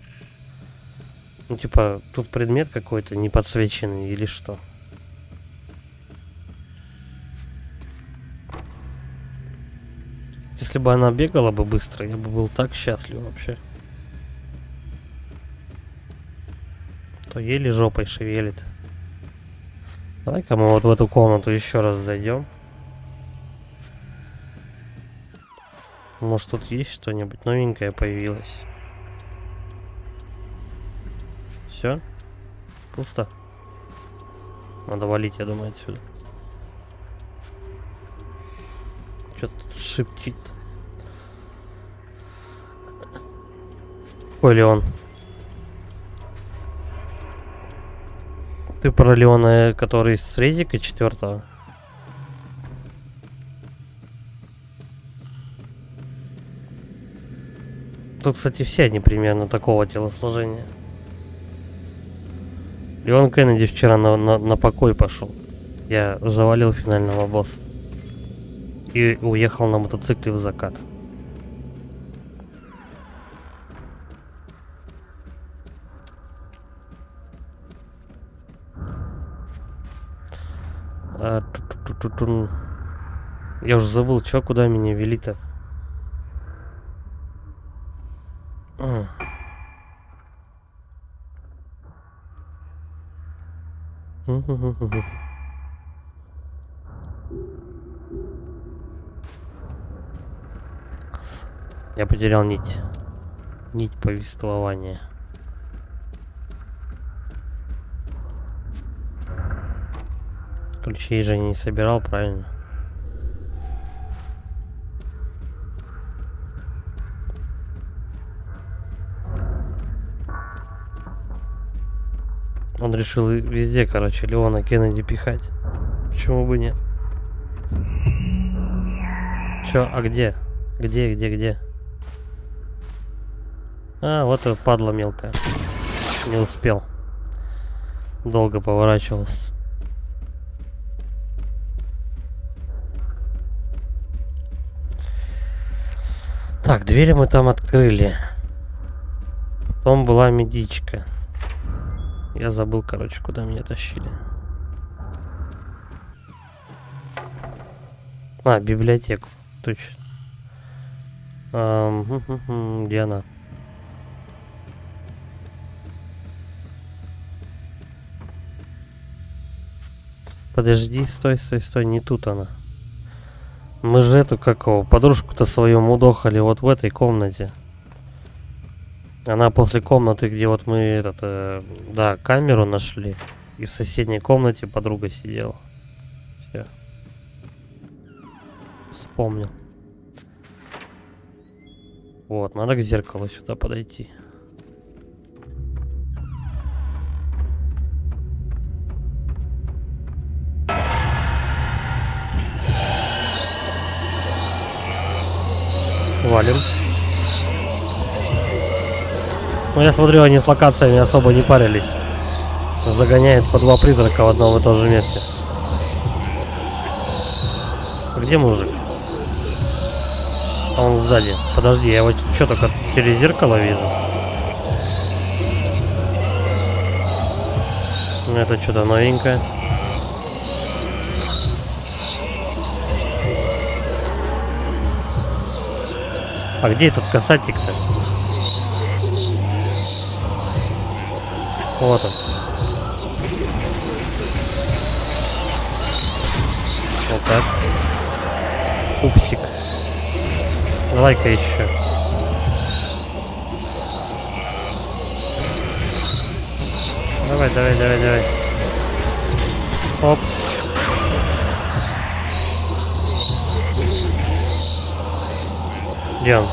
Ну, типа, тут предмет какой-то не подсвеченный или что? Если бы она бегала бы быстро, я бы был так счастлив вообще. То еле жопой шевелит. Давай-ка мы вот в эту комнату еще раз зайдем. Может, тут есть что-нибудь новенькое появилось? Все? Пусто. Надо валить, я думаю, отсюда. Что-то тут шепчит. Ой, Леон. Ты про Леона, который с Резика 4-го? Тут, кстати, все они примерно такого телосложения. Леон Кеннеди вчера на покой пошел. Я завалил финального босса. И уехал на мотоцикле в закат. Я уже забыл, чё, куда меня вели-то. Я потерял нить. Нить повествования. Ключей же не собирал, правильно? Он решил везде, короче, Леона Кеннеди пихать. Почему бы нет? Чё, а где? Где? А, вот это падла мелкая. Не успел. Долго поворачивался. Так, двери мы там открыли. Потом была медичка. Я забыл, короче, куда меня тащили. А, библиотеку. Точно. Где она? Подожди, стой, не тут она. Мы же эту, какого, подружку-то свою мудохали вот в этой комнате. Она после комнаты, где вот мы да, камеру нашли. И в соседней комнате подруга сидела. Все. Вспомнил. Вот, надо к зеркалу сюда подойти. Валим. Ну, я смотрю, они с локациями особо не парились. Загоняет по 2 призрака в одном и том же месте. Где мужик? А он сзади. Подожди, я вот что только через зеркало вижу. Ну, это что-то новенькое. А где этот касатик-то? Вот он. Вот так. Пупсик. Давай-ка еще. Давай. Оп. Где он?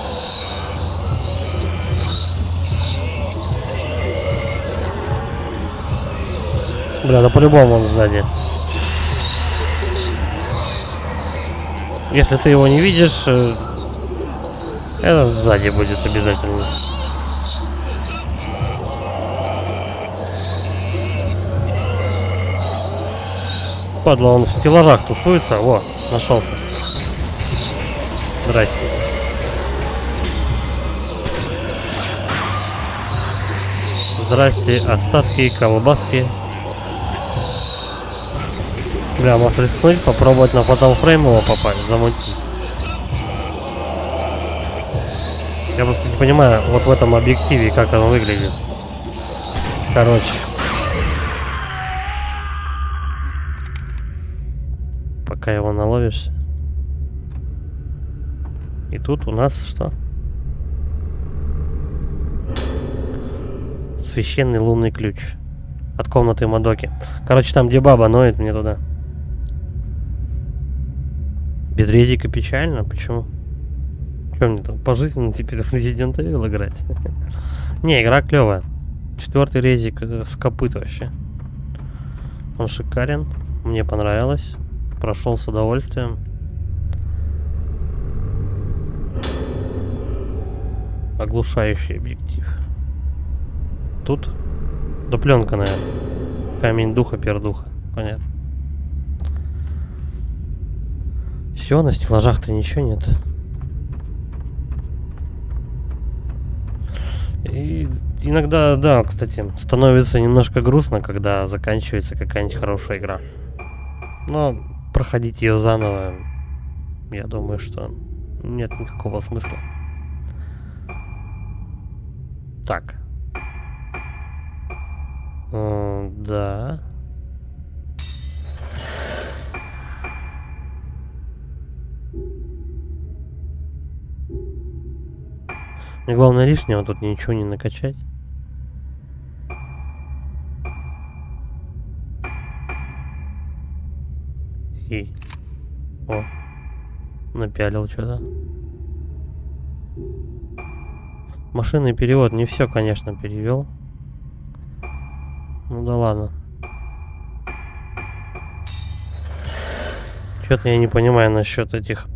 Бля, да по-любому он сзади. Если ты его не видишь, это сзади будет обязательно. Падла, он в стеллажах тусуется. Во, нашелся. Здрасте. Здрасте, остатки колбаски. Бля, может рискнуть, попробовать на Fatal Frame его попасть, замутить. Я просто не понимаю, вот в этом объективе, как оно выглядит. Короче. Пока его наловишься. И тут у нас что? Священный лунный ключ. От комнаты Мадоки. Короче, там где баба ноет, мне туда. Без резика печально? Почему? Что мне там пожизненно теперь в Resident Evil играть? Не, игра клевая. 4-й резик с копыт вообще. Он шикарен. Мне понравилось. Прошел с удовольствием. Оглушающий объектив. Тут? Да пленка, наверное. Камень духа, пердуха. Понятно. Все, на стеллажах-то ничего нет. И иногда, да, кстати, становится немножко грустно, когда заканчивается какая-нибудь хорошая игра. Но проходить ее заново, я думаю, что нет никакого смысла. Так. Да. Мне главное лишнего тут ничего не накачать. И... О. Напялил что-то. Машинный перевод не все, конечно, перевел. Ну да ладно. Что-то я не понимаю насчет этих.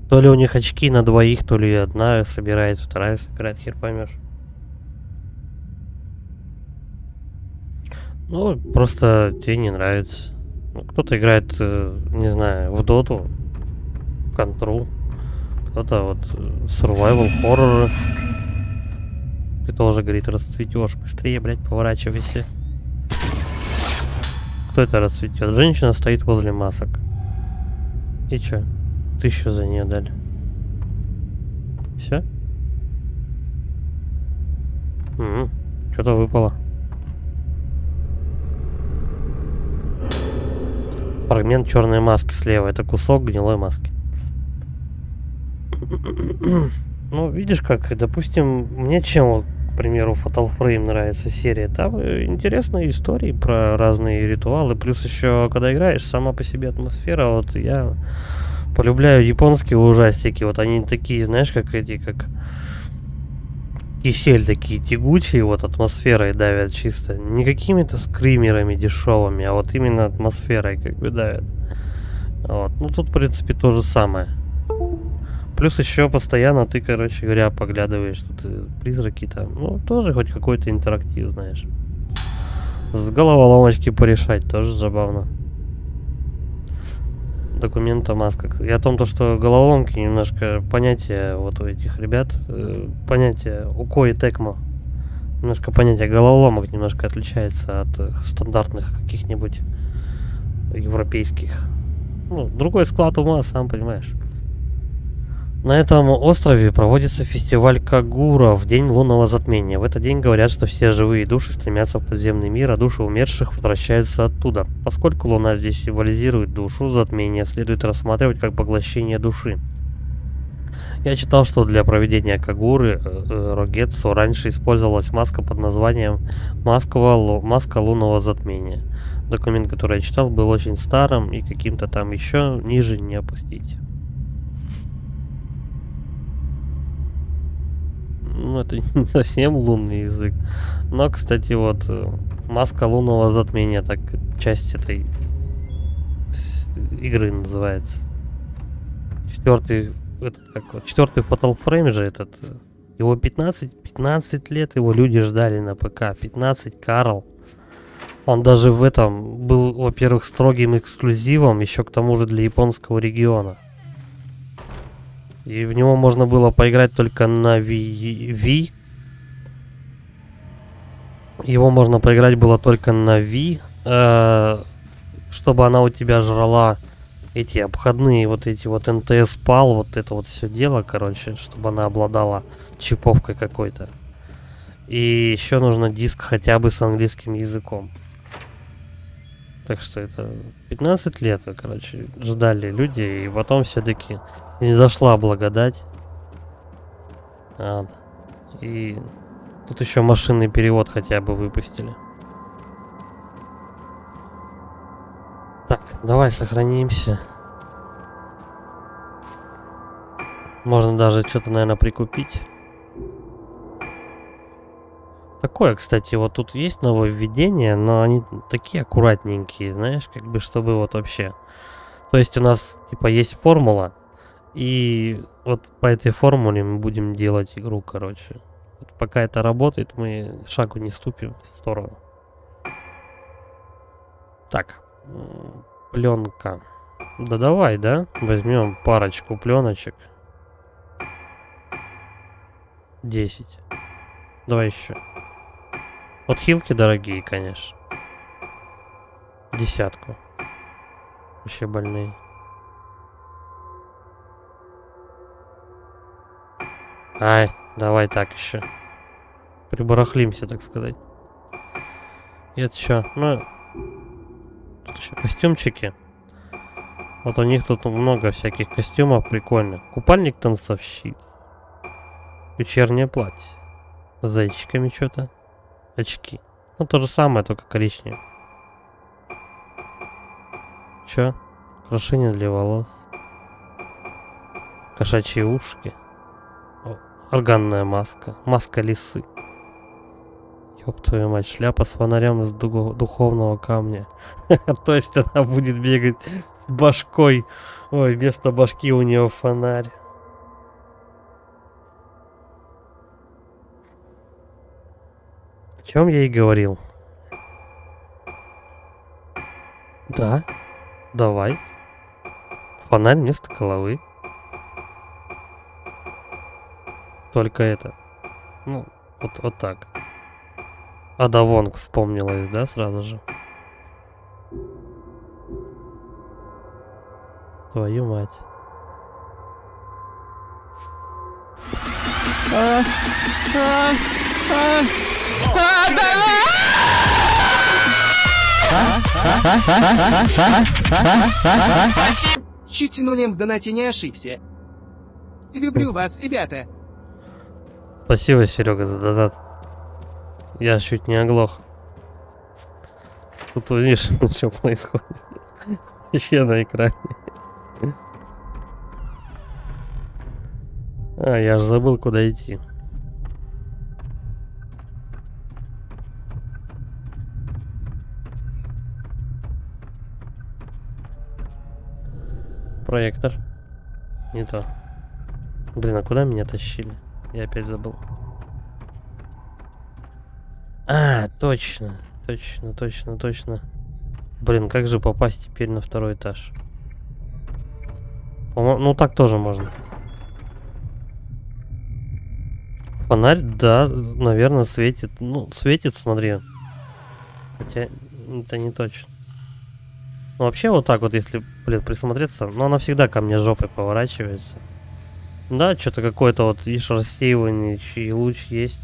То ли у них очки на двоих, то ли одна собирает, вторая собирает, хер поймешь. Ну, просто тебе не нравится. Ну, кто-то играет, не знаю, в доту, в контру. Кто-то вот survival horror. Ты тоже, говорит, расцветешь. Быстрее, блядь, поворачивайся. Кто это расцветет? Женщина стоит возле масок. И чё? 1000 за нее дали. Все? Что-то выпало. Фрагмент черной маски слева. Это кусок гнилой маски. Ну, видишь как, допустим, мне чем, к примеру, Fatal Frame нравится серия. Там интересные истории про разные ритуалы. Плюс еще, когда играешь, сама по себе атмосфера. Вот я полюбляю японские ужастики. Вот они такие, знаешь, как эти, как кисель, такие тягучие, вот атмосферой давят чисто. Не какими-то скримерами дешевыми, а вот именно атмосферой как бы давят. Вот. Ну, тут, в принципе, то же самое. Плюс еще постоянно ты, короче говоря, поглядываешь, тут призраки там. Ну, тоже хоть какой-то интерактив, знаешь. С головоломочки порешать тоже забавно. Документа маска. И о том, что головоломки немножко понятие вот у этих ребят, понятие УКО и ТЭКМО. Немножко понятие головоломок немножко отличается от стандартных каких-нибудь европейских. Ну, другой склад ума, сам понимаешь. На этом острове проводится фестиваль Кагура в день лунного затмения. В этот день говорят, что все живые души стремятся в подземный мир, а души умерших возвращаются оттуда. Поскольку луна здесь символизирует душу, затмение следует рассматривать как поглощение души. Я читал, что для проведения Кагуры Рогетсу раньше использовалась маска под названием маска лунного затмения. Документ, который я читал, был очень старым и каким-то там еще ниже не опустить. Ну, это не совсем лунный язык. Но, кстати, вот маска лунного затмения, так часть этой игры называется. Четвертый Fatal Frame же этот. Его 15 лет его люди ждали на ПК. 15 Карл. Он даже в этом был, во-первых, строгим эксклюзивом, еще к тому же для японского региона. И в него можно было поиграть только на Wii. Его можно поиграть было только на Wii, чтобы она у тебя жрала эти обходные, вот эти вот НТС PAL, вот это вот все дело, короче, чтобы она обладала чиповкой какой-то. И еще нужно диск хотя бы с английским языком. Так что это 15 лет, короче, ждали люди, и потом все-таки не зашла благодать. И тут еще машинный перевод хотя бы выпустили. Так, давай сохранимся. Можно даже что-то, наверное, прикупить. Такое, кстати, вот тут есть нововведения, но они такие аккуратненькие, знаешь, как бы чтобы вот вообще. То есть у нас типа есть формула, и вот по этой формуле мы будем делать игру, короче. Вот пока это работает, мы шагу не ступим в сторону. Так, пленка. Да давай, да? Возьмем парочку пленочек. 10. Давай еще. Вот хилки дорогие, конечно. 10. Вообще больные. Ай, давай так еще. Прибарахлимся, так сказать. И это что? Ну, тут еще костюмчики. Вот у них тут много всяких костюмов прикольных. Купальник танцовщиц. Вечернее платье. С зайчиками что-то. Очки. Ну, то же самое, только коричневое. Чё? Украшение для волос. Кошачьи ушки. Органная маска. Маска лисы. Ёб твою мать, шляпа с фонарем из духовного камня. То есть она будет бегать с башкой. Ой, вместо башки у нее фонарь. О чем я и говорил. Да, давай. Фонарь вместо головы. Только это. Ну, вот так. Ада Вонг вспомнилась, да, сразу же? Твою мать. Чуть нулем в донате не ошибся. Люблю вас, ребята. Спасибо, Серега, за донат. Я чуть не оглох. Тут видишь, что происходит. Еще на экране. А, я же забыл, куда идти. Проектор. Не то. Блин, а куда меня тащили? Я опять забыл. А, точно. Точно. Блин, как же попасть теперь на второй этаж? Ну так тоже можно. Фонарь, да, наверное, светит. Ну, светит, смотри. Хотя это не точно. Ну, вообще вот так вот, если, блин, присмотреться, ну, она всегда ко мне жопой поворачивается. Да, что-то какое-то вот, видишь, рассеивание, и луч есть.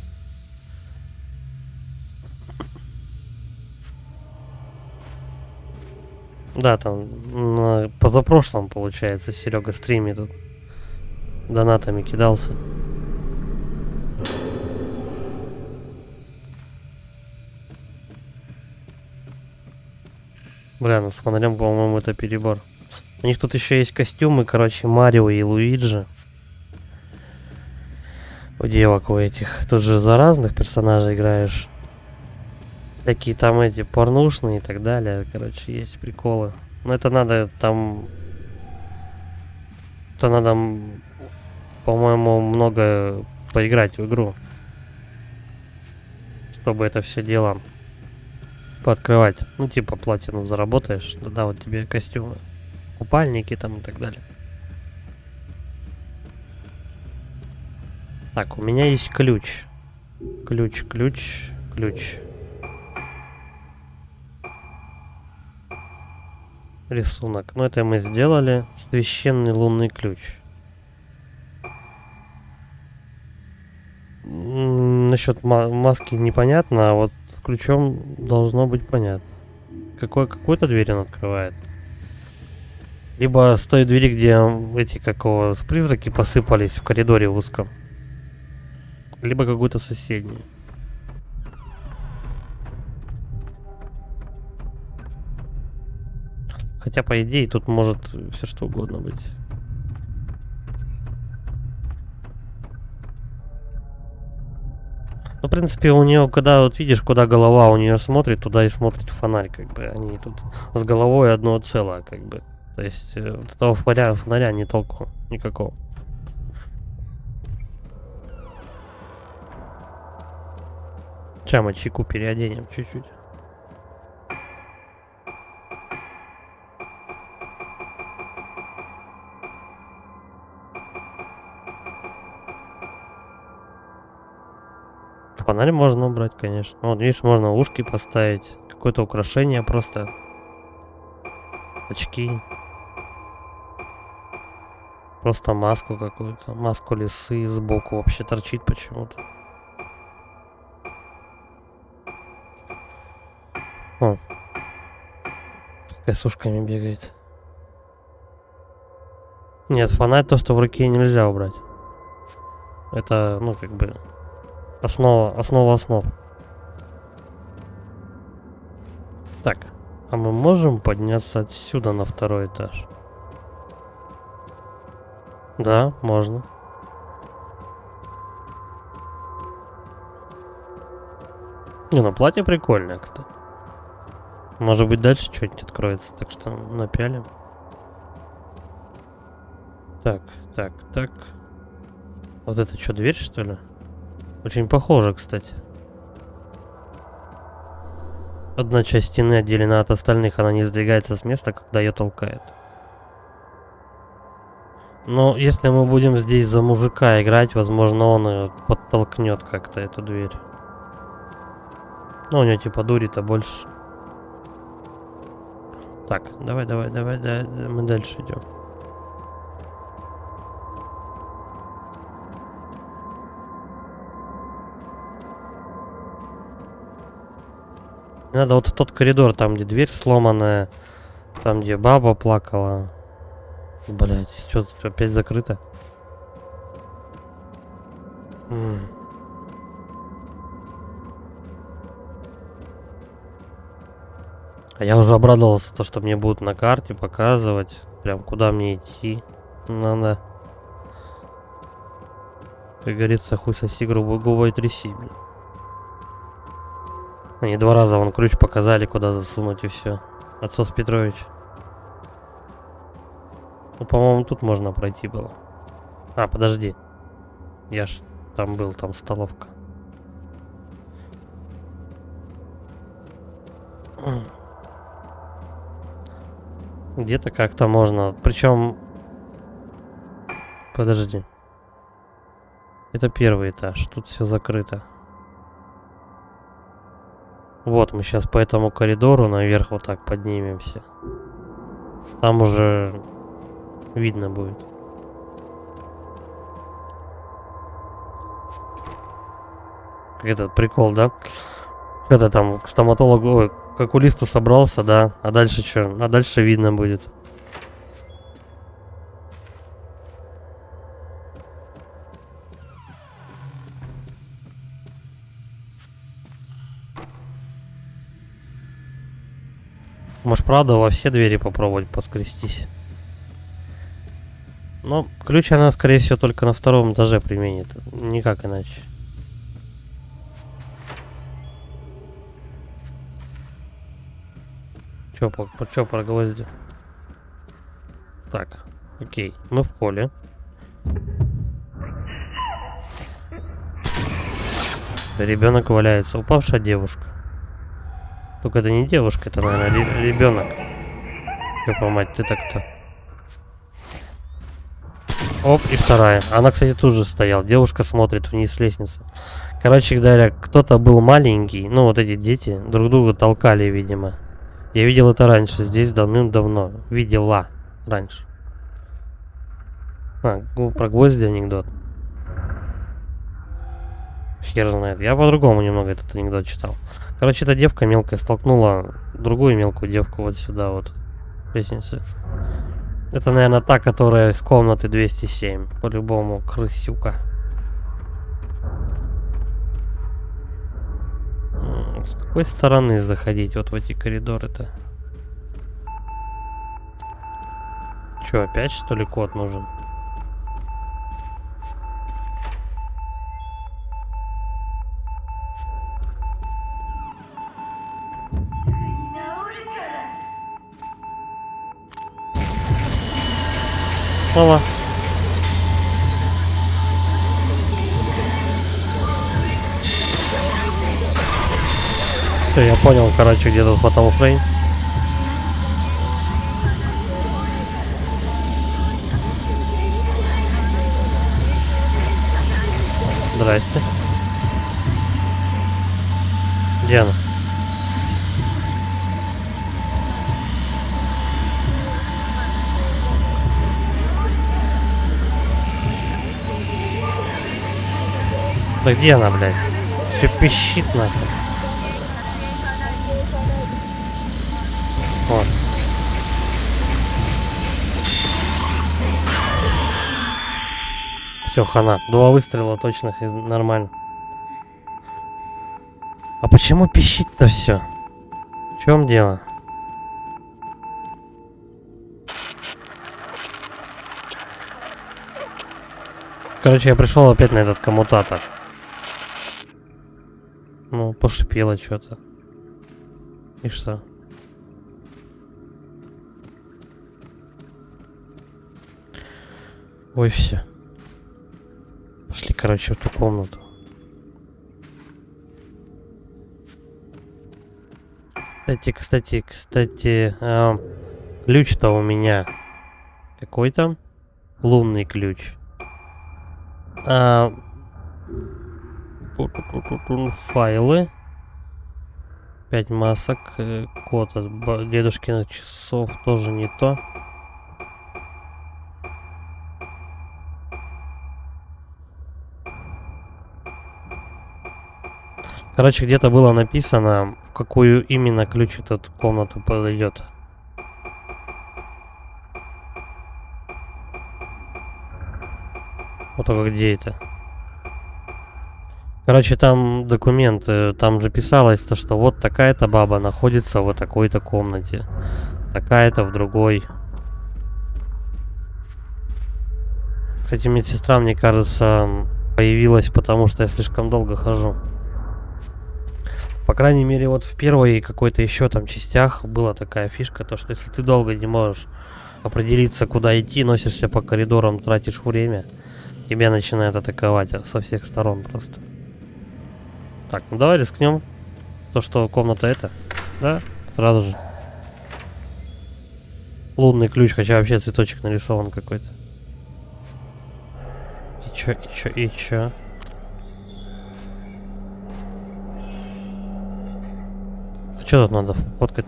Да, там, позапрошлом, получается, Серега стриме тут донатами кидался. Бля, ну с фонарем, по-моему, это перебор. У них тут еще есть костюмы, короче, Марио и Луиджи. У девок у этих. Тут же за разных персонажей играешь. Такие там эти порнушные и так далее. Короче, есть приколы. Но это надо там... Это надо, по-моему, много поиграть в игру. Чтобы это все дело пооткрывать. Ну, типа, платину заработаешь. Да, вот тебе костюмы. Купальники там и так далее. Так, у меня есть ключ. Ключ. Рисунок. Ну, это мы сделали. Священный лунный ключ. Насчет маски непонятно, а вот ключом должно быть понятно. Какую-то дверь он открывает. Либо с той двери, где эти призраки посыпались в коридоре узком. Либо какую-то соседнюю. Хотя, по идее, тут может все что угодно быть. Ну, в принципе, у нее, когда вот видишь, куда голова у нее смотрит, туда и смотрит фонарь, как бы. Они тут с головой одно целое, как бы. То есть, вот этого фонаря не толку никакого. Сейчас мы чеку переоденем чуть-чуть. Фонарь можно убрать, конечно. Вот, видишь, можно ушки поставить. Какое-то украшение просто. очки. Просто маску какую-то. Маску лисы сбоку вообще торчит почему-то. О. Пускай с ушками бегает. Нет, фонарь то, что в руке нельзя убрать. Это, ну, как бы, основа основ. Так, а мы можем подняться отсюда на второй этаж? Да, можно. Не, ну платье прикольное, кстати. Может быть, дальше что-нибудь откроется, так что напялим. Так. Вот это что, дверь, что ли? Очень похоже, кстати. Одна часть стены отделена от остальных, она не сдвигается с места, когда ее толкает. Но если мы будем здесь за мужика играть, возможно, он подтолкнет как-то эту дверь. Ну, у него типа дури-то больше. Так, давай, мы дальше идем. Надо вот в тот коридор, там где дверь сломанная, там где баба плакала. Блять, что тут опять закрыто? А я уже обрадовался, то, что мне будут на карте показывать, прям куда мне идти. Надо, как говорится, хуй соси, губой тряси, блин. Они 2 раза вон ключ показали, куда засунуть, и все. Отцос Петрович. Ну, по-моему, тут можно пройти было. А, подожди. Я ж там был, там столовка. Где-то как-то можно. Причем... Подожди. Это первый этаж. Тут все закрыто. Вот, мы сейчас по этому коридору наверх вот так поднимемся. Там уже видно будет. Этот прикол, да? Что-то там к стоматологу, ой, к окулисту собрался, да? А дальше что? А дальше видно будет. Может, правда, во все двери попробовать поскрестись. Но ключ она, скорее всего, только на 2-м этаже применит. Никак иначе. Чё про гвозди? Так, окей. Мы в поле. Ребенок валяется. Упавшая девушка. Только это не девушка, это, наверное, ребенок. Ёпа мать, ты-то кто? Оп, и вторая. Она, кстати, тут же стояла. Девушка смотрит вниз с лестницы. Короче говоря, кто-то был маленький. Ну, вот эти дети друг друга толкали, видимо. Я видел это раньше, здесь давным-давно. Видела раньше. А, про гвозди анекдот. Хер знает. Я по-другому немного этот анекдот читал. Короче, эта девка мелкая столкнула другую мелкую девку вот сюда вот. Лестницы. Это, наверное, та, которая из комнаты 207. По-любому, крысюка. С какой стороны заходить вот в эти коридоры-то? Че, опять что ли код нужен? Опа. Все, я понял, короче, где тут Fatal Frame. Здрасте. Где она? Да где она, блядь? Все пищит нахуй. Вот. Все, хана. 2 выстрела точных и нормально. А почему пищит-то все? В чем дело? Короче, я пришел опять на этот коммутатор. Ну, пошипело что-то. И что? Ой, все. Пошли, короче, в ту комнату. Кстати, ключ-то у меня какой там? Лунный ключ. Файлы. 5 масок. Код от дедушкиных часов тоже не то. Короче, где-то было написано, в какую именно ключ этот комнату подойдет. Вот только где это? Короче, там документы, там же писалось, то, что вот такая-то баба находится в такой-то комнате. Такая-то в другой. Кстати, медсестра, мне кажется, появилась, потому что я слишком долго хожу. По крайней мере, вот в первой какой-то еще там частях была такая фишка, то что если ты долго не можешь определиться, куда идти, носишься по коридорам, тратишь время, тебя начинает атаковать со всех сторон просто. Так, ну давай рискнем. То, что комната эта, да, сразу же. Лунный ключ, хотя вообще цветочек нарисован какой-то. И чё? Что тут надо фоткать?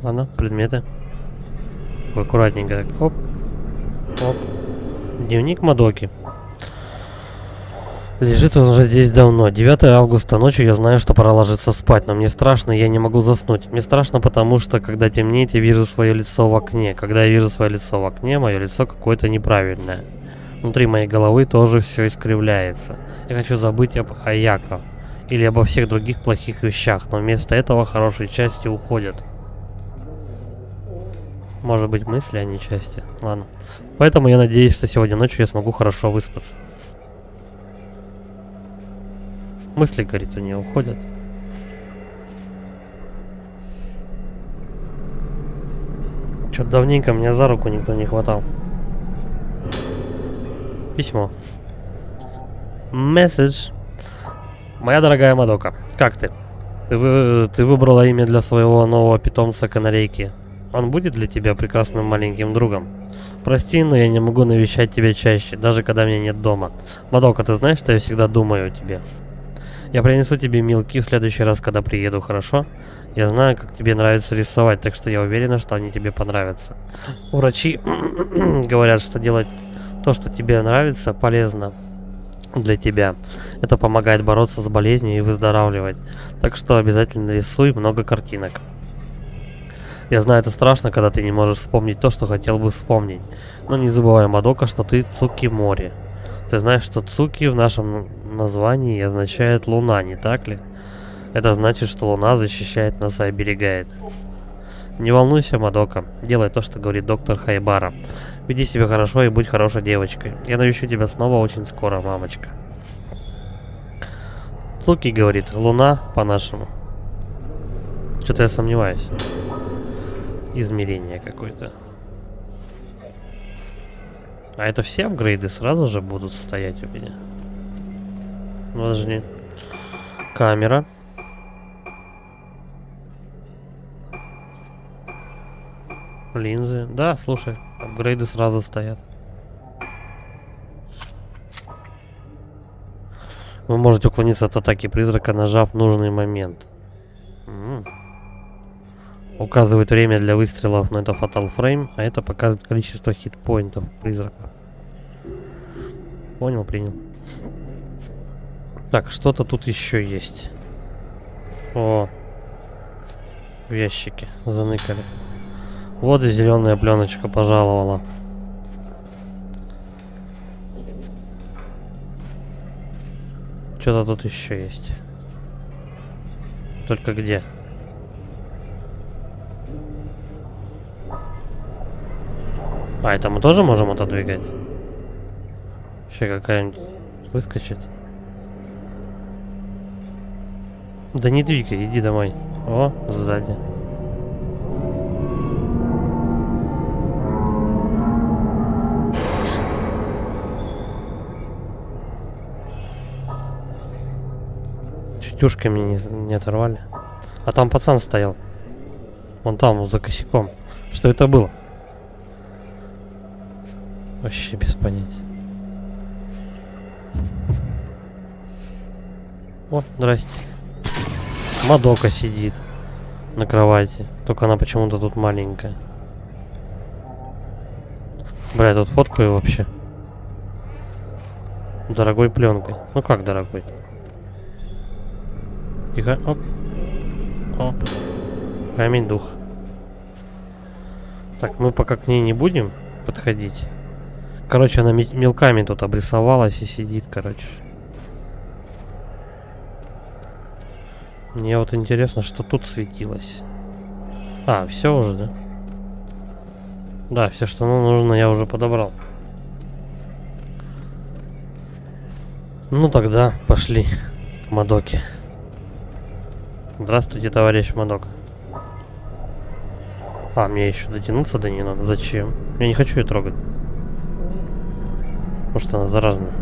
Ладно, предметы. Аккуратненько так. Оп. Оп. Дневник Мадоки. Лежит он уже здесь давно. 9 августа ночью я знаю, что пора ложиться спать, но мне страшно, я не могу заснуть. Мне страшно, потому что, когда темнеет, я вижу свое лицо в окне. Когда я вижу свое лицо в окне, мое лицо какое-то неправильное. Внутри моей головы тоже все искривляется. Я хочу забыть об Аяко или обо всех других плохих вещах, но вместо этого хорошие части уходят. Может быть, мысли, а не части. Ладно. Поэтому я надеюсь, что сегодня ночью я смогу хорошо выспаться. Мысли, говорит, у нее уходят. Чё-то давненько меня за руку никто не хватал. Письмо. Месседж. Моя дорогая Мадока, как ты? Ты выбрала имя для своего нового питомца канарейки. Он будет для тебя прекрасным маленьким другом. Прости, но я не могу навещать тебя чаще, даже когда меня нет дома. Мадока, ты знаешь, что я всегда думаю о тебе? Я принесу тебе мелки в следующий раз, когда приеду, хорошо? Я знаю, как тебе нравится рисовать, так что я уверена, что они тебе понравятся. Врачи говорят, что делать то, что тебе нравится, полезно для тебя. Это помогает бороться с болезнью и выздоравливать. Так что обязательно рисуй много картинок. Я знаю, это страшно, когда ты не можешь вспомнить то, что хотел бы вспомнить. Но не забывай, Мадока, что ты Цукимори. Ты знаешь, что Цуки в нашем названии означает луна, не так ли? Это значит, что луна защищает нас и оберегает. Не волнуйся, Мадока. Делай то, что говорит доктор Хайбара. Веди себя хорошо и будь хорошей девочкой. Я навещу тебя снова очень скоро, мамочка. Цуки говорит, луна по-нашему. Что-то я сомневаюсь. Измерение какое-то. А это все апгрейды сразу же будут стоять у меня? Подожди. Камера. Линзы. Да, слушай, апгрейды сразу стоят. Вы можете уклониться от атаки призрака, нажав нужный момент. Указывает время для выстрелов, но это Fatal Frame, а это показывает количество хитпоинтов призрака. Понял, принял. Так, что-то тут еще есть. О, в ящике заныкали. Вот и зеленая пленочка пожаловала. Что-то тут еще есть. Только где? А, это мы тоже можем отодвигать? Еще какая-нибудь выскочит. Да не двигай, иди домой. О, сзади. Чутюшкой мне не оторвали. А там пацан стоял. Вон там, за косяком. Что это было? Вообще без понятия. О, здрасте. Мадока сидит на кровати. Только она почему-то тут маленькая. Бля, я тут фоткаю вообще. Дорогой пленкой. Ну как дорогой? Тихо. Оп. Оп. Камень дух. Так, мы пока к ней не будем подходить. Короче, она мелками тут обрисовалась и сидит, короче. Мне вот интересно, что тут светилось. А, все уже, да? Да, все, что нам нужно, я уже подобрал. Ну тогда пошли к Мадоке. Здравствуйте, товарищ Мадока. А, мне еще дотянуться до нее надо. Зачем? Я не хочу ее трогать. Может, она заразная.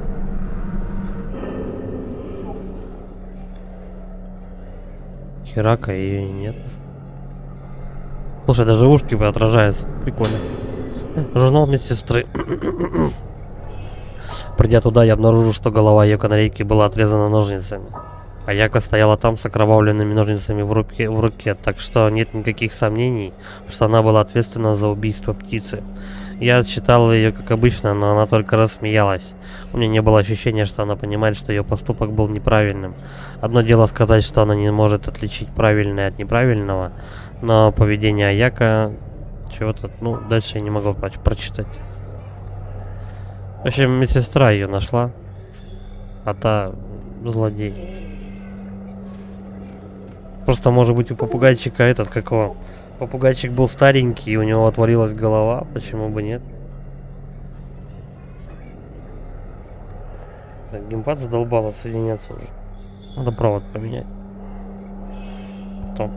Херака ее и нет. Слушай, даже ушки отражаются. Прикольно. Журнал медсестры. Придя туда, я обнаружил, что голова ее канарейки была отрезана ножницами. А Яка стояла там с окровавленными ножницами в руке, так что нет никаких сомнений, что она была ответственна за убийство птицы. Я считал ее как обычно, но она только рассмеялась. У меня не было ощущения, что она понимает, что ее поступок был неправильным. Одно дело сказать, что она не может отличить правильное от неправильного, но поведение Аяка чего-то, ну, дальше я не могу прочитать. В общем, медсестра ее нашла, а та злодей. Просто, может быть, у попугайчика этот, как его... Попугайчик был старенький, и у него отвалилась голова, почему бы нет? Так, геймпад задолбал отсоединяться уже. Надо провод поменять. Потом.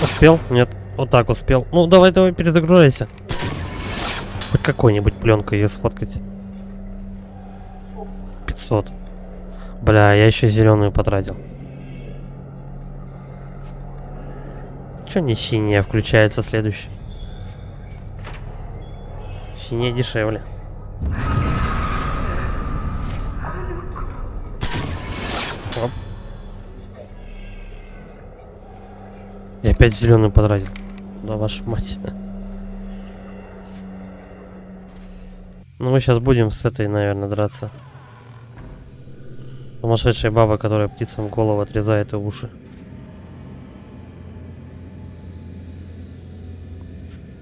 Успел? Нет. Вот так успел. Ну, давай перезагружайся. Хоть какой-нибудь пленкой ее сфоткать. 500. Бля, я еще зеленую потратил. Че не синяя включается следующий? Синяя дешевле. Оп. Я опять зеленую потратил. Да вашу мать. Ну мы сейчас будем с этой, наверное, драться. Сумасшедшая баба, которая птицам голову отрезает и уши.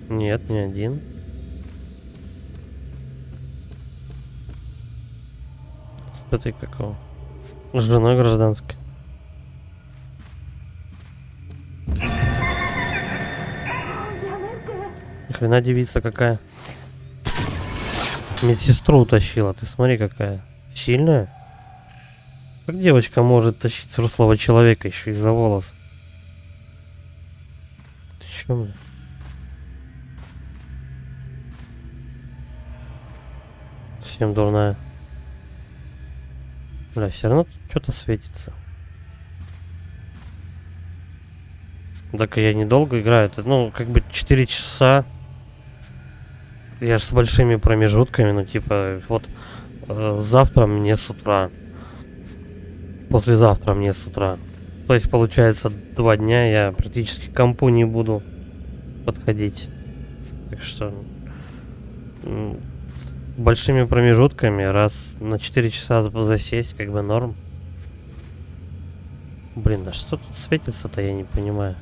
Нет, не один. С этой какого? С женой гражданской. Ни хрена девица какая. Медсестру утащила. Ты смотри какая. Сильная. Как девочка может тащить взрослого человека еще из-за волос? Ты чё, бля? Совсем дурная. Бля, все равно что-то светится. Так я недолго играю. Это, ну, как бы 4 часа. Я же с большими промежутками, ну, типа, вот завтра мне с утра. Послезавтра мне с утра. То есть, получается, 2 дня я практически к компу не буду подходить. Так что большими промежутками раз на 4 часа засесть, как бы норм. Блин, да что тут светится-то, я не понимаю.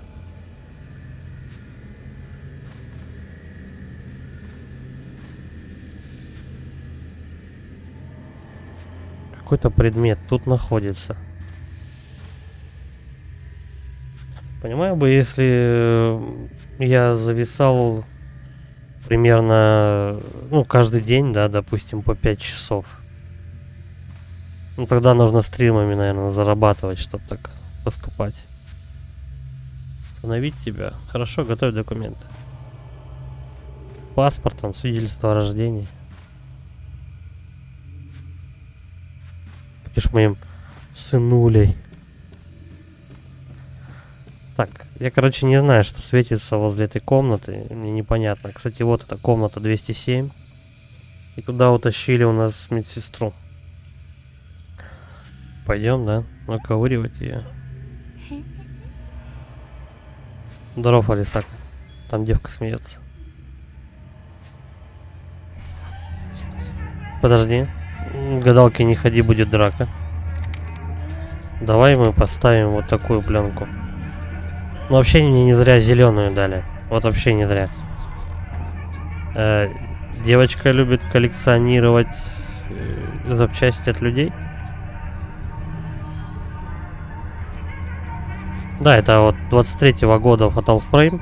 Какой-то предмет тут находится. Понимаю бы, если я зависал примерно, ну, каждый день, да, допустим, по 5 часов. Ну, тогда нужно стримами, наверное, зарабатывать, чтобы так поступать. Установить тебя. Хорошо, готовь документы. Паспортом, свидетельство о рождении. Будешь моим сынулей. Так, я, короче, не знаю, что светится возле этой комнаты. Мне непонятно. Кстати, вот эта комната 207. И туда утащили у нас медсестру. Пойдем, да? Наковыривать ее. Здоров, Алисака. Там девка смеется. Подожди. Гадалки не ходи, будет драка. Давай мы поставим вот такую пленку. Ну, вообще мне не зря зеленую дали. Вот вообще не зря. Девочка любит коллекционировать запчасти от людей. Да, это вот 23-го года Fatal Frame.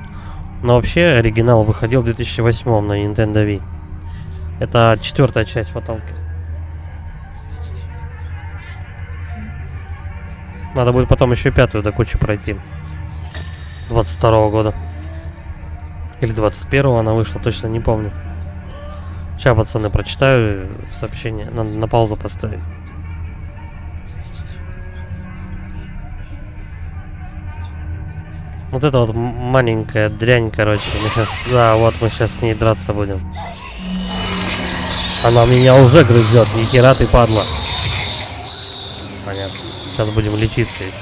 Но вообще оригинал выходил в 2008 на Nintendo Wii. Это 4-я часть Фаталки. Надо будет потом еще 5-ю до кучи пройти. 22-го года. Или 21-го она вышла, точно не помню. Сейчас, пацаны, прочитаю сообщение. Надо на паузу поставить. Вот это вот маленькая дрянь, короче. Мы сейчас... Да, вот мы сейчас с ней драться будем. Она меня уже грызет. Нихера ты, падла. Понятно. Сейчас будем лечиться еще.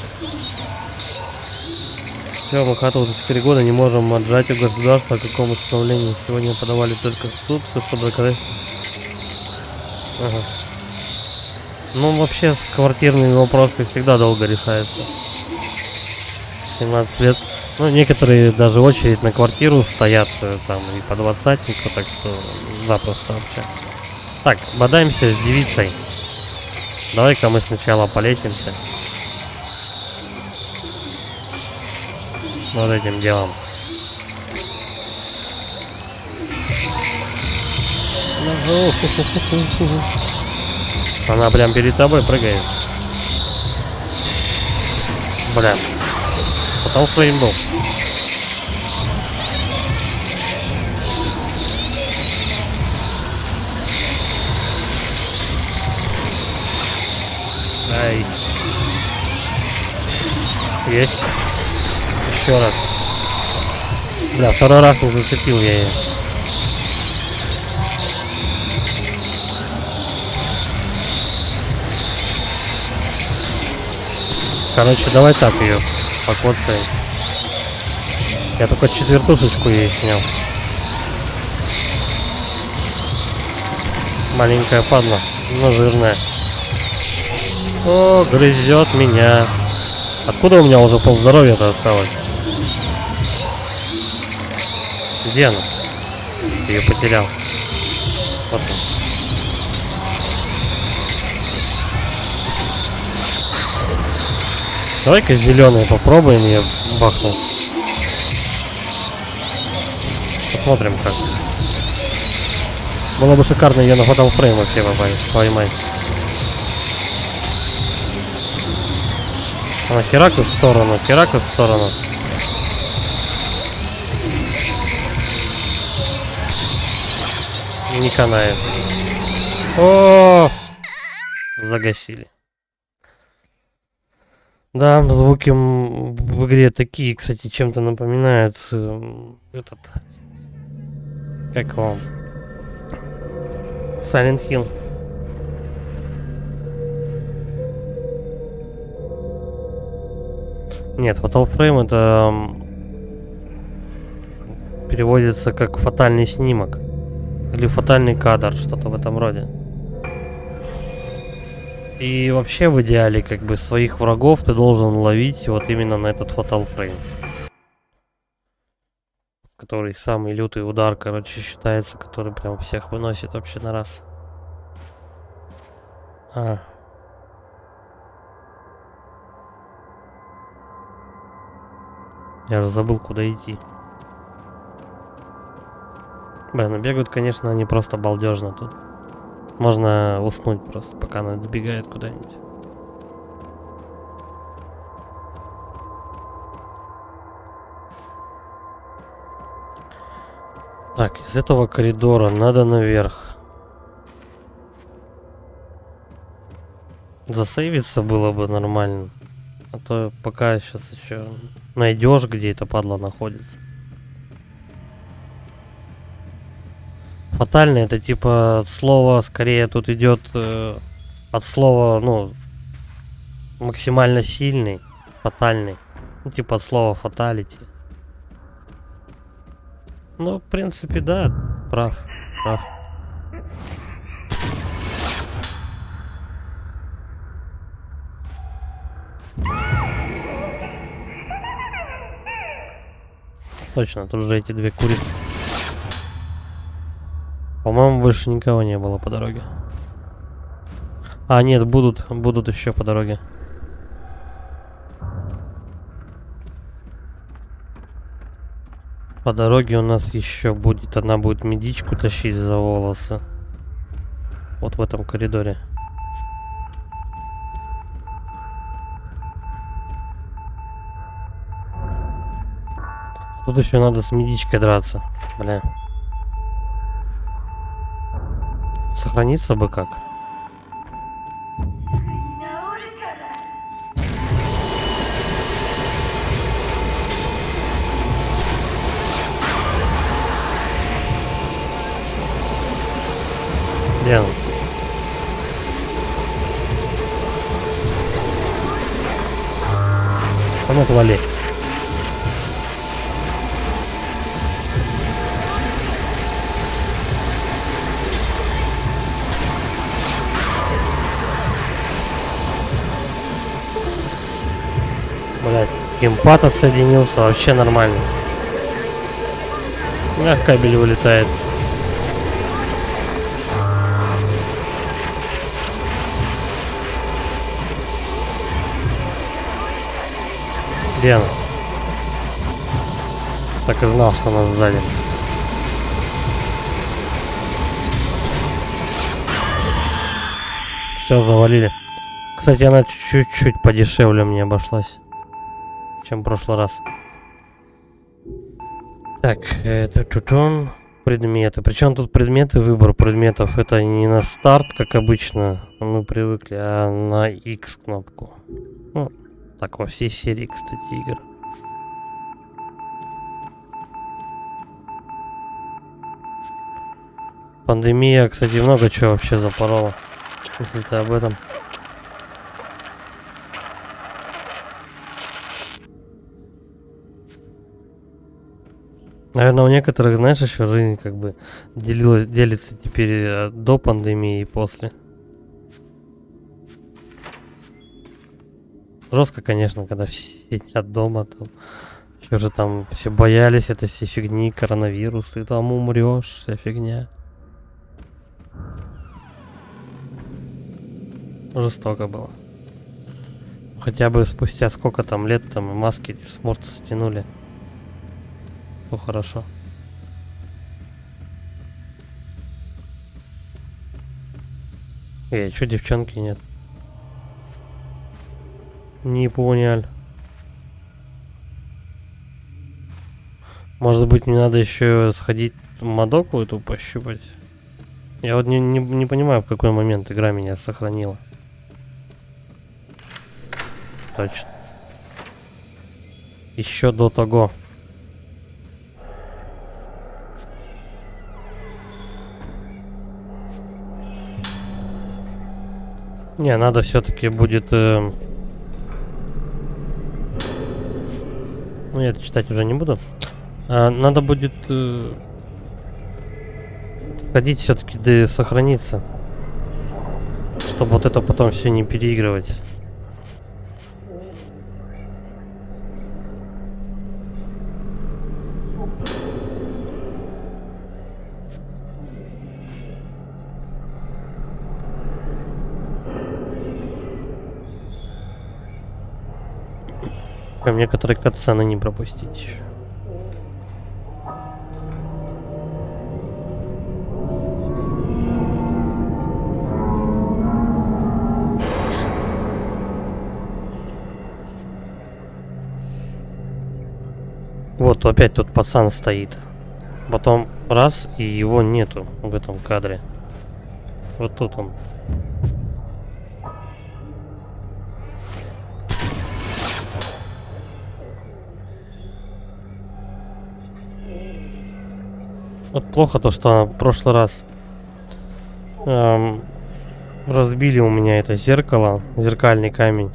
Все, мы хату уже 4 года не можем отжать у государства о каком исправлении. Сегодня подавали только в суд, чтобы доказать. Ага. Ну, вообще, с квартирными вопросы всегда долго решаются. 17 лет. Ну, некоторые даже очередь на квартиру стоят там и по 20-нику, так что запросто вообще. Так, бодаемся с девицей. Давай-ка мы сначала полетимся. Вот этим делом. Она прям перед тобой прыгает. Бля. Потом своим был. Ай. Есть. Еще раз. Бля, второй раз не зацепил я ее. Короче, давай так ее покоцаем. Я только 4-тушечку ей снял. Маленькая падла, но жирная. О, грызет меня. Откуда у меня уже полздоровья-то осталось? Где она? Ты ее потерял. Вот он. Давай-ка зеленые попробуем ее бахнуть. Посмотрим как. Было бы шикарно ее на Fatal Frame вообще поймать. Она херак в сторону, херак в сторону. Не канает. О, загасили. Да, звуки в игре такие, кстати, чем-то напоминают этот, как его, Silent Hill. Нет, Fatal Frame это переводится как фатальный снимок. Или фатальный кадр, что-то в этом роде. И вообще в идеале, как бы, своих врагов ты должен ловить вот именно на этот Fatal Frame. Который самый лютый удар, короче, считается, который прям всех выносит вообще на раз. Я же забыл, куда идти. Блин, бегают, конечно, они просто балдежно тут. Можно уснуть просто, пока она добегает куда-нибудь. Так, из этого коридора надо наверх. Засейвиться было бы нормально. А то пока сейчас еще найдешь, где эта падла находится. Фатальный это типа слово, скорее тут идет от слова, ну, максимально сильный, фатальный. Ну, типа от слова фаталити. Ну, в принципе, да, прав. Точно, тут же эти две курицы. По-моему, больше никого не было по дороге. А, нет, будут еще по дороге. По дороге у нас еще будет, она будет медичку тащить за волосы. Вот в этом коридоре. Тут еще надо с медичкой драться. Бля. Сохраниться бы как? Где он? А ну отвали. Блять, импат отсоединился, вообще нормально. У меня кабель вылетает. Где она? Так и знал, что она сзади. Все, завалили. Кстати, она чуть-чуть подешевле мне обошлась, чем в прошлый раз. Так, это тутон. Предметы. Причем тут предметы, выбор предметов. Это не на старт, как обычно мы привыкли, а на X кнопку. Ну, так во всей серии, кстати, игр. Пандемия, кстати, много чего вообще запорола. Если ты об этом. Наверное, у некоторых, знаешь, еще жизнь как бы делится теперь до пандемии и после. Жестко, конечно, когда все сидят дома, там, еще же там все боялись этой всей фигни, коронавирус, ты там умрешь, вся фигня. Жестоко было. Хотя бы спустя сколько там лет там маски с морда стянули. Ну хорошо. Чё девчонки нет? Не понял. Может быть, мне надо еще сходить в Мадоку эту пощупать? Я вот не понимаю, в какой момент игра меня сохранила. Точно. Еще до того. Не, надо все-таки будет Ну, я это читать уже не буду. Надо будет сходить все-таки, да сохраниться. Чтобы вот это потом все не переигрывать. Прям некоторые катсцены не пропустить. Вот опять тут пацан стоит. Потом раз, и его нету в этом кадре. Вот тут он. Вот плохо то, что в прошлый раз разбили у меня это зеркало, зеркальный камень.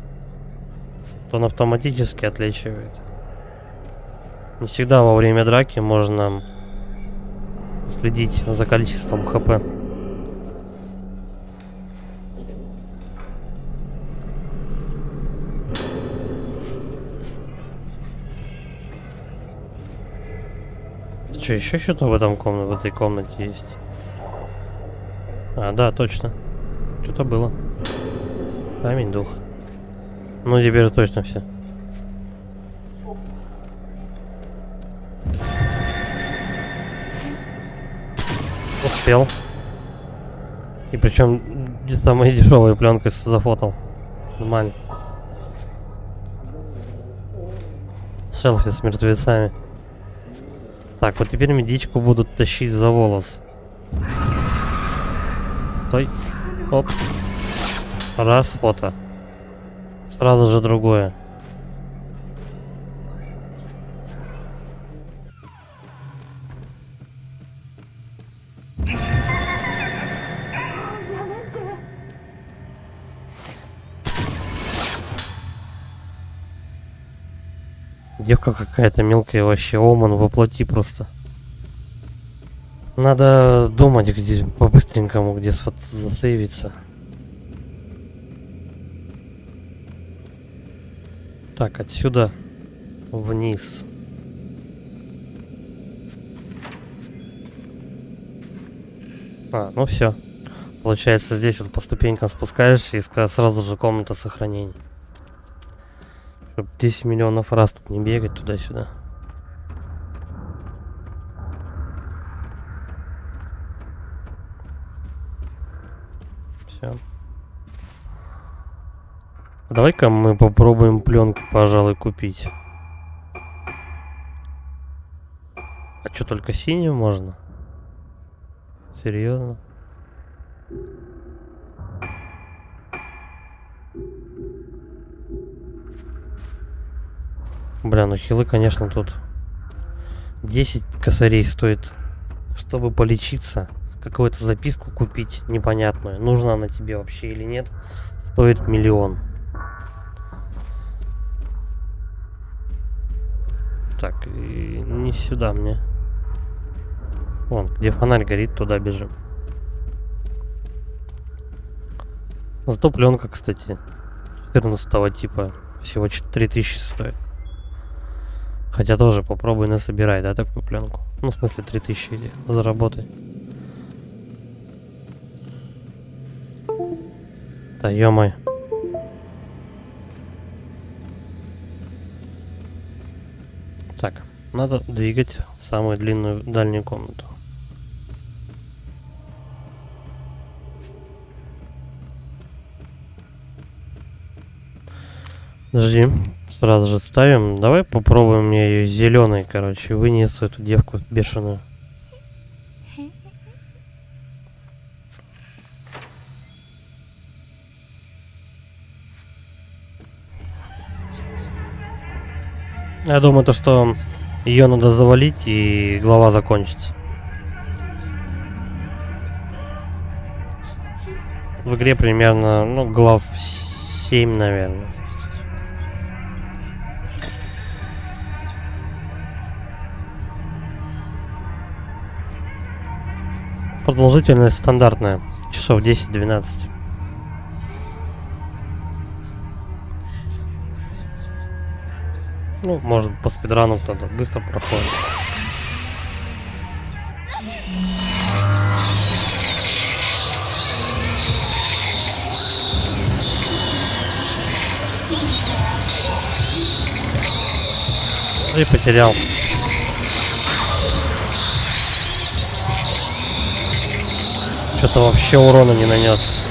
То он автоматически отличивает. Не всегда во время драки можно следить за количеством хп. Что, еще что-то в этой комнате есть? А, да, точно. Что-то было. Камень дух. Ну, теперь точно все. Успел. И причем самая дешевая пленка зафотал. Нормально. Селфи с мертвецами. Так, вот теперь медичку будут тащить за волос. Стой. Оп. Раз, фото. Сразу же другое. Девка какая-то мелкая вообще, оман воплоти просто. Надо думать, где по-быстренькому, где засейвиться. Так, отсюда вниз. Ну все. Получается, здесь вот по ступенькам спускаешься и сразу же комната сохранения. Чтоб 10 миллионов раз тут не бегать туда-сюда. Все. Давай-ка мы попробуем пленки, пожалуй, купить. А что, только синюю можно? Серьезно? Бля, ну хилы, конечно, тут 10 косарей стоит, чтобы полечиться. Какую-то записку купить непонятную. Нужна она тебе вообще или нет. Стоит 1 миллион. Так, и не сюда мне. Вон, где фонарь горит, туда бежим. Зато пленка, кстати, 14 типа. Всего 3000 стоит. Хотя тоже попробуй насобирай, да, такую пленку. Ну, в смысле, 3000 иди, заработай. Да, ё-моё. Так, надо двигать в самую дальнюю комнату. Подожди, сразу же ставим. Давай попробуем мне ее зеленой, короче, вынесу эту девку бешеную. Я думаю, то, что ее надо завалить, и глава закончится. В игре примерно, ну, глав 7, наверное. Продолжительность стандартная. Часов 10-12. Ну, может, по спидрану кто-то быстро проходит. И потерял. Что-то вообще урона не нанес.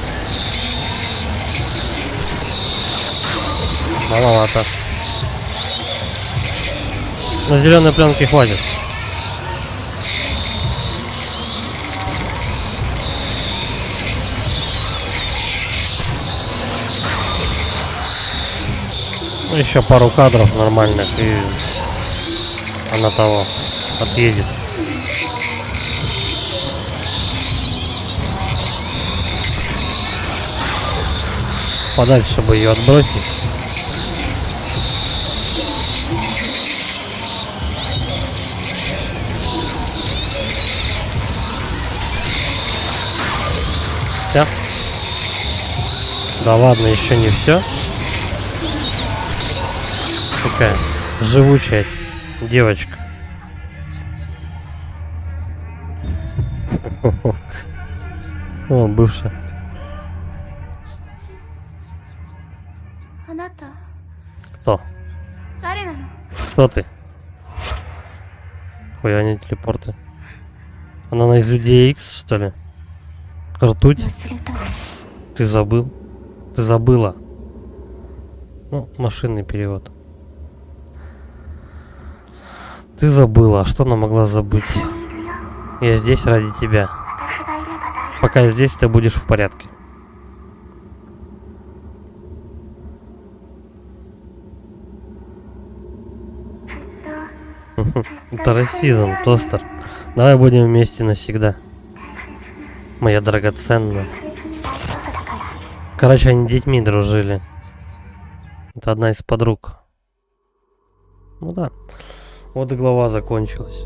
Маловато. На зеленой пленке хватит. Ну, еще пару кадров нормальных, и она того отъедет. Подальше, чтобы ее отбросить. Все. Да ладно, еще не все. Такая живучая девочка. О, бывшая. あなた Кто? 誰なの？ Кто ты? Хуя они телепорты. Она из людей X, что ли? Ртуть? 忘れたの？ Ты забыл? Ты забыла? Ну, машинный перевод. Ты забыла, а что она могла забыть? Я здесь ради тебя. Пока я здесь, ты будешь в порядке. Это расизм, тостер. Давай будем вместе навсегда. Моя драгоценная. Короче, они детьми дружили. Это одна из подруг. Ну да. Вот и глава закончилась.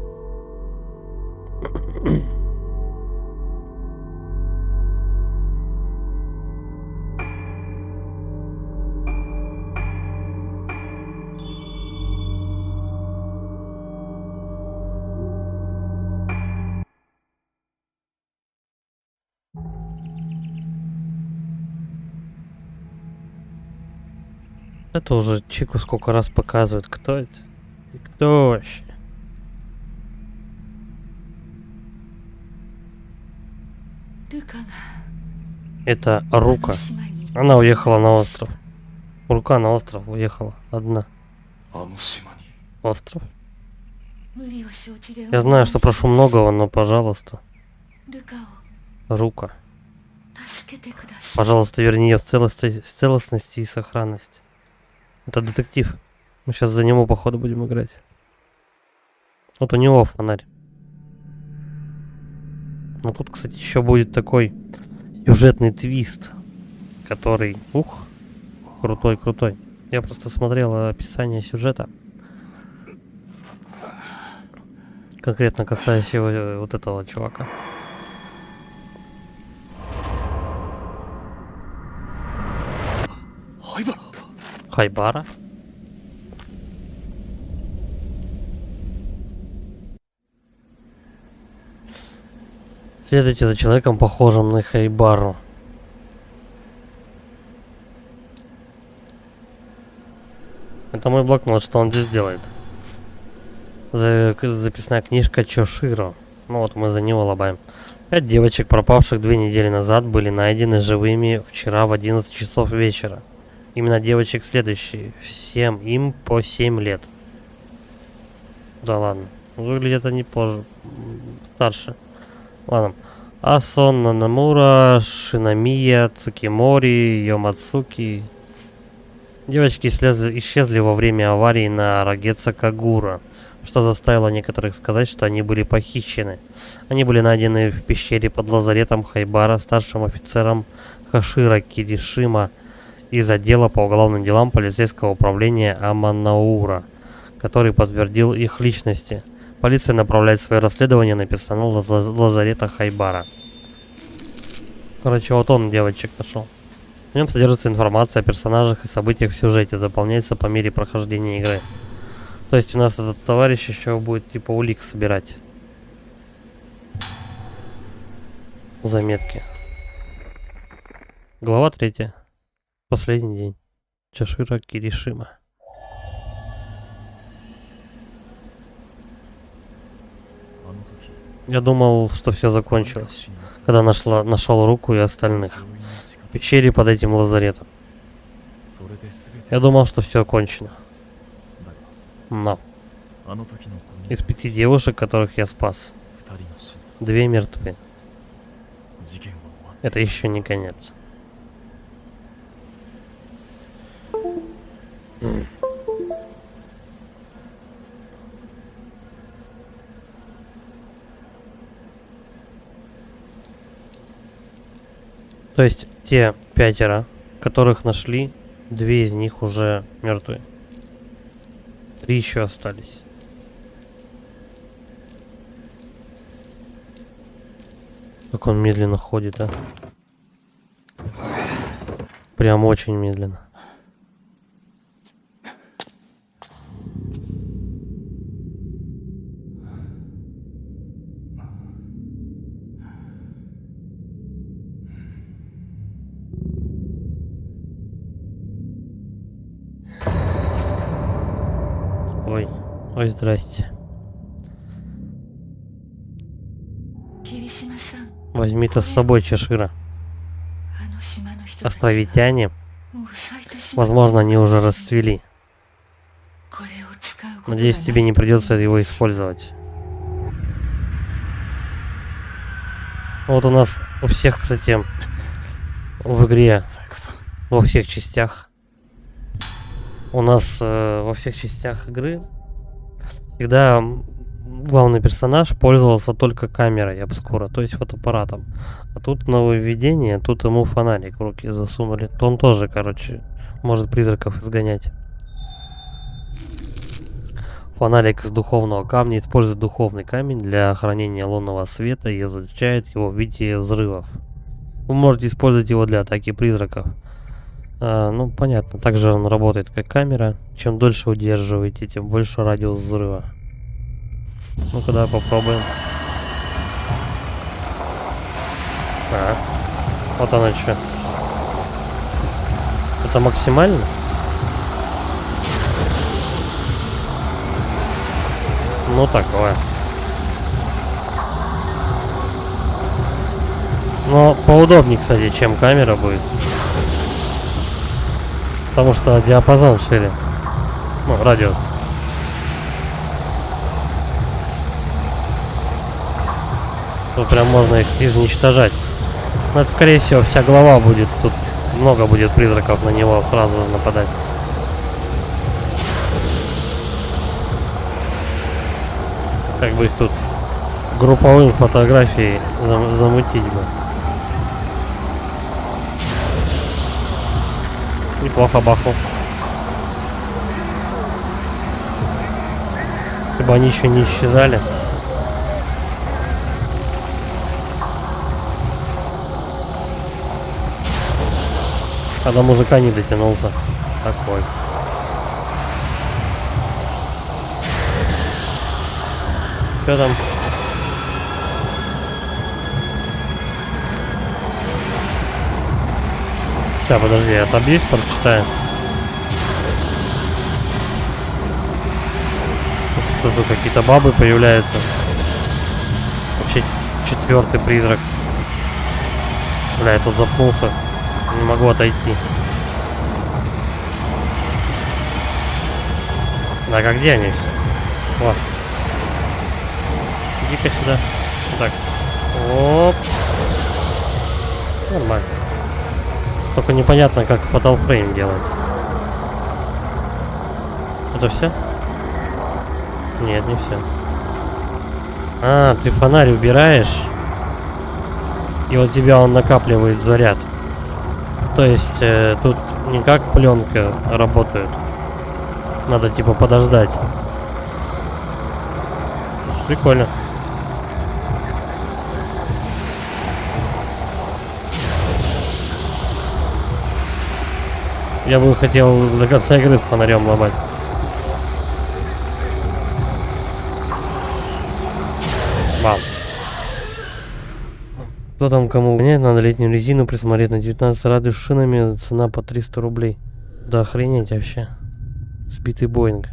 Это уже Чику сколько раз показывают. Кто это? И кто вообще? Это Рука. Она уехала на остров. Рука на остров уехала одна. Остров? Я знаю, что прошу многого, но пожалуйста. Рука. Пожалуйста, верни ее в целостности и сохранности. Это детектив. Мы сейчас за него, походу, будем играть. Вот у него фонарь. Но тут, кстати, еще будет такой сюжетный твист, который... Ух, крутой. Я просто смотрел описание сюжета. Конкретно касаясь его, вот этого чувака. Хайбара? Следуйте за человеком, похожим на Хайбару. Это мой блокнот, что он здесь делает? Записная книжка Чоширо. Ну вот мы за него лобаем. 5 девочек, пропавших 2 недели назад, были найдены живыми вчера в 11 часов вечера. Именно девочек следующие. Всем им по 7 лет. Да ладно. Выглядят они позже. Старше. Ладно. Асон Нанамура, Шинамия, Цукимори, Йомацуки. Девочки исчезли во время аварии на Рагеца Кагура, что заставило некоторых сказать, что они были похищены. Они были найдены в пещере под лазаретом Хайбара старшим офицером Хашира Киришима из отдела по уголовным делам полицейского управления Аманаура, который подтвердил их личности. Полиция направляет свои расследования на персонал лазарета Хайбара. Короче, вот он девочек нашел. В нем содержится информация о персонажах и событиях в сюжете, дополняется по мере прохождения игры. То есть у нас этот товарищ еще будет типа улик собирать. Заметки. Глава 3. Последний день. Чашира Киришима. Я думал, что все закончилось, когда нашел руку и остальных в пещере под этим лазаретом. Я думал, что все кончено. Но из 5 девушек, которых я спас, 2 мертвы. Это еще не конец. То есть те 5, которых нашли, 2 из них уже мертвы. 3 еще остались. Как он медленно ходит, а? Прям очень медленно. Ой, здрасте. Возьми-то с собой Чашира. Островитяне, возможно, они уже расцвели. Надеюсь, тебе не придется его использовать. Вот у нас у всех, кстати, в игре, во всех частях, у нас во всех частях игры всегда главный персонаж пользовался только камерой обскура, то есть фотоаппаратом. А тут нововведение, тут ему фонарик в руки засунули. То он тоже, короче, может призраков изгонять. Фонарик из духовного камня использует духовный камень для охранения лунного света и изучает его в виде взрывов. Вы можете использовать его для атаки призраков. Ну, понятно. Также он работает как камера. Чем дольше удерживаете, тем больше радиус взрыва. Ну-ка, давай попробуем. Вот оно что. Это максимально? Ну, такое. Но поудобнее, кстати, чем камера будет. Потому что диапазон шире. Ну, радио. Тут прям можно их уничтожать. Но это, скорее всего, вся голова будет. Тут много будет призраков на него сразу нападать. Как бы их тут групповым фотографией замутить бы. Неплохо бахнул. Если бы они еще не исчезали. А до мужика не дотянулся. Такой. Что там? Сейчас, подожди, я отобьюсь, прочитаю. Тут какие-то бабы появляются. Вообще 4-й призрак. Бля, я тут запнулся. Не могу отойти. Так, а где они все? Вот. Иди-ка сюда. Так. Оп. Нормально. Только непонятно, как Fatal Frame делать. Это все? Нет, не все. А, ты фонарь убираешь, и у тебя он накапливает заряд. То есть тут не как пленка работает. Надо типа подождать. Прикольно. Я бы хотел до конца игры с фонарем ломать. Мам. Кто там кому гоняет, надо летнюю резину присмотреть на 19 радиус шинами, цена по 300 рублей. Да охренеть вообще. Сбитый Боинг.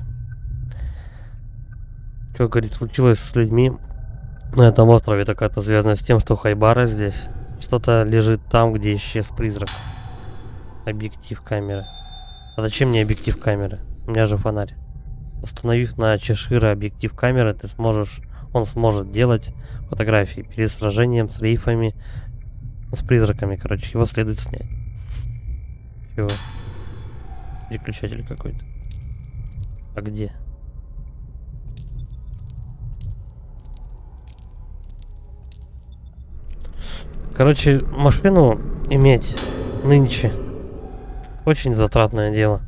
Что, говорит, случилось с людьми на этом острове, так это связано с тем, что Хайбара здесь. Что-то лежит там, где исчез призрак. Объектив камеры. А зачем мне объектив камеры? У меня же фонарь. Установив на Чешира объектив камеры, он сможет делать фотографии перед сражением с рейфами, с призраками, короче. Его следует снять. Чего? Переключатель какой-то. А где? Короче, машину иметь нынче очень затратное дело.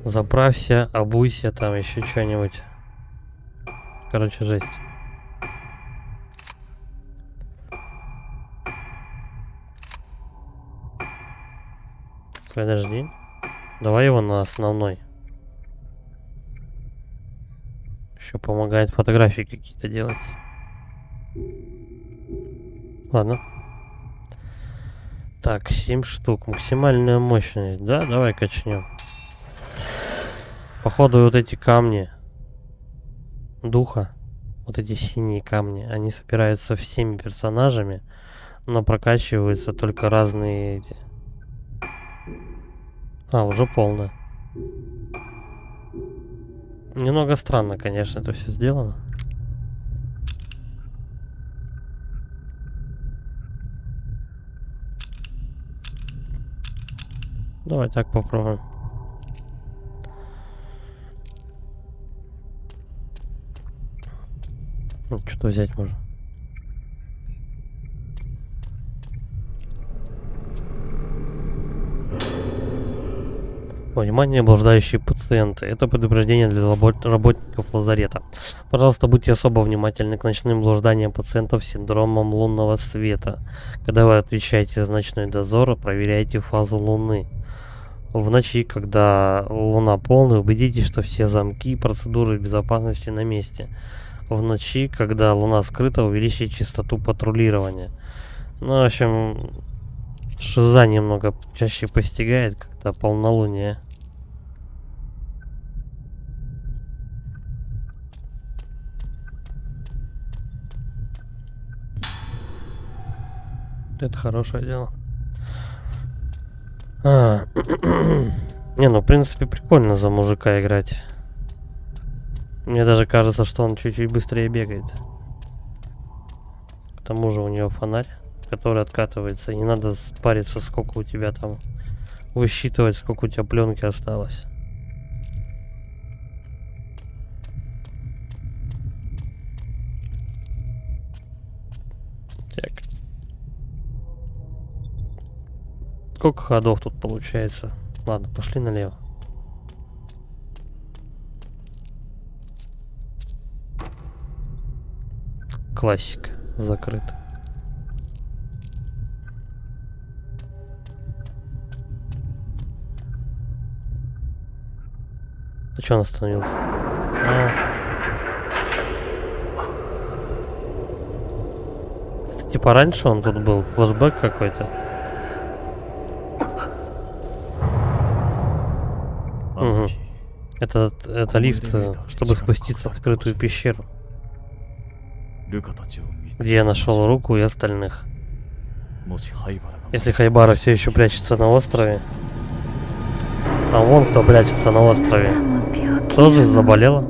Заправься, обуйся, там еще что-нибудь. Короче, жесть. Подожди. Давай его на основной. Еще помогает фотографии какие-то делать. Ладно. Так, 7 штук. Максимальная мощность. Да, давай качнем. Походу вот эти камни духа, вот эти синие камни, они собираются всеми персонажами, но прокачиваются только разные эти. А, уже полно. Немного странно, конечно, это все сделано. Давай так попробуем. Ну, что-то взять можно. Внимание, блуждающие пациенты. Это предупреждение для работников лазарета. Пожалуйста, будьте особо внимательны к ночным блужданиям пациентов с синдромом лунного света. Когда вы отвечаете за ночной дозор, проверяйте фазу луны. В ночи, когда луна полная, убедитесь, что все замки и процедуры безопасности на месте. В ночи, когда луна скрыта, увеличить частоту патрулирования. Ну, в общем, шиза немного чаще постигает, когда полнолуние. Это хорошее дело. Не, ну в принципе прикольно за мужика играть. Мне даже кажется, что он чуть-чуть быстрее бегает. К тому же у него фонарь, который откатывается. И не надо париться, сколько у тебя там, высчитывать, сколько у тебя пленки осталось. Так. Сколько ходов тут получается? Ладно, пошли налево. Классика. Закрыт. А чё он остановился? Это типа раньше он тут был? Флэшбэк какой-то? Угу. Это лифт, чтобы спуститься в скрытую пещеру, где я нашел руку и остальных. Если Хайбара все еще прячется на острове, а вон кто прячется на острове, тоже заболела.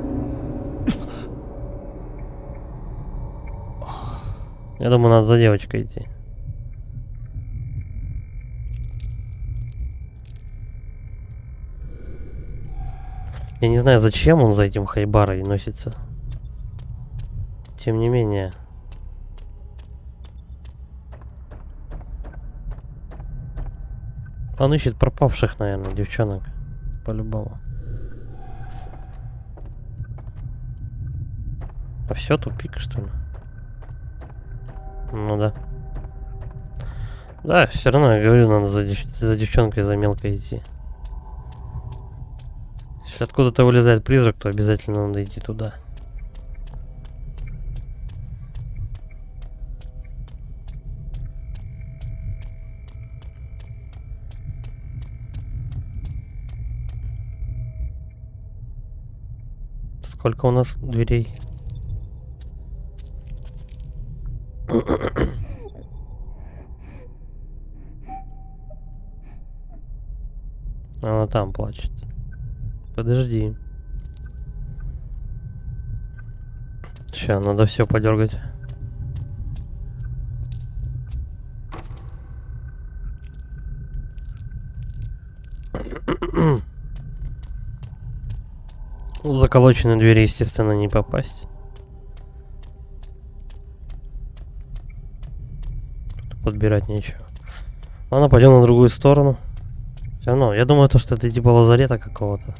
Я думаю, надо за девочкой идти. Я не знаю, зачем он за этим Хайбарой носится. Тем не менее. Он ищет пропавших, наверное, девчонок. По-любому. А все, тупик, что ли? Ну да. Да, все равно, я говорю, надо за девчонкой, за мелкой идти. Если откуда-то вылезает призрак, то обязательно надо идти туда. Сколько у нас дверей? Она там плачет. Подожди. Сейчас, надо все подергать. В заколоченные двери, естественно, не попасть. Тут подбирать нечего. Ладно, пойдем на другую сторону. Все равно, я думаю, то, что это типа лазарета какого-то.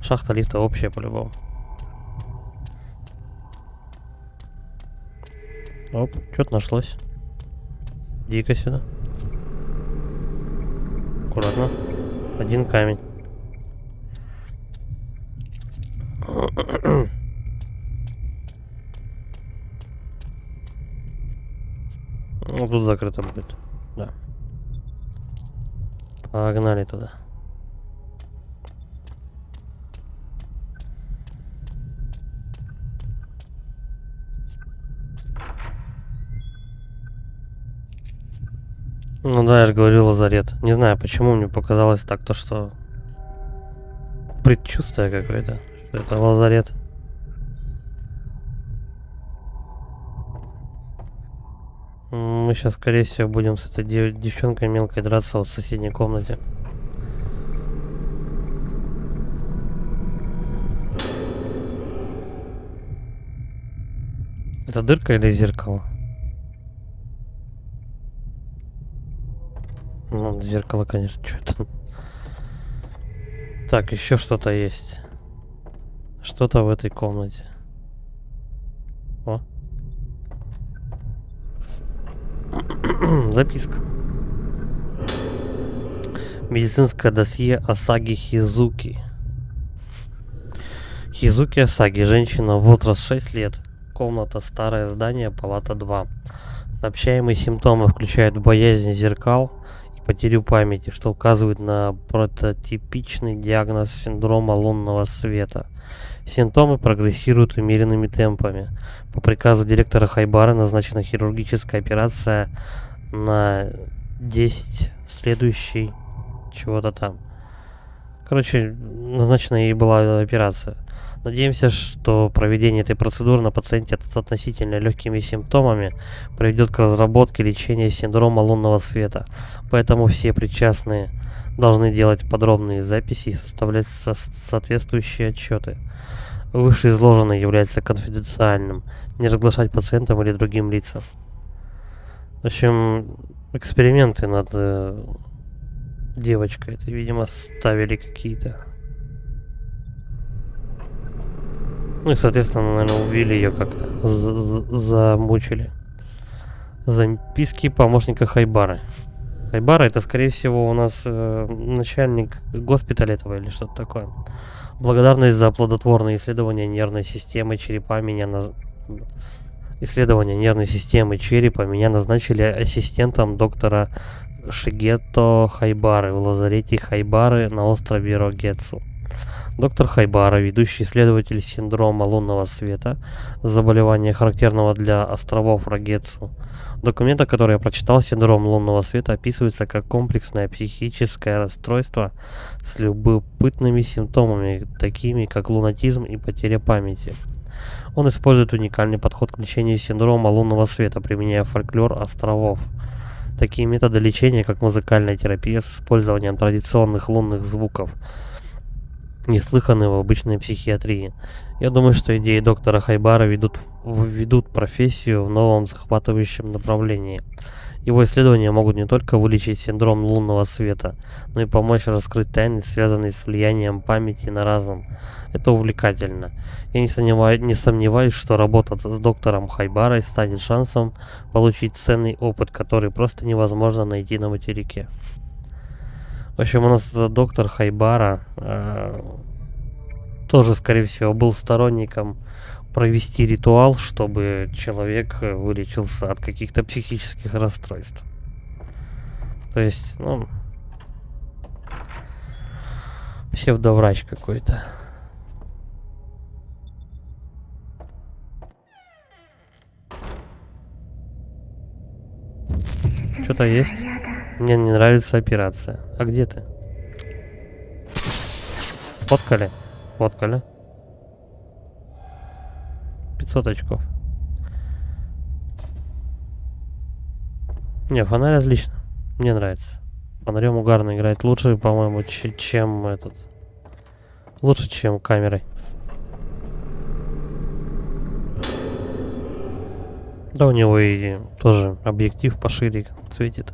Шахта лифта общая по-любому. Оп, что-то нашлось. Иди-ка сюда. Аккуратно. Один камень. Ну, тут закрыто будет. Да. Погнали туда. Ну да, я же говорил, лазарет. Не знаю, почему мне показалось так, то что... Предчувствие какое-то, что это лазарет. Мы сейчас, скорее всего, будем с этой девчонкой мелкой драться вот в соседней комнате. Это дырка или зеркало? Ну, зеркало, конечно, что это. Так, еще что-то есть. Что-то в этой комнате. О. Записка. Медицинское досье Асаги Хизуки. Хизуки Асаги. Женщина, возраст 6 лет. Комната, старое здание, палата 2. Сообщаемые симптомы включают боязнь зеркал и потерю памяти, что указывает на прототипичный диагноз синдрома лунного света. Симптомы прогрессируют умеренными темпами. По приказу директора Хайбара назначена хирургическая операция на 10 следующий чего-то там. Короче, назначена ей была операция. Надеемся, что проведение этой процедуры на пациенте с относительно легкими симптомами приведет к разработке лечения синдрома лунного света. Поэтому все причастные должны делать подробные записи и составлять соответствующие отчеты. Вышеизложенное является конфиденциальным. Не разглашать пациентам или другим лицам. В общем, эксперименты над девочкой. Это, видимо, ставили какие-то. Ну и, соответственно, наверное, убили ее как-то. Замучили. Записки помощника Хайбары. Хайбара — это, скорее всего, у нас начальник госпиталя этого или что-то такое. Благодарность за плодотворное исследование нервной системы черепа Исследование нервной системы черепа меня назначили ассистентом доктора Шигето Хайбары в лазарете Хайбары на острове Рогецу. Доктор Хайбара, ведущий исследователь синдрома лунного света, заболевания, характерного для островов Рогецу. В документах, которые я прочитал, синдром лунного света описывается как комплексное психическое расстройство с любопытными симптомами, такими как лунатизм и потеря памяти. Он использует уникальный подход к лечению синдрома лунного света, применяя фольклор островов. Такие методы лечения, как музыкальная терапия с использованием традиционных лунных звуков, неслыханные в обычной психиатрии. Я думаю, что идеи доктора Хайбара ведут профессию в новом захватывающем направлении. Его исследования могут не только вылечить синдром лунного света, но и помочь раскрыть тайны, связанные с влиянием памяти на разум. Это увлекательно. Я не сомневаюсь, что работа с доктором Хайбарой станет шансом получить ценный опыт, который просто невозможно найти на материке. В общем, у нас этот доктор Хайбара тоже, скорее всего, был сторонником провести ритуал, чтобы человек вылечился от каких-то психических расстройств. То есть, ну, псевдоврач какой-то. Что-то есть. Мне не нравится операция. А где ты? Сфоткали? Фоткали. 500 очков. Не, фонарь отлично. Мне нравится. Фонарем угарно играет. Лучше, по-моему, чем этот. Лучше, чем камерой. Да, у него и тоже объектив пошире светит.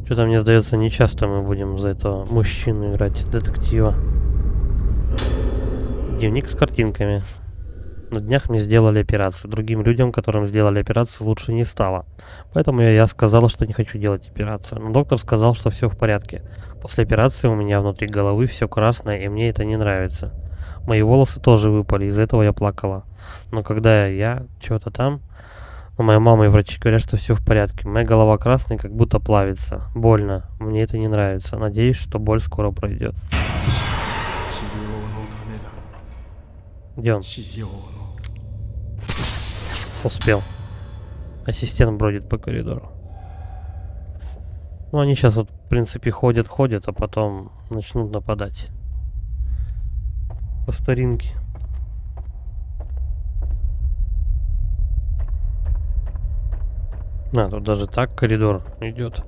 Что-то мне сдается, не часто мы будем за этого мужчину играть, детектива. Дневник с картинками. На днях мне сделали операцию. Другим людям, которым сделали операцию, лучше не стало. Поэтому я сказала, что не хочу делать операцию. Но доктор сказал, что все в порядке. После операции у меня внутри головы все красное, и мне это не нравится. Мои волосы тоже выпали, из-за этого я плакала. Но когда я что-то там... Но моя мама и врачи говорят, что все в порядке. Моя голова красная, как будто плавится. Больно. Мне это не нравится. Надеюсь, что боль скоро пройдет. Где он? Успел. Ассистент бродит по коридору. Ну, они сейчас вот, в принципе, ходят, а потом начнут нападать. По старинке. А, тут даже так коридор идет.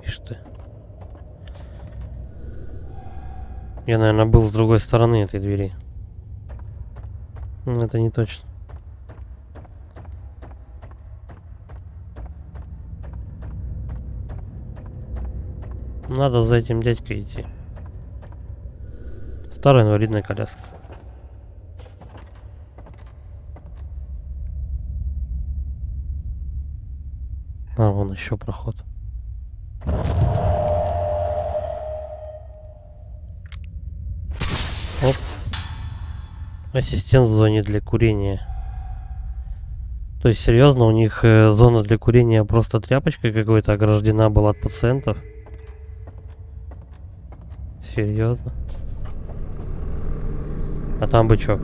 Ишь ты. Я, наверное, был с другой стороны этой двери. Но это не точно. Надо за этим дядькой идти. Старая инвалидная коляска. А, вон еще проход. Оп. Ассистент в зоне для курения. То есть, серьезно, у них зона для курения просто тряпочкой какой-то ограждена была от пациентов? Серьезно? А там бычок.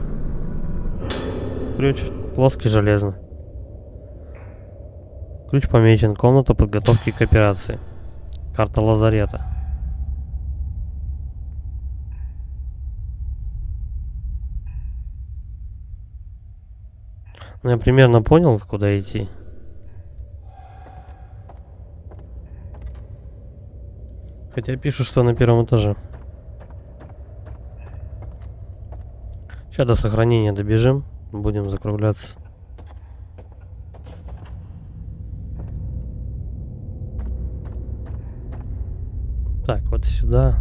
Ключ плоский, железный. Ключ помечен. Комната подготовки к операции. Карта лазарета. Ну, я примерно понял, куда идти. Хотя пишут, что на первом этаже. Сейчас до сохранения добежим. Будем закругляться. Так, вот сюда.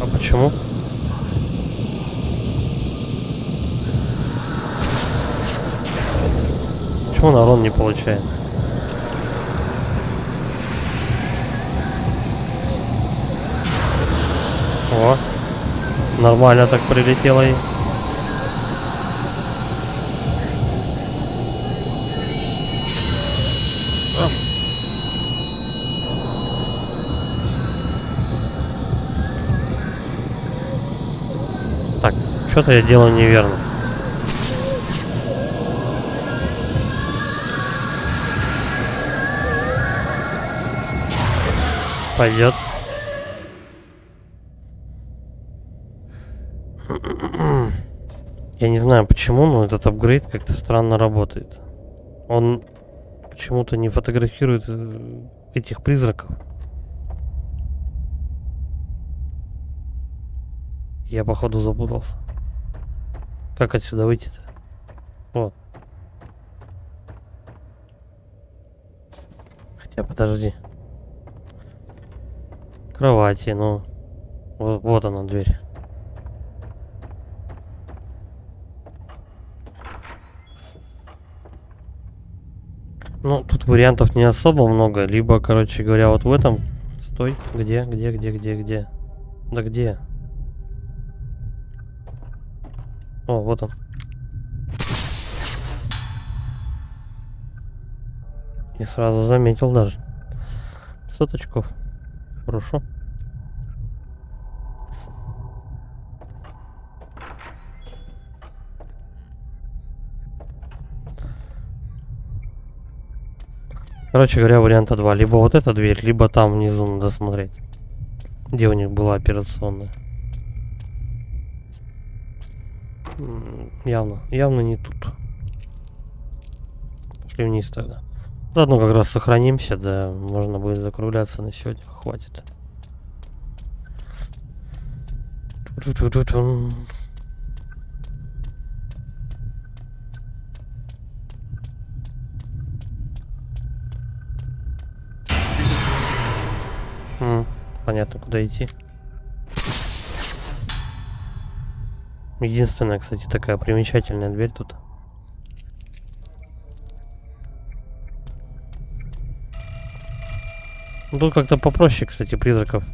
А почему? Почему он урон не получает? О, нормально так прилетело и... Так, что-то я делаю неверно. Пойдет. Я не знаю почему, но этот апгрейд как-то странно работает. Он почему-то не фотографирует этих призраков. Я, походу, запутался. Как отсюда выйти-то? Вот. Хотя, подожди. Кровати, ну. Вот она, дверь. Ну, тут вариантов не особо много. Либо, короче говоря, вот в этом... Стой. Где? Да где? О, вот он. Я сразу заметил даже. 500 очков. Хорошо. Короче говоря, варианта два. Либо вот эта дверь, либо там внизу надо смотреть. Где у них была операционная. Явно не тут. Пошли вниз тогда. Заодно как раз сохранимся, да, можно будет закругляться на сегодня. Хватит. Понятно, куда идти. Единственная, кстати, такая примечательная дверь тут. Ну, тут как-то попроще, кстати, призраков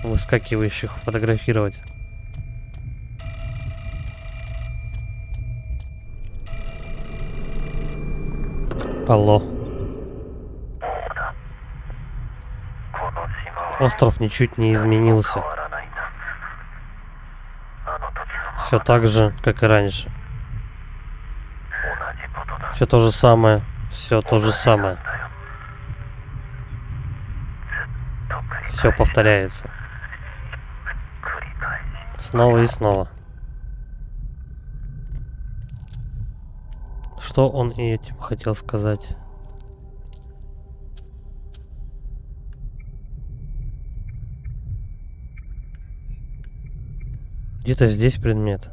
выскакивающих фотографировать. Алло. Остров ничуть не изменился. Все так же, как и раньше. Все то же самое. Все то же самое. Все повторяется. Снова и снова. Что он и этим хотел сказать? Где-то здесь предмет.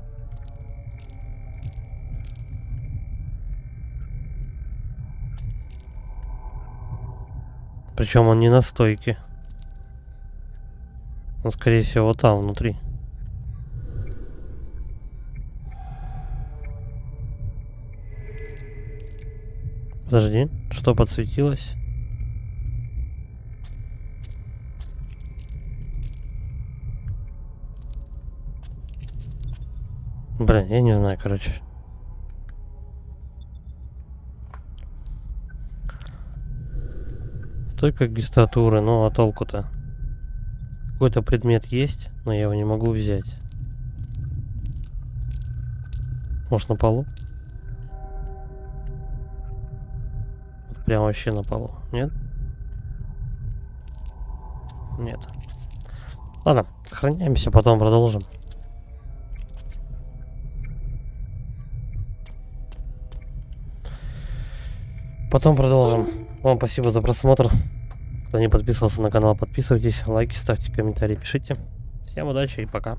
Причем он не на стойке. Он, скорее всего, вот там, внутри. Подожди, что подсветилось? Блин, я не знаю, короче. Стойка регистратуры, ну а толку-то? Какой-то предмет есть, но я его не могу взять. Может, на полу? Вот прям вообще на полу. Нет? Нет. Ладно, сохраняемся, потом продолжим. Вам спасибо за просмотр. Кто не подписывался на канал, подписывайтесь, лайки ставьте, комментарии пишите. Всем удачи и пока.